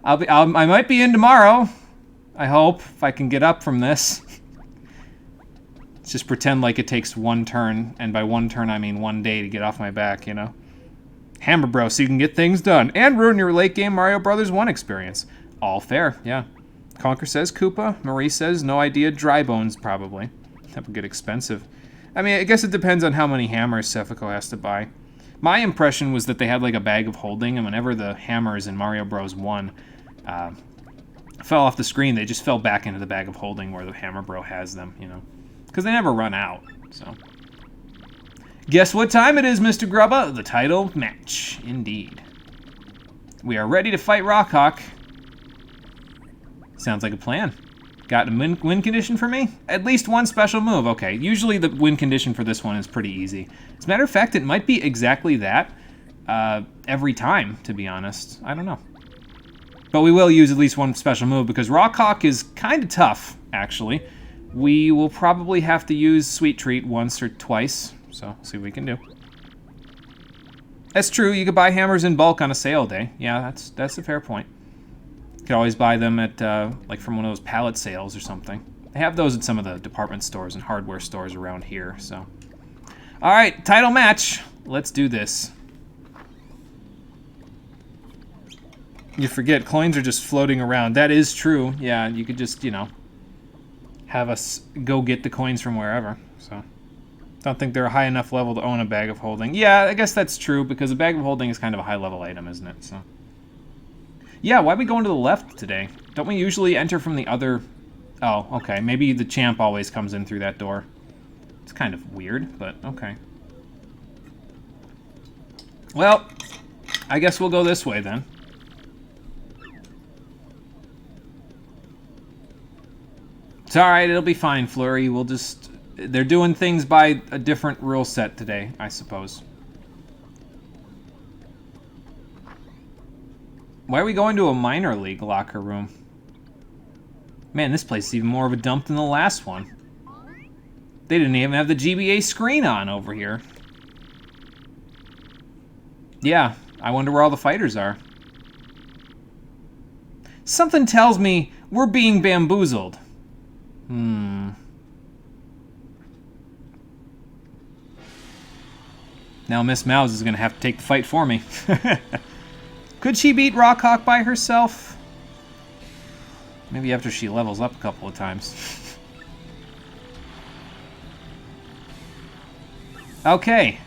I might be in tomorrow, I hope, if I can get up from this. Just pretend like it takes one turn, and by one turn I mean one day to get off my back, you know? Hammer Bro, so you can get things done, and ruin your late game Mario Brothers 1 experience. All fair, yeah. Conker says Koopa, Marie says no idea, Dry Bones probably. That would get expensive. I mean, I guess it depends on how many hammers Cefico has to buy. My impression was that they had like a bag of holding, and whenever the hammers in Mario Bros. 1 fell off the screen, they just fell back into the bag of holding where the Hammer Bro has them, you know? Because they never run out, so. Guess what time it is, Mr. Grubba? The title match, indeed. We are ready to fight Rockhawk. Sounds like a plan. Got a win condition for me? At least one special move. Okay, usually the win condition for this one is pretty easy. As a matter of fact, it might be exactly that every time, to be honest. I don't know. But we will use at least one special move because Rockhawk is kind of tough, actually. We will probably have to use Sweet Treat once or twice, so see what we can do. That's true, you could buy hammers in bulk on a sale day. Yeah, that's a fair point. You could always buy them at, like from one of those pallet sales or something. They have those at some of the department stores and hardware stores around here, so. Alright, title match. Let's do this. You forget, coins are just floating around. That is true. Yeah, you could just, you know, have us go get the coins from wherever. So, don't think they're a high enough level to own a bag of holding. Yeah, I guess that's true, because a bag of holding is kind of a high-level item, isn't it? So, yeah, why are we going to the left today? Don't we usually enter from the other... Oh, okay. Maybe the champ always comes in through that door. It's kind of weird, but okay. Well, I guess we'll go this way then. It's alright, it'll be fine, Flurry. We'll just... They're doing things by a different rule set today, I suppose. Why are we going to a minor league locker room? Man, this place is even more of a dump than the last one. They didn't even have the GBA screen on over here. Yeah, I wonder where all the fighters are. Something tells me we're being bamboozled. Now Miss Mouse is going to have to take the fight for me. Could she beat Rockhawk by herself? Maybe after she levels up a couple of times. Okay.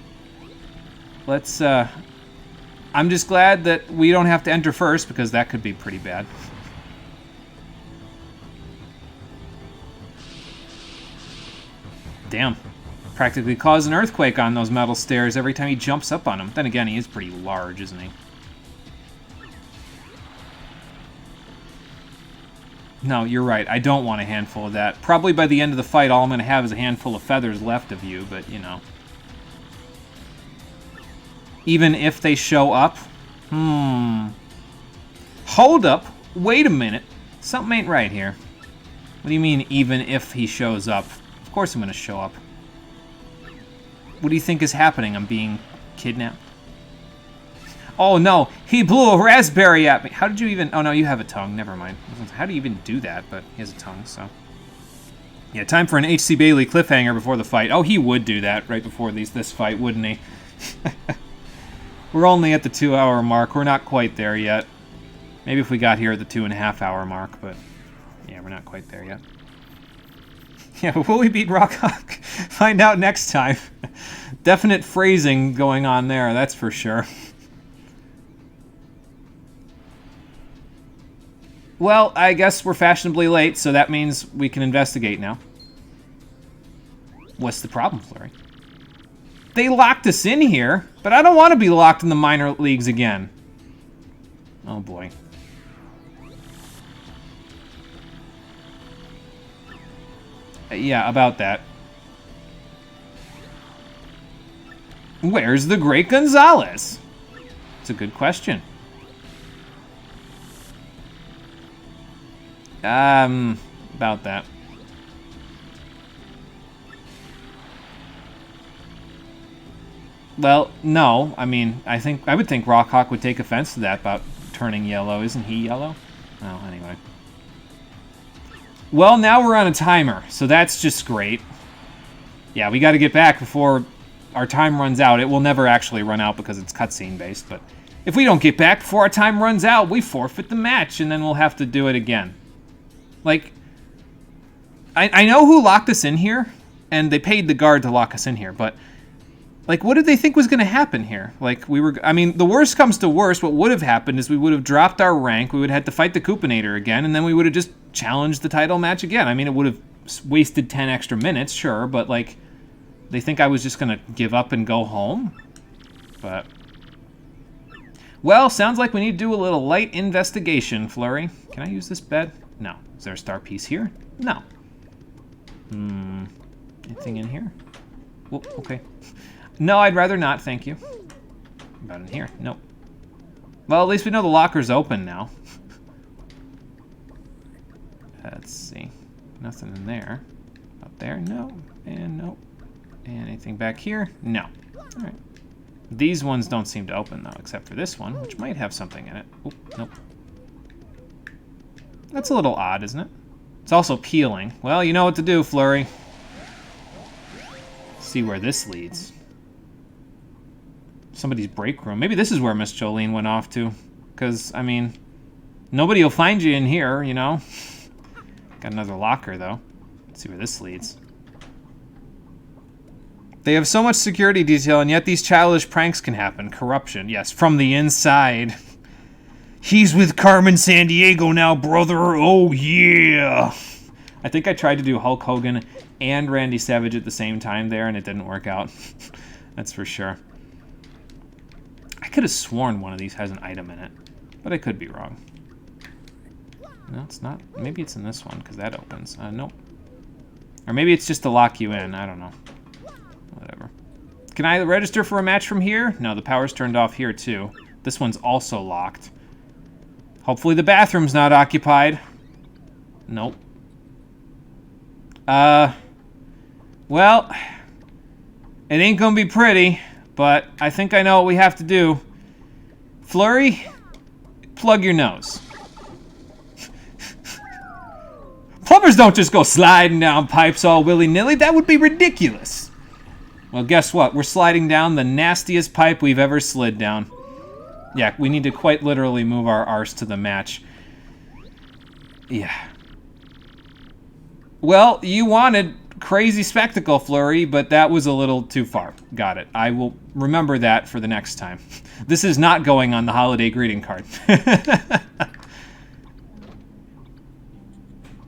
Let's, I'm just glad that we don't have to enter first, because that could be pretty bad. Damn. Practically caused an earthquake on those metal stairs every time he jumps up on them. Then again, he is pretty large, isn't he? No, you're right. I don't want a handful of that. Probably by the end of the fight, all I'm going to have is a handful of feathers left of you, but, you know. Even if they show up? Hold up. Wait a minute. Something ain't right here. What do you mean, even if he shows up? Of course I'm going to show up. What do you think is happening? I'm being kidnapped? Oh no, he blew a raspberry at me. How did you even... Oh no, you have a tongue. Never mind. How do you even do that? But he has a tongue, so... Yeah, time for an H.C. Bailey cliffhanger before the fight. Oh, he would do that right before this fight, wouldn't he? We're only at the 2-hour mark. We're not quite there yet. Maybe if we got here at the 2.5-hour mark, but... Yeah, we're not quite there yet. Yeah, but will we beat Rockhawk? Find out next time. Definite phrasing going on there, that's for sure. Well, I guess we're fashionably late, so that means we can investigate now. What's the problem, Flurry? They locked us in here, but I don't want to be locked in the minor leagues again. Oh boy. Yeah, about that. Where's the great Gonzalez? It's a good question. About that. Well, no. I mean, I would think Rockhawk would take offense to that about turning yellow. Isn't he yellow? Oh, anyway. Well, now we're on a timer, so that's just great. Yeah, we got to get back before our time runs out. It will never actually run out because it's cutscene based, but if we don't get back before our time runs out, we forfeit the match, and then we'll have to do it again. Like, I know who locked us in here, and they paid the guard to lock us in here, but, like, what did they think was going to happen here? Like, I mean, the worst comes to worst, what would have happened is we would have dropped our rank, we would have had to fight the Koopinator again, and then we would have just challenged the title match again. I mean, it would have wasted 10 extra minutes, sure, but, like, they think I was just going to give up and go home? But... Well, sounds like we need to do a little light investigation, Flurry. Can I use this bed? No. Is there a star piece here? No. Anything in here? Well, okay. No, I'd rather not, thank you. About in here? Nope. Well, at least we know the locker's open now. Let's see. Nothing in there. Up there? No. And nope. And anything back here? No. Alright. These ones don't seem to open, though, except for this one, which might have something in it. Oop, nope. That's a little odd, isn't it? It's also peeling. Well, you know what to do, Flurry. See where this leads. Somebody's break room. Maybe this is where Miss Jolene went off to. Because, I mean, nobody will find you in here, you know? Got another locker, though. Let's see where this leads. They have so much security detail, and yet these childish pranks can happen. Corruption, yes, from the inside. He's with Carmen Sandiego now, brother. Oh, yeah. I think I tried to do Hulk Hogan and Randy Savage at the same time there, and it didn't work out. That's for sure. I could have sworn one of these has an item in it, but I could be wrong. No, it's not. Maybe it's in this one, because that opens. Nope. Or maybe it's just to lock you in. I don't know. Whatever. Can I register for a match from here? No, the power's turned off here, too. This one's also locked. Hopefully the bathroom's not occupied. Nope. Well, it ain't gonna be pretty, but I think I know what we have to do. Flurry, plug your nose. Plumbers don't just go sliding down pipes all willy-nilly. That would be ridiculous. Well, guess what? We're sliding down the nastiest pipe we've ever slid down. Yeah, we need to quite literally move our arse to the match. Yeah. Well, you wanted crazy spectacle, Flurry, but that was a little too far. Got it. I will remember that for the next time. This is not going on the holiday greeting card.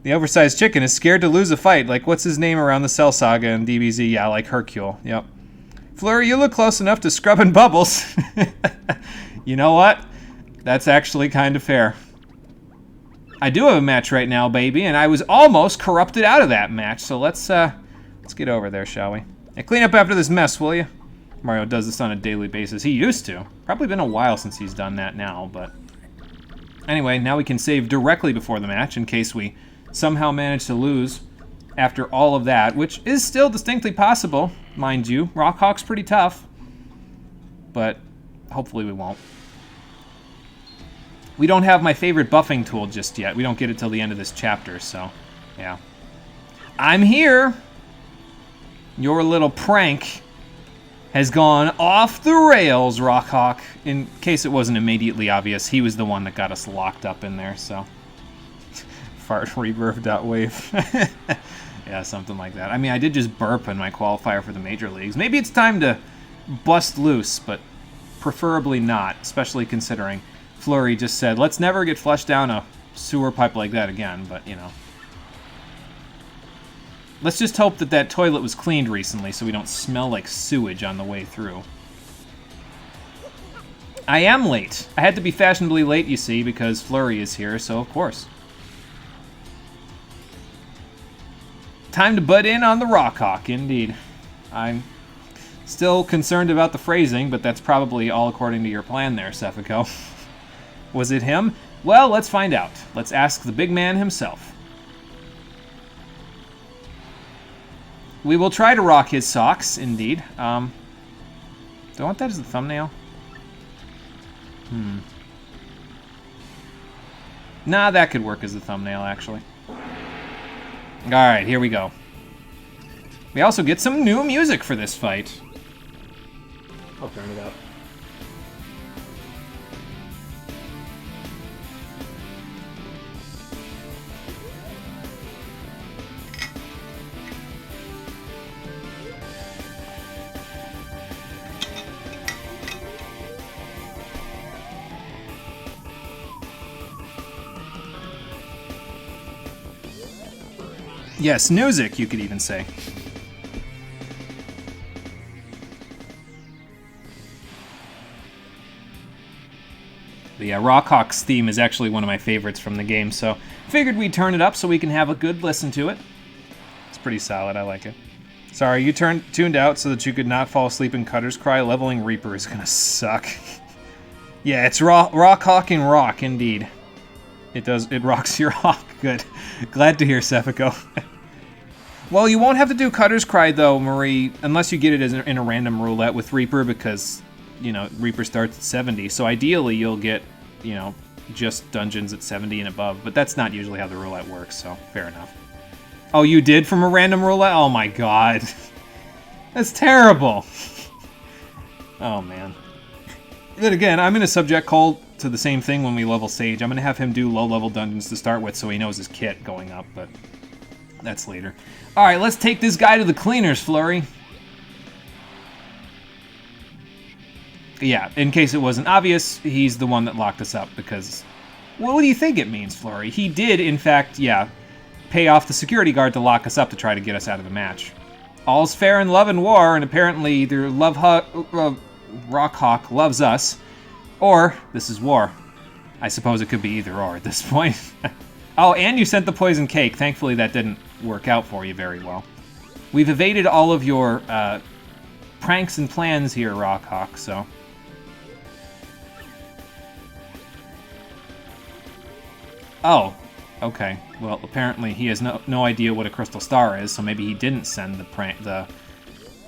The oversized chicken is scared to lose a fight. Like, what's his name around the Cell Saga in DBZ? Yeah, like Hercule. Yep. Flurry, you look close enough to scrubbing bubbles. You know what? That's actually kind of fair. I do have a match right now, baby, and I was almost corrupted out of that match. So let's get over there, shall we? Hey, clean up after this mess, will you? Mario does this on a daily basis. He used to. Probably been a while since he's done that now, but... Anyway, now we can save directly before the match in case we somehow manage to lose after all of that, which is still distinctly possible, mind you. Rockhawk's pretty tough, but hopefully we won't. We don't have my favorite buffing tool just yet. We don't get it till the end of this chapter, so yeah. I'm here! Your little prank has gone off the rails, Rockhawk. In case it wasn't immediately obvious, he was the one that got us locked up in there, so... Fart reverb.wave. Yeah, something like that. I mean, I did just burp in my qualifier for the major leagues. Maybe it's time to bust loose, but preferably not, especially considering Flurry just said, let's never get flushed down a sewer pipe like that again, but, you know. Let's just hope that that toilet was cleaned recently so we don't smell like sewage on the way through. I am late. I had to be fashionably late, you see, because Flurry is here, so of course. Time to butt in on the Rockhawk, indeed. I'm still concerned about the phrasing, but that's probably all according to your plan there, Sephico. Was it him? Well, let's find out. Let's ask the big man himself. We will try to rock his socks, indeed. Do I want that as the thumbnail? Nah, that could work as the thumbnail, actually. Alright, here we go. We also get some new music for this fight. I'll turn it up. Yes, music, you could even say. The Rockhawk's theme is actually one of my favorites from the game, so figured we'd turn it up so we can have a good listen to it. It's pretty solid, I like it. Sorry, you tuned out so that you could not fall asleep in Cutter's Cry. Leveling Reaper is gonna suck. Yeah, it's Rockhawk and rock, indeed. It rocks your hawk. Good. Glad to hear, Sephico. Well, you won't have to do Cutter's Cry, though, Marie, unless you get it in a random roulette with Reaper, because, you know, Reaper starts at 70. So ideally, you'll get, you know, just dungeons at 70 and above. But that's not usually how the roulette works, so fair enough. Oh, you did from a random roulette? Oh, my God. That's terrible. Oh, man. Then again, I'm going to subject Cole to the same thing when we level Sage. I'm going to have him do low-level dungeons to start with so he knows his kit going up, but That's later. All right, let's take this guy to the cleaners, Flurry. Yeah, in case it wasn't obvious, he's the one that locked us up because... What do you think it means, Flurry? He did, in fact, yeah, pay off the security guard to lock us up to try to get us out of the match. All's fair in love and war, and apparently either Rockhawk loves us, or this is war. I suppose it could be either or at this point. Oh, and you sent the poison cake. Thankfully, that didn't work out for you very well. We've evaded all of your pranks and plans here, Rockhawk, so... Oh, okay. Well, apparently he has no idea what a crystal star is, so maybe he didn't send the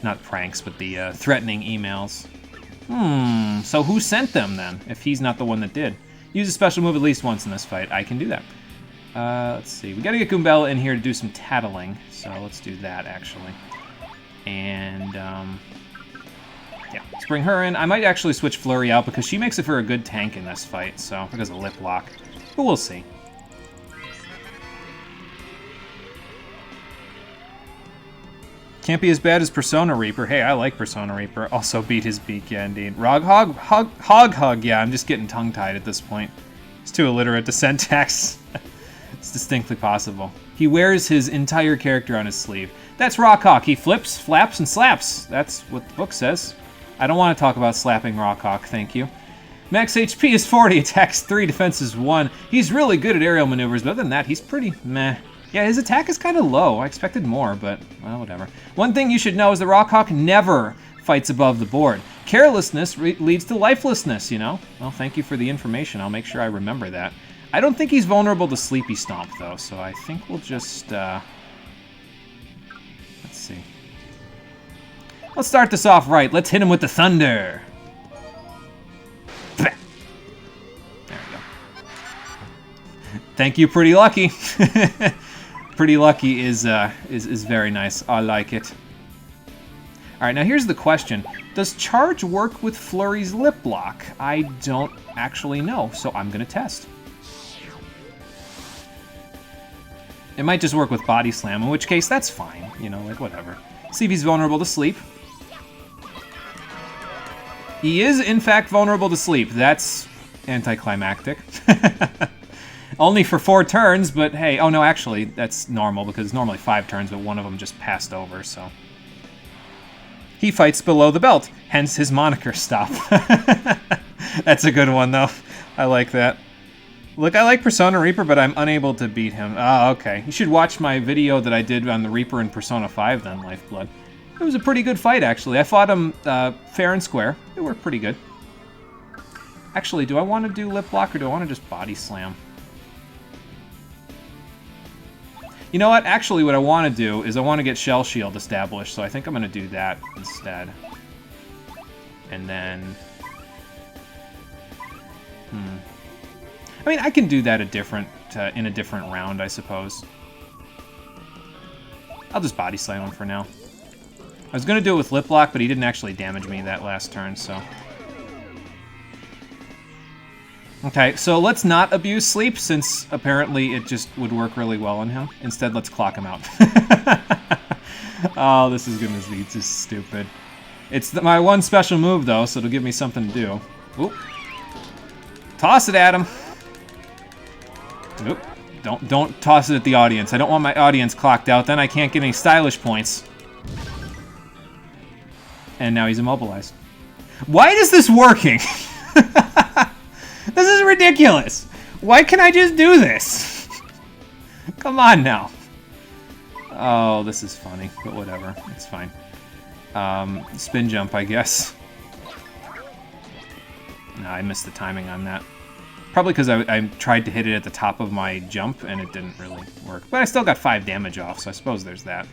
not pranks, but the threatening emails. So who sent them then, if he's not the one that did? Use a special move at least once in this fight. I can do that. Let's see. We gotta get Goombella in here to do some tattling, so let's do that, actually. And, yeah, let's bring her in. I might actually switch Flurry out because she makes it for a good tank in this fight, so, because of Lip Lock. But we'll see. Can't be as bad as Persona Reaper. Hey, I like Persona Reaper. Also beat his beak, yeah, indeed. Hog Hug, yeah, I'm just getting tongue-tied at this point. It's too illiterate to syntax. It's distinctly possible. He wears his entire character on his sleeve. That's Rockhawk. He flips, flaps, and slaps. That's what the book says. I don't want to talk about slapping Rockhawk, thank you. Max HP is 40, attacks 3, defenses 1. He's really good at aerial maneuvers, but other than that, he's pretty meh. Yeah, his attack is kind of low. I expected more, but, well, whatever. One thing you should know is that Rockhawk never fights above the board. Carelessness leads to lifelessness, you know? Well, thank you for the information. I'll make sure I remember that. I don't think he's vulnerable to Sleepy Stomp, though, so I think we'll just, let's see. Let's start this off right. Let's hit him with the thunder. There we go. Thank you, Pretty Lucky. Pretty Lucky is very nice. I like it. All right, now here's the question. Does Charge work with Flurry's Lip Lock? I don't actually know, so I'm going to test. It might just work with Body Slam, in which case that's fine. You know, like whatever. See if he's vulnerable to sleep. He is, in fact, vulnerable to sleep. That's anticlimactic. Only for 4 turns, but hey, oh no, actually, that's normal, because it's normally 5 turns, but one of them just passed over, so. He fights below the belt, hence his moniker, Stop. That's a good one, though. I like that. Look, I like Persona Reaper, but I'm unable to beat him. Oh, okay. You should watch my video that I did on the Reaper in Persona 5, then, Lifeblood. It was a pretty good fight, actually. I fought him fair and square. It worked pretty good. Actually, do I want to do Lip Lock, or do I want to just Body Slam? You know what? Actually, what I want to do is I want to get Shell Shield established, so I think I'm going to do that instead. And then... I mean, I can do that in a different round, I suppose. I'll just Body Slam him for now. I was going to do it with Lip Lock, but he didn't actually damage me that last turn, so... Okay, so let's not abuse sleep, since apparently it just would work really well on him. Instead, let's clock him out. Oh, this is gonna be just stupid. It's my one special move, though, so it'll give me something to do. Oop. Toss it at him. Oop. Don't toss it at the audience. I don't want my audience clocked out, then I can't get any stylish points. And now he's immobilized. Why is this working? This is ridiculous. Why can't I just do this? Come on now. Oh, this is funny, but whatever. It's fine. Spin jump, I guess. No, I missed the timing on that. Probably because I tried to hit it at the top of my jump, and it didn't really work. But I still got 5 damage off, so I suppose there's that.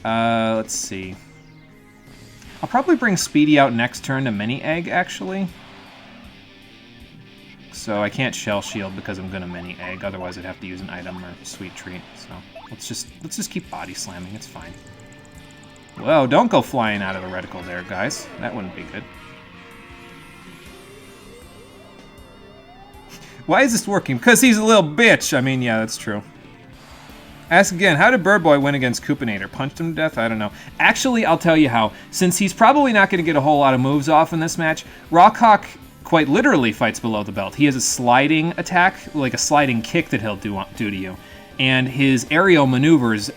Let's see. I'll probably bring Speedy out next turn to Mini Egg, actually. So I can't Shell Shield because I'm gonna Mini Egg, otherwise I'd have to use an item or Sweet Treat. So let's just keep Body Slamming, it's fine. Whoa, don't go flying out of the reticle there, guys. That wouldn't be good. Why is this working? Because he's a little bitch! I mean, yeah, that's true. Ask again, how did Bird Boy win against Koopinator? Punched him to death? I don't know. Actually, I'll tell you how. Since he's probably not going to get a whole lot of moves off in this match, Rockhawk quite literally fights below the belt. He has a sliding attack, like a sliding kick that he'll do to you. And his aerial maneuvers,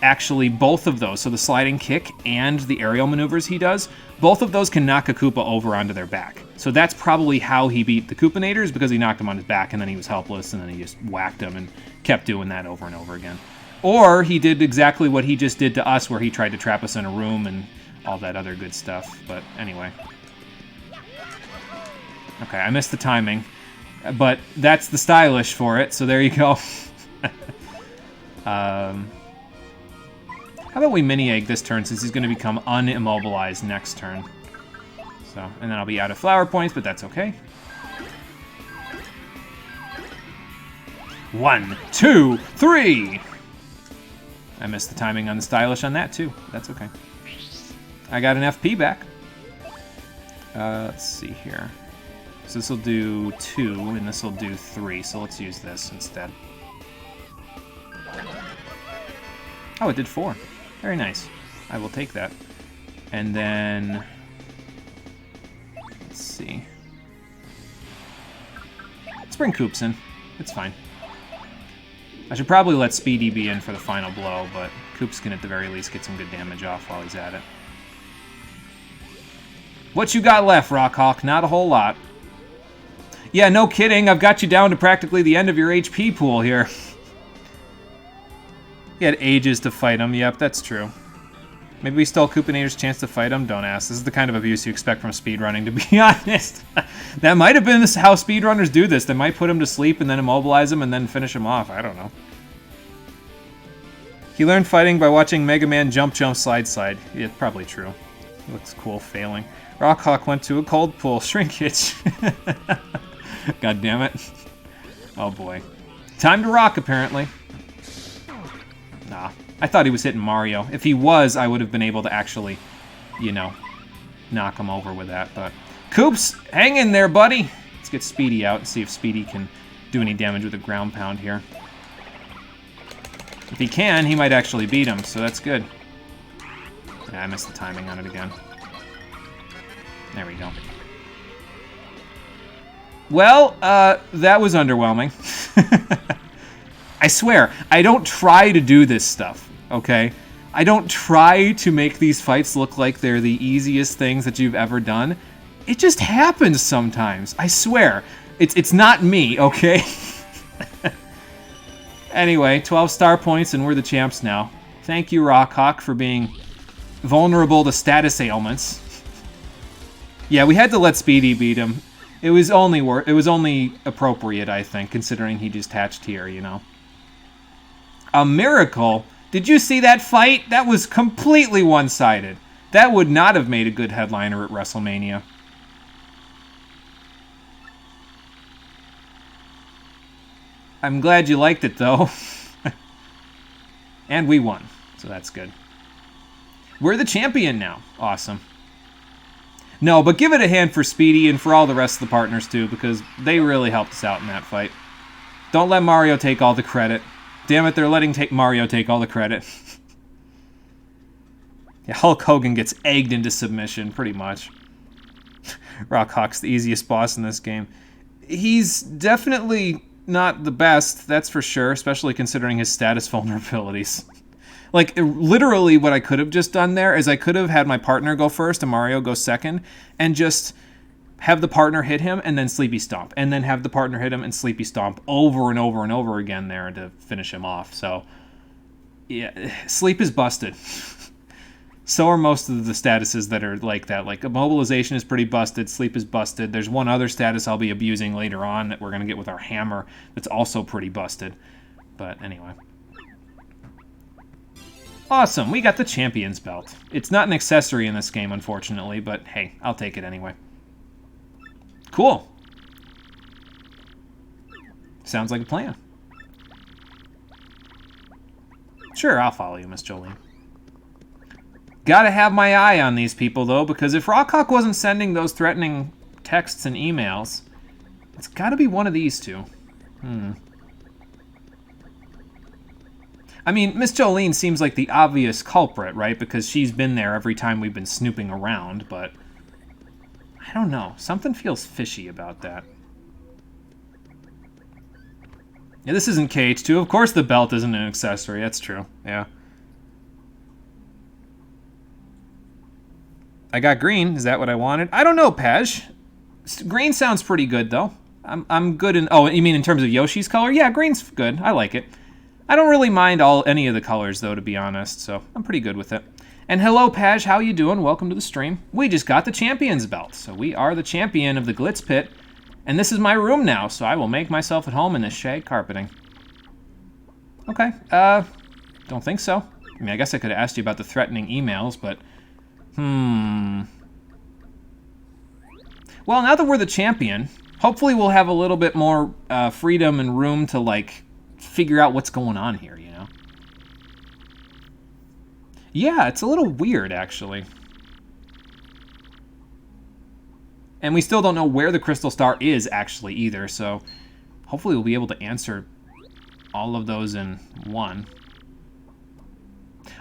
actually both of those, so the sliding kick and the aerial maneuvers he does, both of those can knock a Koopa over onto their back. So that's probably how he beat the Koopinators, because he knocked him on his back and then he was helpless and then he just whacked him and kept doing that over and over again. Or he did exactly what he just did to us, where he tried to trap us in a room and all that other good stuff. But anyway. Okay, I missed the timing. But that's the stylish for it, so there you go. How about we mini-egg this turn, since he's going to become unimmobilized next turn. So, and then I'll be out of flower points, but that's okay. 1, 2, 3! I missed the timing on the stylish on that, too. That's okay. I got an FP back. Let's see here. So this will do 2, and this will do 3, so let's use this instead. Oh, it did 4. Very nice. I will take that. And then... let's see. Let's bring Koops in. It's fine. I should probably let Speedy be in for the final blow, but Koops can at the very least get some good damage off while he's at it. What you got left, Rockhawk? Not a whole lot. Yeah, no kidding. I've got you down to practically the end of your HP pool here. He had ages to fight him. Yep, that's true. Maybe we stole Koopinator's chance to fight him? Don't ask. This is the kind of abuse you expect from speedrunning, to be honest. That might have been how speedrunners do this. They might put him to sleep and then immobilize him and then finish him off. I don't know. He learned fighting by watching Mega Man jump, jump, slide, slide. Yeah, probably true. He looks cool failing. Rockhawk went to a cold pool. Shrinkage. God damn it. Oh boy. Time to rock, apparently. Nah. I thought he was hitting Mario. If he was, I would have been able to actually, you know, knock him over with that. But Koops, hang in there, buddy. Let's get Speedy out and see if Speedy can do any damage with a ground pound here. If he can, he might actually beat him, so that's good. Yeah, I missed the timing on it again. There we go. Well, that was underwhelming. I swear, I don't try to do this stuff, okay? I don't try to make these fights look like they're the easiest things that you've ever done. It just happens sometimes. I swear. It's not me, okay? Anyway, 12 star points and we're the champs now. Thank you, Rockhawk, for being vulnerable to status ailments. Yeah, we had to let Speedy beat him. It was only appropriate, I think, considering he just hatched here, you know. A miracle? Did you see that fight? That was completely one-sided. That would not have made a good headliner at WrestleMania. I'm glad you liked it, though. And we won, so that's good. We're the champion now. Awesome. No, but give it a hand for Speedy and for all the rest of the partners, too, because they really helped us out in that fight. Don't let Mario take all the credit. Damn it, they're letting Mario take all the credit. Yeah, Hulk Hogan gets egged into submission, pretty much. Rockhawk's the easiest boss in this game. He's definitely not the best, that's for sure, especially considering his status vulnerabilities. Like, literally what I could have just done there is I could have had my partner go first and Mario go second, and just have the partner hit him and then Sleepy Stomp, and then have the partner hit him and Sleepy Stomp over and over and over again there to finish him off. So, yeah, Sleep is busted. So are most of the statuses that are like that. Like, Immobilization is pretty busted, Sleep is busted. There's one other status I'll be abusing later on that we're going to get with our hammer that's also pretty busted. But anyway. Awesome, we got the Champion's Belt. It's not an accessory in this game, unfortunately, but hey, I'll take it anyway. Cool. Sounds like a plan. Sure, I'll follow you, Miss Jolene. Gotta have my eye on these people, though, because if Rockhawk wasn't sending those threatening texts and emails, it's gotta be one of these two. I mean, Miss Jolene seems like the obvious culprit, right? Because she's been there every time we've been snooping around, but I don't know. Something feels fishy about that. Yeah, this isn't KH2. Of course the belt isn't an accessory. That's true. Yeah. I got green. Is that what I wanted? I don't know, Paj. Green sounds pretty good, though. I'm good in... Oh, you mean in terms of Yoshi's color? Yeah, green's good. I like it. I don't really mind any of the colors, though, to be honest, so I'm pretty good with it. And hello, Paj. How you doing? Welcome to the stream. We just got the champion's belt, so we are the champion of the Glitz Pit. And this is my room now, so I will make myself at home in this shag carpeting. Okay, don't think so. I mean, I guess I could have asked you about the threatening emails, but... Well, now that we're the champion, hopefully we'll have a little bit more freedom and room to, like, figure out what's going on here, you know? Yeah, it's a little weird, actually. And we still don't know where the crystal star is, actually, either, so hopefully we'll be able to answer all of those in one.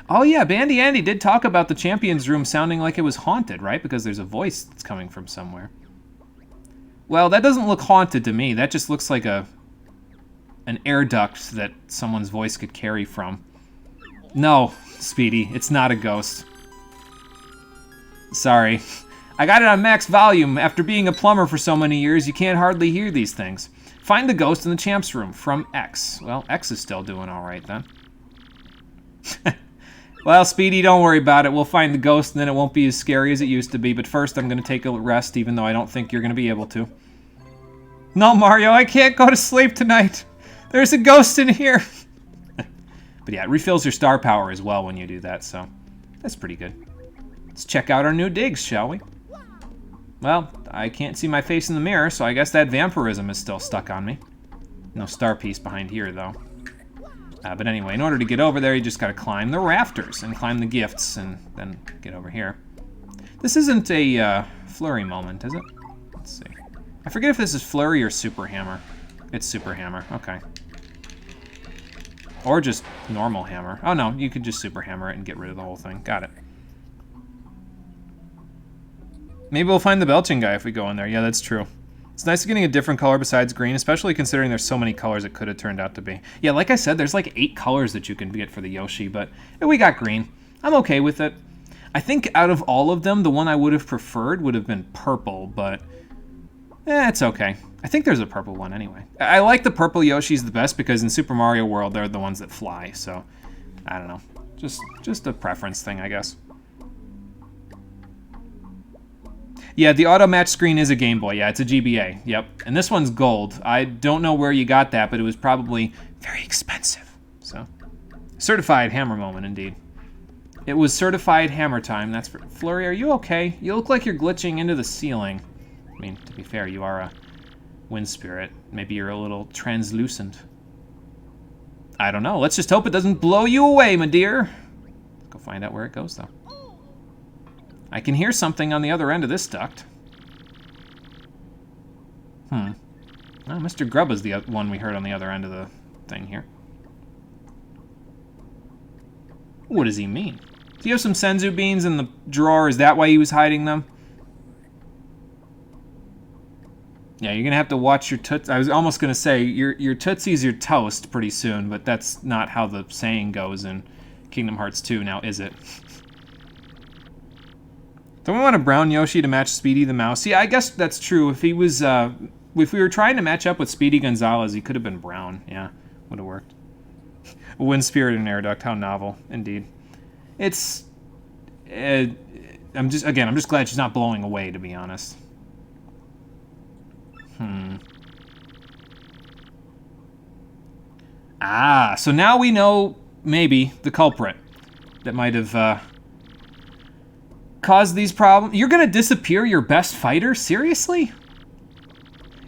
Oh yeah, Bandy Andy did talk about the champion's room sounding like it was haunted, right? Because there's a voice that's coming from somewhere. Well, that doesn't look haunted to me. That just looks like an air duct that someone's voice could carry from. No, Speedy, it's not a ghost. Sorry. I got it on max volume. After being a plumber for so many years, you can't hardly hear these things. Find the ghost in the champ's room from X. Well, X is still doing all right then. Well, Speedy, don't worry about it. We'll find the ghost, and then it won't be as scary as it used to be. But first, I'm going to take a rest, even though I don't think you're going to be able to. No, Mario, I can't go to sleep tonight. There's a ghost in here. But yeah, it refills your star power as well when you do that, so that's pretty good. Let's check out our new digs, shall we? Well, I can't see my face in the mirror, so I guess that vampirism is still stuck on me. No star piece behind here, though. But anyway, in order to get over there, you just gotta climb the rafters and climb the gifts and then get over here. This isn't a flurry moment, is it? Let's see. I forget if this is flurry or super hammer. It's super hammer, okay. Or just normal hammer. Oh no, you could just super hammer it and get rid of the whole thing. Got it. Maybe we'll find the belching guy if we go in there. Yeah, that's true. It's nice getting a different color besides green, especially considering there's so many colors it could have turned out to be. Yeah, like I said, there's like 8 colors that you can get for the Yoshi, but we got green. I'm okay with it. I think out of all of them, the one I would have preferred would have been purple, but it's okay. I think there's a purple one anyway. I like the purple Yoshis the best because in Super Mario World, they're the ones that fly, so I don't know. Just a preference thing, I guess. Yeah, the auto match screen is a Game Boy. Yeah, it's a GBA. Yep. And this one's gold. I don't know where you got that, but it was probably very expensive. So, certified hammer moment, indeed. It was certified hammer time. That's for Flurry. Are you okay? You look like you're glitching into the ceiling. I mean, to be fair, you are a wind spirit. Maybe you're a little translucent. I don't know. Let's just hope it doesn't blow you away, my dear. Let's go find out where it goes, though. I can hear something on the other end of this duct. Well, Mr. Grub is the one we heard on the other end of the thing here. What does he mean? Do you have some senzu beans in the drawer? Is that why he was hiding them? Yeah, you're gonna have to watch your toots. I was almost gonna say your tootsie's your toast pretty soon, but that's not how the saying goes in Kingdom Hearts 2, now is it? Don't we want a brown Yoshi to match Speedy the Mouse? Yeah, I guess that's true. If he was, if we were trying to match up with Speedy Gonzalez, he could have been brown. Yeah, would have worked. A wind spirit and air duct, how novel, indeed. It's, I'm just glad she's not blowing away, to be honest. Ah, so now we know, maybe, the culprit that might have, caused these problems. You're gonna disappear your best fighter? Seriously?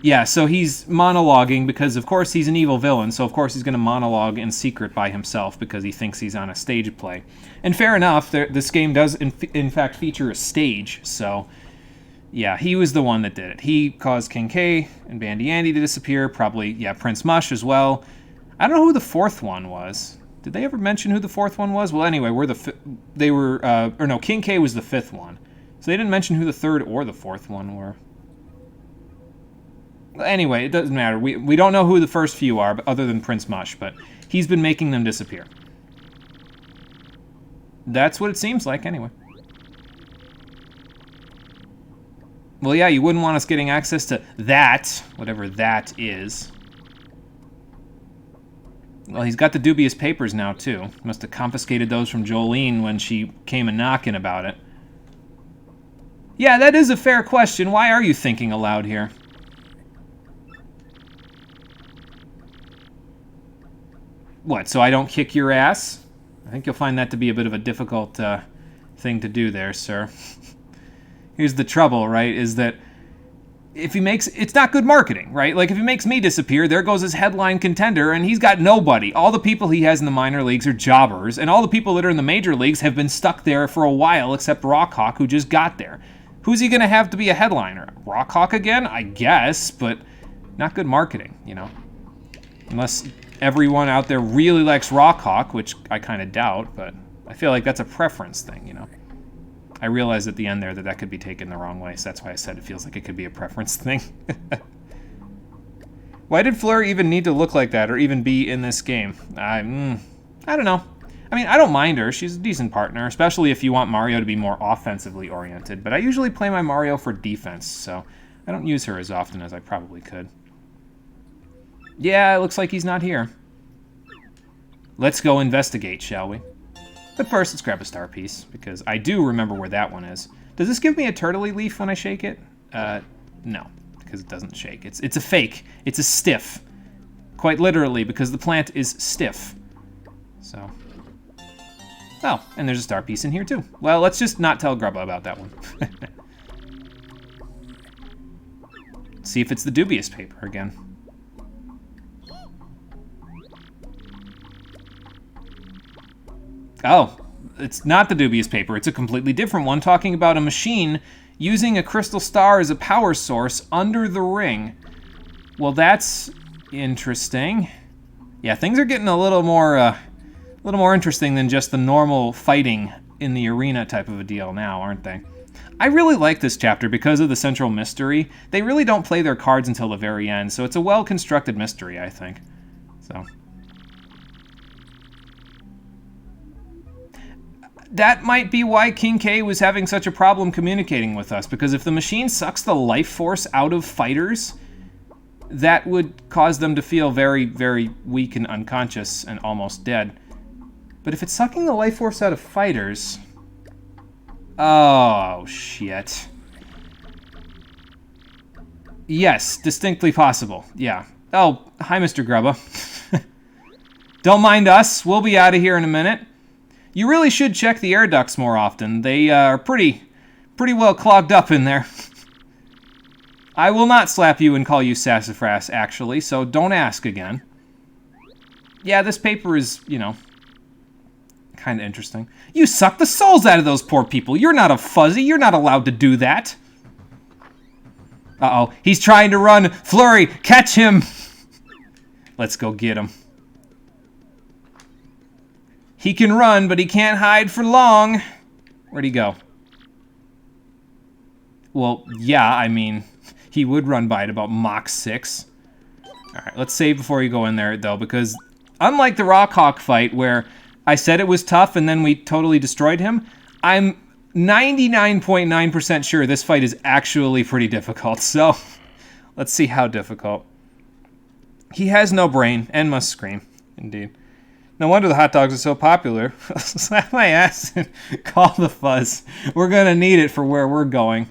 Yeah, so he's monologuing because, of course, he's an evil villain, so of course he's gonna monologue in secret by himself because he thinks he's on a stage play. And fair enough, this game does, in fact, feature a stage, so... Yeah, he was the one that did it. He caused King K and Bandy Andy to disappear, probably, yeah, Prince Mush as well. I don't know who the fourth one was. Did they ever mention who the fourth one was? Well, anyway, King K was the fifth one. So they didn't mention who the third or the fourth one were. Anyway, it doesn't matter. We don't know who the first few are, other than Prince Mush, but he's been making them disappear. That's what it seems like, anyway. Well, yeah, you wouldn't want us getting access to that, whatever that is. Well, he's got the dubious papers now, too. Must have confiscated those from Jolene when she came a-knocking about it. Yeah, that is a fair question. Why are you thinking aloud here? What, so I don't kick your ass? I think you'll find that to be a bit of a difficult thing to do there, sir. Here's the trouble, right, is that if he makes... It's not good marketing, right? Like, if he makes me disappear, there goes his headline contender, and he's got nobody. All the people he has in the minor leagues are jobbers, and all the people that are in the major leagues have been stuck there for a while, except Rockhawk, who just got there. Who's he going to have to be a headliner? Rockhawk again? I guess, but not good marketing, you know? Unless everyone out there really likes Rockhawk, which I kind of doubt, but I feel like that's a preference thing, you know? I realized at the end there that could be taken the wrong way, so that's why I said it feels like it could be a preference thing. Why did Fleur even need to look like that, or even be in this game? I don't know. I mean, I don't mind her. She's a decent partner, especially if you want Mario to be more offensively oriented, but I usually play my Mario for defense, so I don't use her as often as I probably could. Yeah, it looks like he's not here. Let's go investigate, shall we? But first, let's grab a star piece, because I do remember where that one is. Does this give me a turtley leaf when I shake it? No, because it doesn't shake. It's a fake. It's a stiff. Quite literally, because the plant is stiff. So. Oh, and there's a star piece in here, too. Well, let's just not tell Grubba about that one. See if it's the dubious paper again. Oh, it's not the dubious paper. It's a completely different one, talking about a machine using a crystal star as a power source under the ring. Well, that's interesting. Yeah, things are getting a little more interesting than just the normal fighting in the arena type of a deal now, aren't they? I really like this chapter because of the central mystery. They really don't play their cards until the very end, so it's a well-constructed mystery, I think. So. That might be why King K was having such a problem communicating with us, because if the machine sucks the life force out of fighters, that would cause them to feel very, very weak and unconscious and almost dead. But if it's sucking the life force out of fighters... Oh, shit. Yes, distinctly possible, yeah. Oh, hi, Mr. Grubba. Don't mind us, we'll be out of here in a minute. You really should check the air ducts more often. They are pretty well clogged up in there. I will not slap you and call you sassafras, actually, so don't ask again. Yeah, this paper is, you know, kind of interesting. You suck the souls out of those poor people. You're not a fuzzy. You're not allowed to do that. Uh-oh. He's trying to run. Flurry, catch him. Let's go get him. He can run, but he can't hide for long. Where'd he go? Well, yeah, I mean, he would run by at about Mach 6. Alright, let's save before you go in there, though, because unlike the Rockhawk fight, where I said it was tough and then we totally destroyed him, I'm 99.9% sure this fight is actually pretty difficult, so let's see how difficult. He has no brain and must scream, indeed. No wonder the hot dogs are so popular. Slap my ass and call the fuzz. We're gonna need it for where we're going.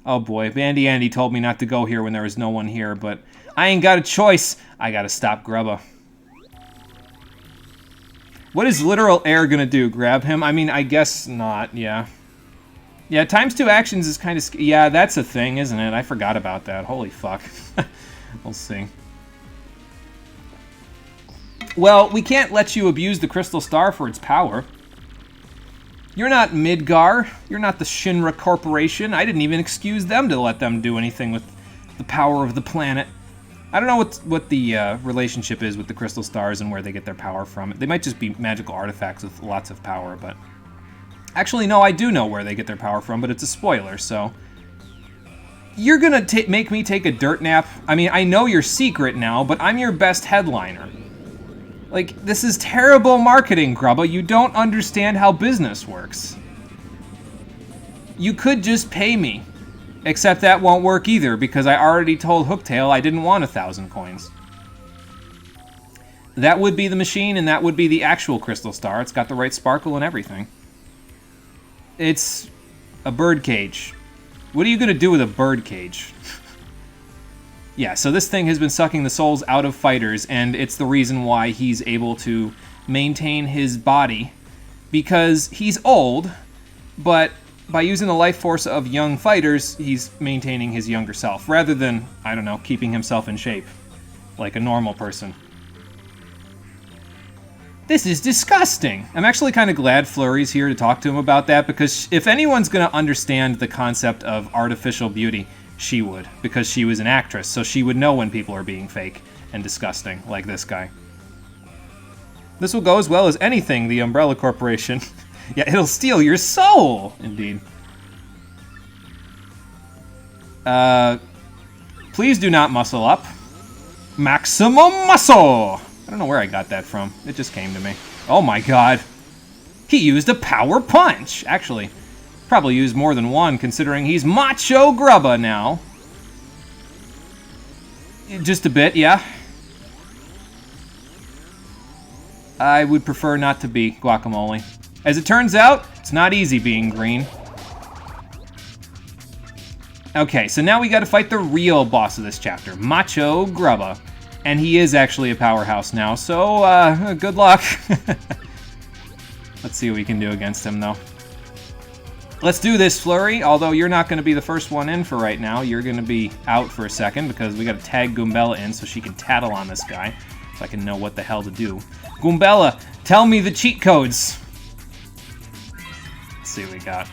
Oh boy, Bandy Andy told me not to go here when there was no one here, but I ain't got a choice. I gotta stop Grubba. What is literal air gonna do? Grab him? I mean, I guess not, yeah. Yeah, ×2 actions is kind of... Yeah, that's a thing, isn't it? I forgot about that. Holy fuck. We'll see. Well, we can't let you abuse the Crystal Star for its power. You're not Midgar. You're not the Shinra Corporation. I didn't even excuse them to let them do anything with the power of the planet. I don't know what the relationship is with the crystal stars and where they get their power from. They might just be magical artifacts with lots of power, but... Actually, no, I do know where they get their power from, but it's a spoiler, so... You're gonna make me take a dirt nap? I mean, I know your secret now, but I'm your best headliner. Like, this is terrible marketing, Grubba. You don't understand how business works. You could just pay me. Except that won't work either, because I already told Hooktail I didn't want 1,000 coins. That would be the machine, and that would be the actual crystal star. It's got the right sparkle and everything. It's a bird cage. What are you gonna do with a bird cage? Yeah, so this thing has been sucking the souls out of fighters, and it's the reason why he's able to maintain his body. Because he's old, but... by using the life force of young fighters, he's maintaining his younger self, rather than, I don't know, keeping himself in shape, like a normal person. This is disgusting! I'm actually kind of glad Flurry's here to talk to him about that, because if anyone's going to understand the concept of artificial beauty, she would, because she was an actress, so she would know when people are being fake and disgusting, like this guy. This will go as well as anything the Umbrella Corporation... Yeah, it'll steal your soul! Indeed. Please do not muscle up. Maximum muscle! I don't know where I got that from. It just came to me. Oh my god. He used a power punch! Actually, probably used more than one, considering he's Macho Grubba now. Just a bit, yeah. I would prefer not to be Guacamole. As it turns out, it's not easy being green. Okay, so now we gotta fight the real boss of this chapter, Macho Grubba. And he is actually a powerhouse now, so good luck. Let's see what we can do against him, though. Let's do this, Flurry, although you're not gonna be the first one in for right now. You're gonna be out for a second, because we gotta tag Goombella in so she can tattle on this guy, so I can know what the hell to do. Goombella, tell me the cheat codes. See what we got.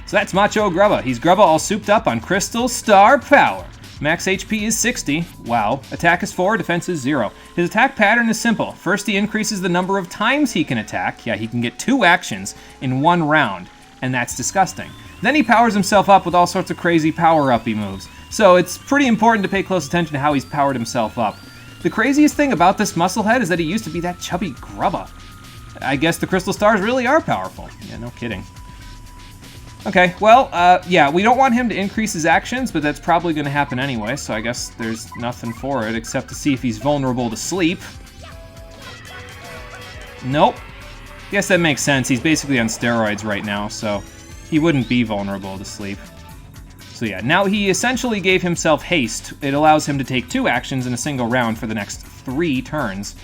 So that's Macho Grubba. He's Grubba all souped up on Crystal Star Power. Max HP is 60. Wow. Attack is 4, defense is 0. His attack pattern is simple. First, he increases the number of times he can attack. Yeah, he can get 2 actions in 1 round, and that's disgusting. Then he powers himself up with all sorts of crazy power-uppy moves. So it's pretty important to pay close attention to how he's powered himself up. The craziest thing about this musclehead is that he used to be that chubby Grubba. I guess the Crystal Stars really are powerful. Yeah, no kidding. Okay, well, yeah, we don't want him to increase his actions, but that's probably going to happen anyway, so I guess there's nothing for it except to see if he's vulnerable to sleep. Nope. Guess that makes sense. He's basically on steroids right now, so he wouldn't be vulnerable to sleep. So yeah, now he essentially gave himself haste. It allows him to take 2 actions in a single round for the next 3 turns,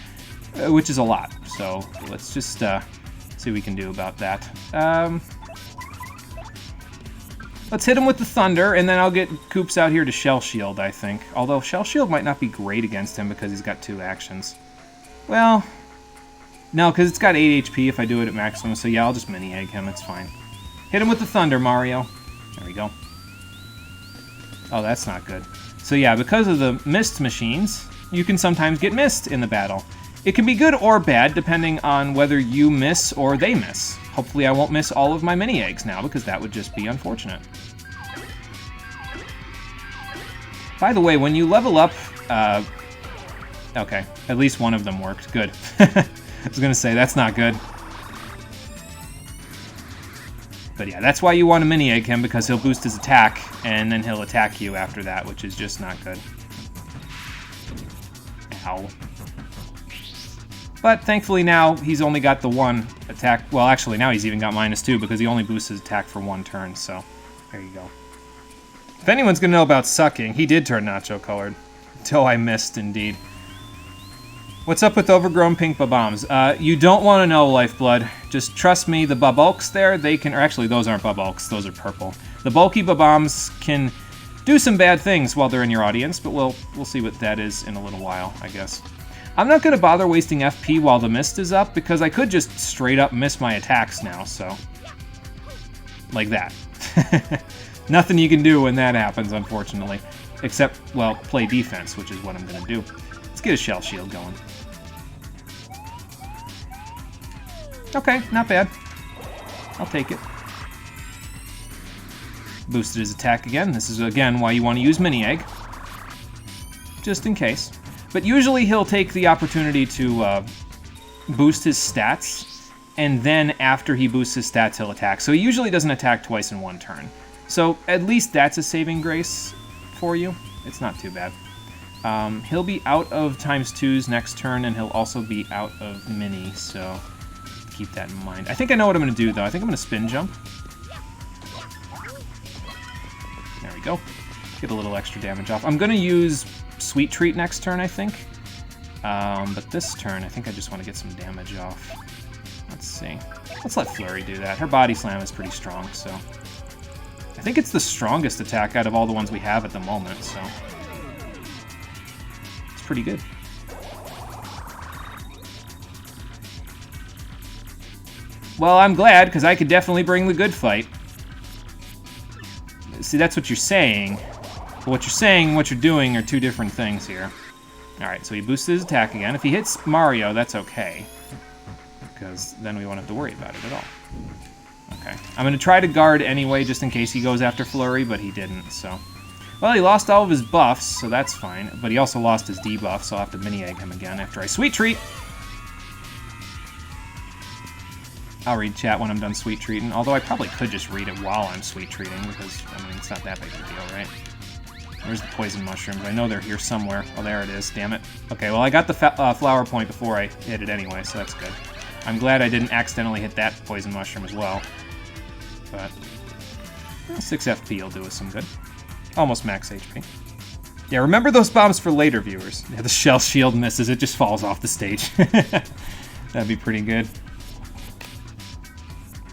which is a lot. So let's just see what we can do about that. Let's hit him with the Thunder, and then I'll get Koops out here to Shell Shield, I think. Although Shell Shield might not be great against him because he's got 2 actions. Well, no, because it's got 8 HP if I do it at maximum, so yeah, I'll just mini-egg him, it's fine. Hit him with the Thunder, Mario. There we go. Oh, that's not good. So yeah, because of the mist machines, you can sometimes get missed in the battle. It can be good or bad, depending on whether you miss or they miss. Hopefully I won't miss all of my mini-eggs now, because that would just be unfortunate. By the way, when you level up... okay, at least one of them worked. Good. I was gonna say, that's not good. But yeah, that's why you want to mini-egg him, because he'll boost his attack, and then he'll attack you after that, which is just not good. Ow. But thankfully now, he's only got the 1 attack. Well, actually, now he's even got -2 because he only boosts his attack for 1 turn, so there you go. If anyone's going to know about sucking, he did turn nacho-colored. Until I missed, indeed. What's up with overgrown pink Baboms? You don't want to know, Lifeblood. Just trust me, the Babulks there, they can... Or actually, those aren't Babulks, those are purple. The bulky Baboms can do some bad things while they're in your audience, but we'll see what that is in a little while, I guess. I'm not going to bother wasting FP while the mist is up, because I could just straight up miss my attacks now, so... Like that. Nothing you can do when that happens, unfortunately. Except, well, play defense, which is what I'm going to do. Let's get a Shell Shield going. Okay, not bad. I'll take it. Boosted his attack again. This is, again, why you want to use Mini Egg. Just in case. But usually he'll take the opportunity to boost his stats, and then after he boosts his stats, he'll attack. So he usually doesn't attack twice in one turn. So at least that's a saving grace for you. It's not too bad. He'll be out of ×2s next turn, and he'll also be out of Mini, so keep that in mind. I think I know what I'm going to do, though. I think I'm going to Spin Jump. There we go. Get a little extra damage off. I'm going to use Sweet Treat next turn, I think. But this turn, I think I just want to get some damage off. Let's see. Let's let Flurry do that. Her Body Slam is pretty strong, so... I think it's the strongest attack out of all the ones we have at the moment, so... It's pretty good. Well, I'm glad, because I could definitely bring the good fight. See, that's what you're saying. But what you're saying and what you're doing are two different things here. Alright, so he boosts his attack again. If he hits Mario, that's okay. Because then we won't have to worry about it at all. Okay. I'm going to try to guard anyway, just in case he goes after Flurry, but he didn't, so... Well, he lost all of his buffs, so that's fine. But he also lost his debuff, so I'll have to Mini-Egg him again after I Sweet Treat. I'll read chat when I'm done Sweet Treating, although I probably could just read it while I'm Sweet Treating, because, I mean, it's not that big of a deal, right? Where's the poison mushrooms? I know they're here somewhere. Oh, there it is. Damn it. Okay, well, I got the flower point before I hit it anyway, so that's good. I'm glad I didn't accidentally hit that poison mushroom as well. But 6 FP will do us some good. Almost max HP. Yeah, remember those bombs for later viewers. Yeah, the Shell Shield misses. It just falls off the stage. That'd be pretty good.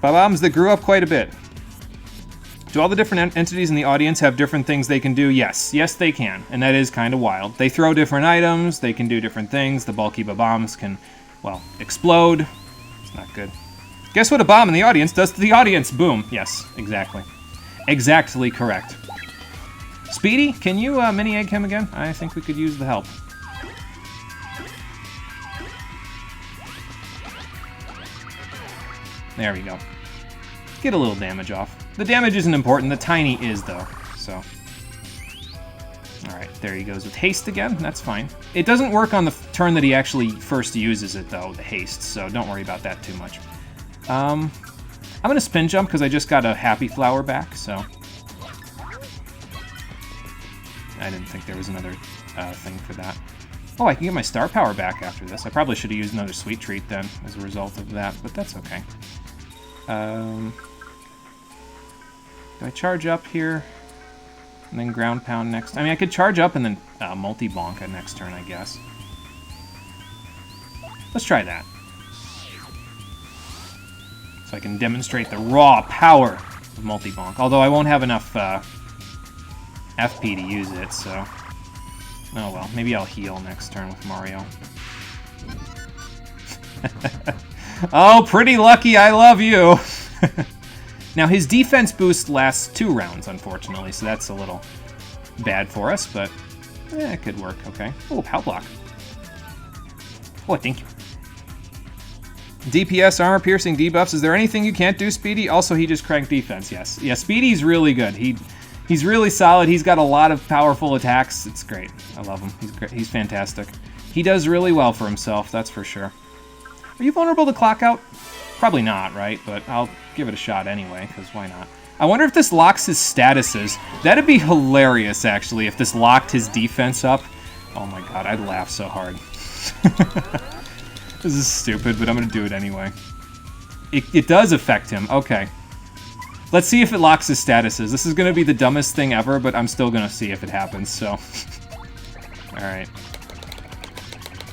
Bombs that grew up quite a bit. Do all the different entities in the audience have different things they can do? Yes. Yes, they can. And that is kind of wild. They throw different items. They can do different things. The bulky bombs can, well, explode. It's not good. Guess what a bomb in the audience does to the audience? Boom. Yes, exactly. Exactly correct. Speedy, can you Mini-Egg him again? I think we could use the help. There we go. Get a little damage off. The damage isn't important, the tiny is, though, so... Alright, there he goes with haste again, that's fine. It doesn't work on the turn that he actually first uses it, though, the haste, so don't worry about that too much. I'm gonna Spin Jump, because I just got a Happy Flower back, so... I didn't think there was another thing for that. Oh, I can get my Star Power back after this. I probably should have used another Sweet Treat, then, as a result of that, but that's okay. Do I charge up here? And then Ground Pound next? I mean, I could charge up and then Multi-Bonk at next turn, I guess. Let's try that. So I can demonstrate the raw power of Multi-Bonk. Although I won't have enough FP to use it, so... Oh well, maybe I'll heal next turn with Mario. Oh, pretty lucky, I love you! Now, his defense boost lasts 2 rounds, unfortunately, so that's a little bad for us, but it could work, okay. Oh, Pow Block. Oh, thank you. DPS, armor piercing, debuffs. Is there anything you can't do, Speedy? Also, he just cranked defense, yes. Yeah, Speedy's really good. He's really solid. He's got a lot of powerful attacks. It's great. I love him. He's great. He's fantastic. He does really well for himself, that's for sure. Are you vulnerable to Clock Out? Probably not, right? But I'll give it a shot anyway, because why not? I wonder if this locks his statuses. That'd be hilarious, actually, if this locked his defense up. Oh my god, I'd laugh so hard. This is stupid, but I'm going to do it anyway. It does affect him. Okay. Let's see if it locks his statuses. This is going to be the dumbest thing ever, but I'm still going to see if it happens, so... Alright.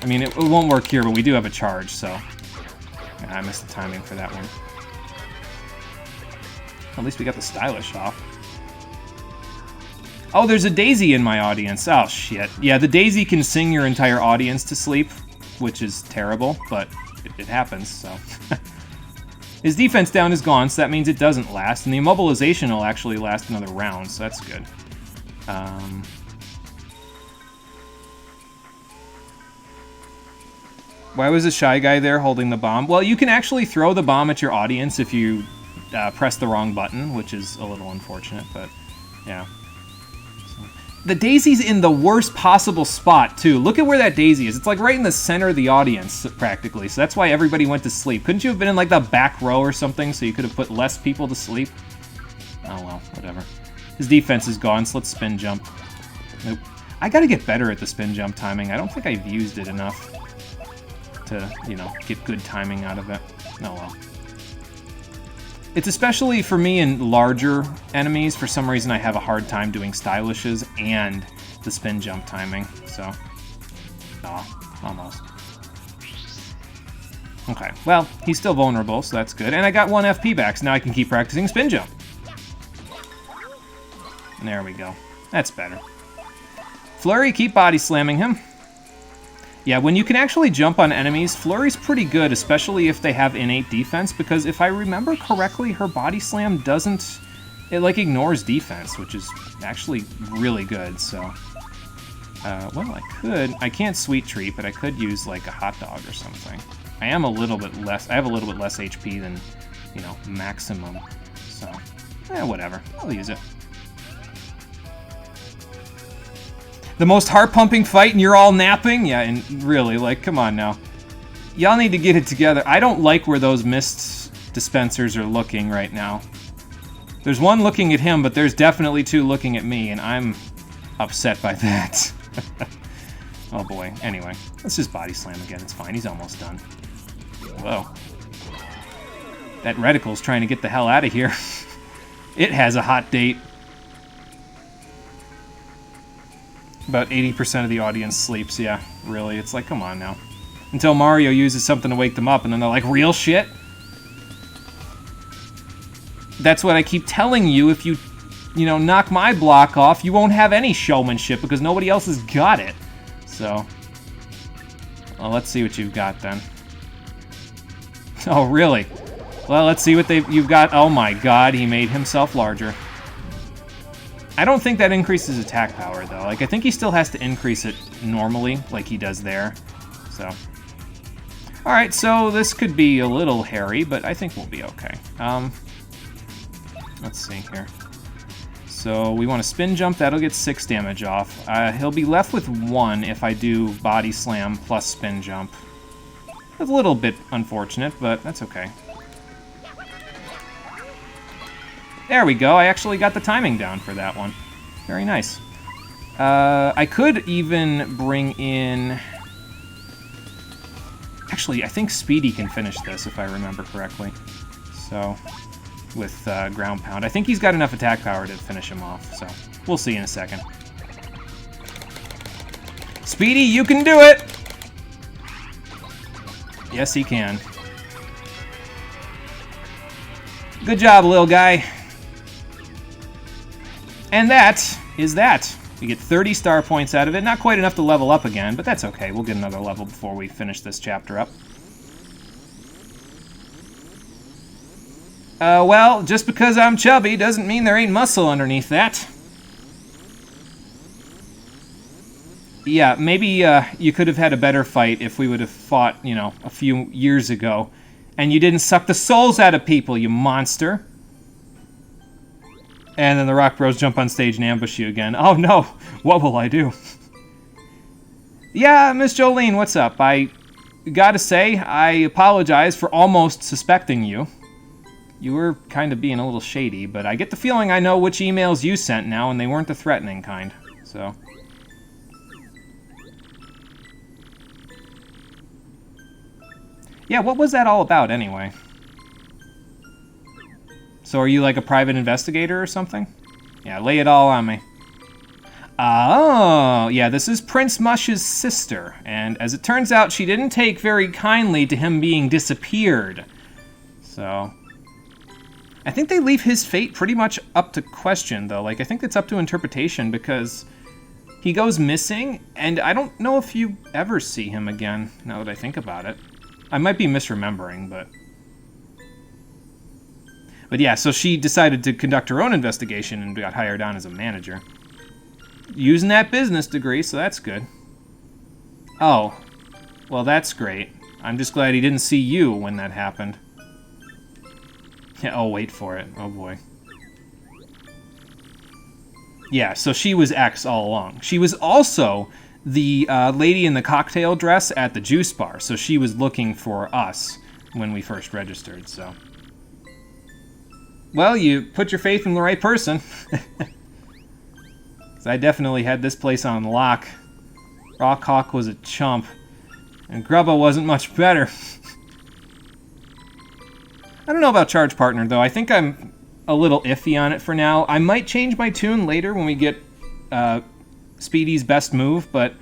I mean, it won't work here, but we do have a charge, so... Yeah, I missed the timing for that one. At least we got the stylish off. Oh, there's a Daisy in my audience. Oh, shit. Yeah, the Daisy can sing your entire audience to sleep, which is terrible, but it happens, so... His defense down is gone, so that means it doesn't last, and the immobilization will actually last another round, so that's good. Why was the shy guy there holding the bomb? Well, you can actually throw the bomb at your audience if you press the wrong button, which is a little unfortunate, but yeah. So, the daisy's in the worst possible spot, too. Look at where that daisy is. It's like right in the center of the audience, practically, so that's why everybody went to sleep. Couldn't you have been in like the back row or something so you could have put less people to sleep? Oh well, whatever. His defense is gone, so let's spin jump. Nope. I gotta get better at the spin jump timing. I don't think I've used it enough to, you know, get good timing out of it. Oh well. It's especially for me in larger enemies. For some reason, I have a hard time doing stylishes and the spin jump timing, so... Aw, almost. Okay, well, he's still vulnerable, so that's good. And I got 1 FP back, so now I can keep practicing spin jump. There we go. That's better. Flurry, keep body slamming him. Yeah, when you can actually jump on enemies, Flurry's pretty good, especially if they have innate defense, because if I remember correctly, her body slam doesn't... It, like, ignores defense, which is actually really good, so... well, I can't sweet treat, but I could use, like, a hot dog or something. I have a little bit less HP than, you know, maximum, so... whatever. I'll use it. The most heart-pumping fight and you're all napping? Yeah, and really, like, come on now. Y'all need to get it together. I don't like where those mist dispensers are looking right now. There's one looking at him, but there's definitely 2 looking at me, and I'm upset by that. Oh boy. Anyway, let's just body slam again. It's fine. He's almost done. Whoa. That reticle's trying to get the hell out of here. It has a hot date. About 80% of the audience sleeps, yeah, really. It's like, come on now. Until Mario uses something to wake them up, and then they're like, real shit? That's what I keep telling you. If you know, knock my block off, you won't have any showmanship, because nobody else has got it. So, well, let's see what you've got, then. Oh, really? Well, let's see what you've got. Oh my god, he made himself larger. I don't think that increases attack power, though. Like, I think he still has to increase it normally, like he does there. So. Alright, so this could be a little hairy, but I think we'll be okay. Let's see here. So, we want to spin jump. That'll get 6 damage off. He'll be left with 1 if I do body slam plus spin jump. It's a little bit unfortunate, but that's okay. There we go. I actually got the timing down for that one. Very nice. I could even bring in... Actually, I think Speedy can finish this, if I remember correctly. So, with ground pound. I think he's got enough attack power to finish him off, so we'll see in a second. Speedy, you can do it! Yes, he can. Good job, little guy. And that is that. We get 30 star points out of it. Not quite enough to level up again, but that's okay. We'll get another level before we finish this chapter up. Well, just because I'm chubby doesn't mean there ain't muscle underneath that. Yeah, maybe you could have had a better fight if we would have fought, you know, a few years ago. And you didn't suck the souls out of people, you monster. And then the Rock Bros jump on stage and ambush you again. Oh no, what will I do? Yeah, Miss Jolene, what's up? I gotta say, I apologize for almost suspecting you. You were kind of being a little shady, but I get the feeling I know which emails you sent now, and they weren't the threatening kind, so... Yeah, what was that all about, anyway? So are you like a private investigator or something? Yeah, lay it all on me. Oh, yeah, this is Prince Mush's sister, and as it turns out, she didn't take very kindly to him being disappeared. So... I think they leave his fate pretty much up to question, though. Like, I think it's up to interpretation, because he goes missing, and I don't know if you ever see him again, now that I think about it. I might be misremembering, but... But yeah, so she decided to conduct her own investigation and got hired on as a manager. Using that business degree, so that's good. Oh. Well, that's great. I'm just glad he didn't see you when that happened. Yeah, oh, wait for it. Oh, boy. Yeah, so she was X all along. She was also the lady in the cocktail dress at the juice bar, so she was looking for us when we first registered, so... Well, you put your faith in the right person. 'Cause I definitely had this place on lock. Rawkhawk was a chump. And Grubba wasn't much better. I don't know about Charge Partner, though. I think I'm a little iffy on it for now. I might change my tune later when we get Speedy's best move, but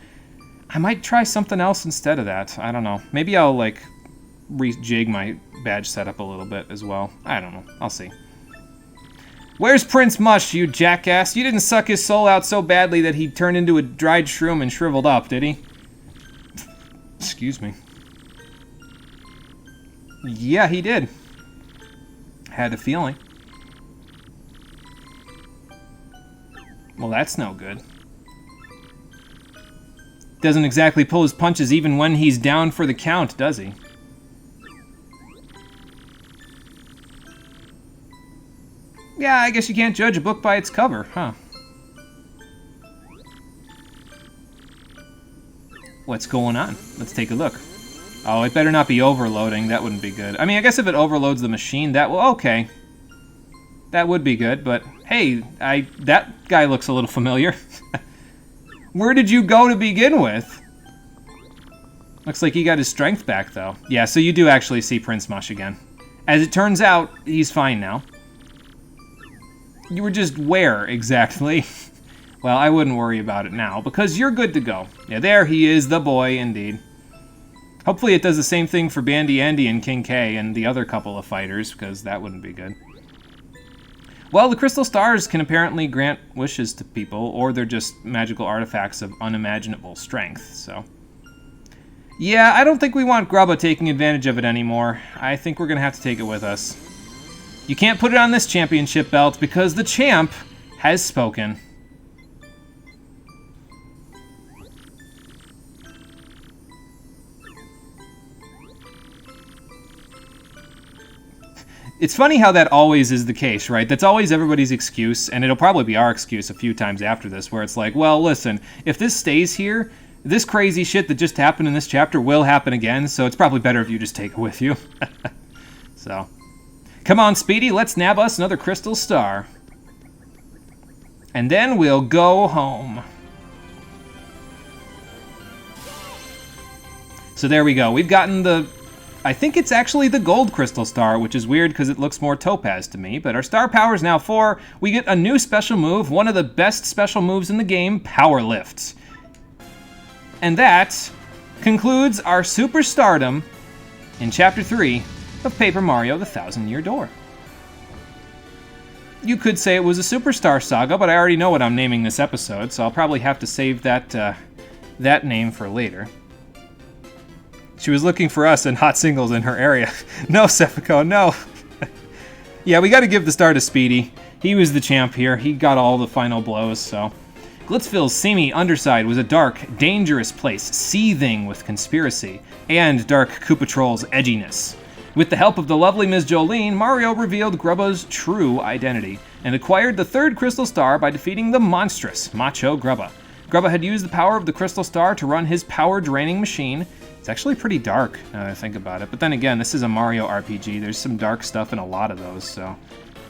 I might try something else instead of that. I don't know. Maybe I'll, like, rejig my badge setup a little bit as well. I don't know. I'll see. Where's Prince Mush, you jackass? You didn't suck his soul out so badly that he turned into a dried shroom and shriveled up, did he? Excuse me. Yeah, he did. Had a feeling. Well, that's no good. Doesn't exactly pull his punches even when he's down for the count, does he? Yeah, I guess you can't judge a book by its cover, huh? What's going on? Let's take a look. Oh, it better not be overloading. That wouldn't be good. I mean, I guess if it overloads the machine, that will... Okay. That would be good, but... Hey, that guy looks a little familiar. Where did you go to begin with? Looks like he got his strength back, though. Yeah, so you do actually see Prince Mush again. As it turns out, he's fine now. You were just where, exactly? Well, I wouldn't worry about it now, because you're good to go. Yeah, there he is, the boy, indeed. Hopefully it does the same thing for Bandy Andy and King K and the other couple of fighters, because that wouldn't be good. Well, the crystal stars can apparently grant wishes to people, or they're just magical artifacts of unimaginable strength, so... Yeah, I don't think we want Grubba taking advantage of it anymore. I think we're going to have to take it with us. You can't put it on this championship belt because the champ has spoken. It's funny how that always is the case, right? That's always everybody's excuse, and it'll probably be our excuse a few times after this, where it's like, well, listen, if this stays here, this crazy shit that just happened in this chapter will happen again, so it's probably better if you just take it with you. So... Come on, Speedy, let's nab us another crystal star. And then we'll go home. So there we go. We've gotten the... I think it's actually the gold crystal star, which is weird because it looks more topaz to me. But our star power is now 4. We get a new special move, one of the best special moves in the game, Power Lifts. And that concludes our superstardom in Chapter 3 of Paper Mario: The Thousand-Year Door. You could say it was a Superstar Saga, but I already know what I'm naming this episode, so I'll probably have to save that name for later. She was looking for us in hot singles in her area. No, Sephico, no. Yeah, we got to give the star to Speedy. He was the champ here. He got all the final blows, so... Glitzville's seamy underside was a dark, dangerous place, seething with conspiracy, and Dark Koopa Troll's edginess. With the help of the lovely Ms. Jolene, Mario revealed Grubba's true identity, and acquired the 3rd Crystal Star by defeating the monstrous Macho Grubba. Grubba had used the power of the Crystal Star to run his power-draining machine. It's actually pretty dark, now that I think about it. But then again, this is a Mario RPG. There's some dark stuff in a lot of those, so,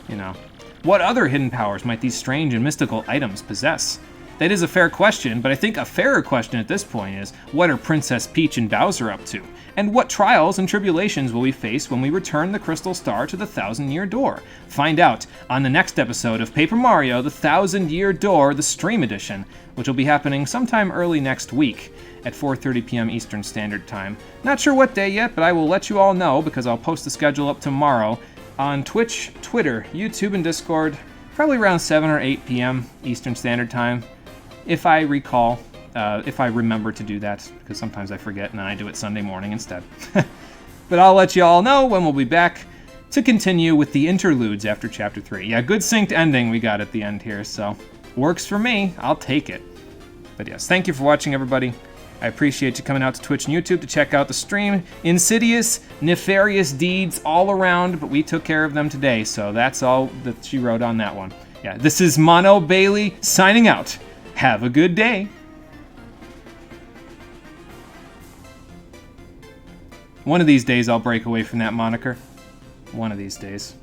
you know. What other hidden powers might these strange and mystical items possess? That is a fair question, but I think a fairer question at this point is, what are Princess Peach and Bowser up to? And what trials and tribulations will we face when we return the Crystal Star to the Thousand-Year Door? Find out on the next episode of Paper Mario: The Thousand-Year Door, the Stream Edition, which will be happening sometime early next week at 4:30 p.m. Eastern Standard Time. Not sure what day yet, but I will let you all know because I'll post the schedule up tomorrow on Twitch, Twitter, YouTube, and Discord, probably around 7 or 8 p.m. Eastern Standard Time. If I recall, if I remember to do that, because sometimes I forget and then I do it Sunday morning instead. But I'll let you all know when we'll be back to continue with the interludes after Chapter 3. Yeah, good synced ending we got at the end here, so works for me. I'll take it. But yes, thank you for watching, everybody. I appreciate you coming out to Twitch and YouTube to check out the stream. Insidious, nefarious deeds all around, but we took care of them today, so that's all that she wrote on that one. Yeah, this is Mono Bailey signing out. Have a good day. One of these days I'll break away from that moniker. One of these days.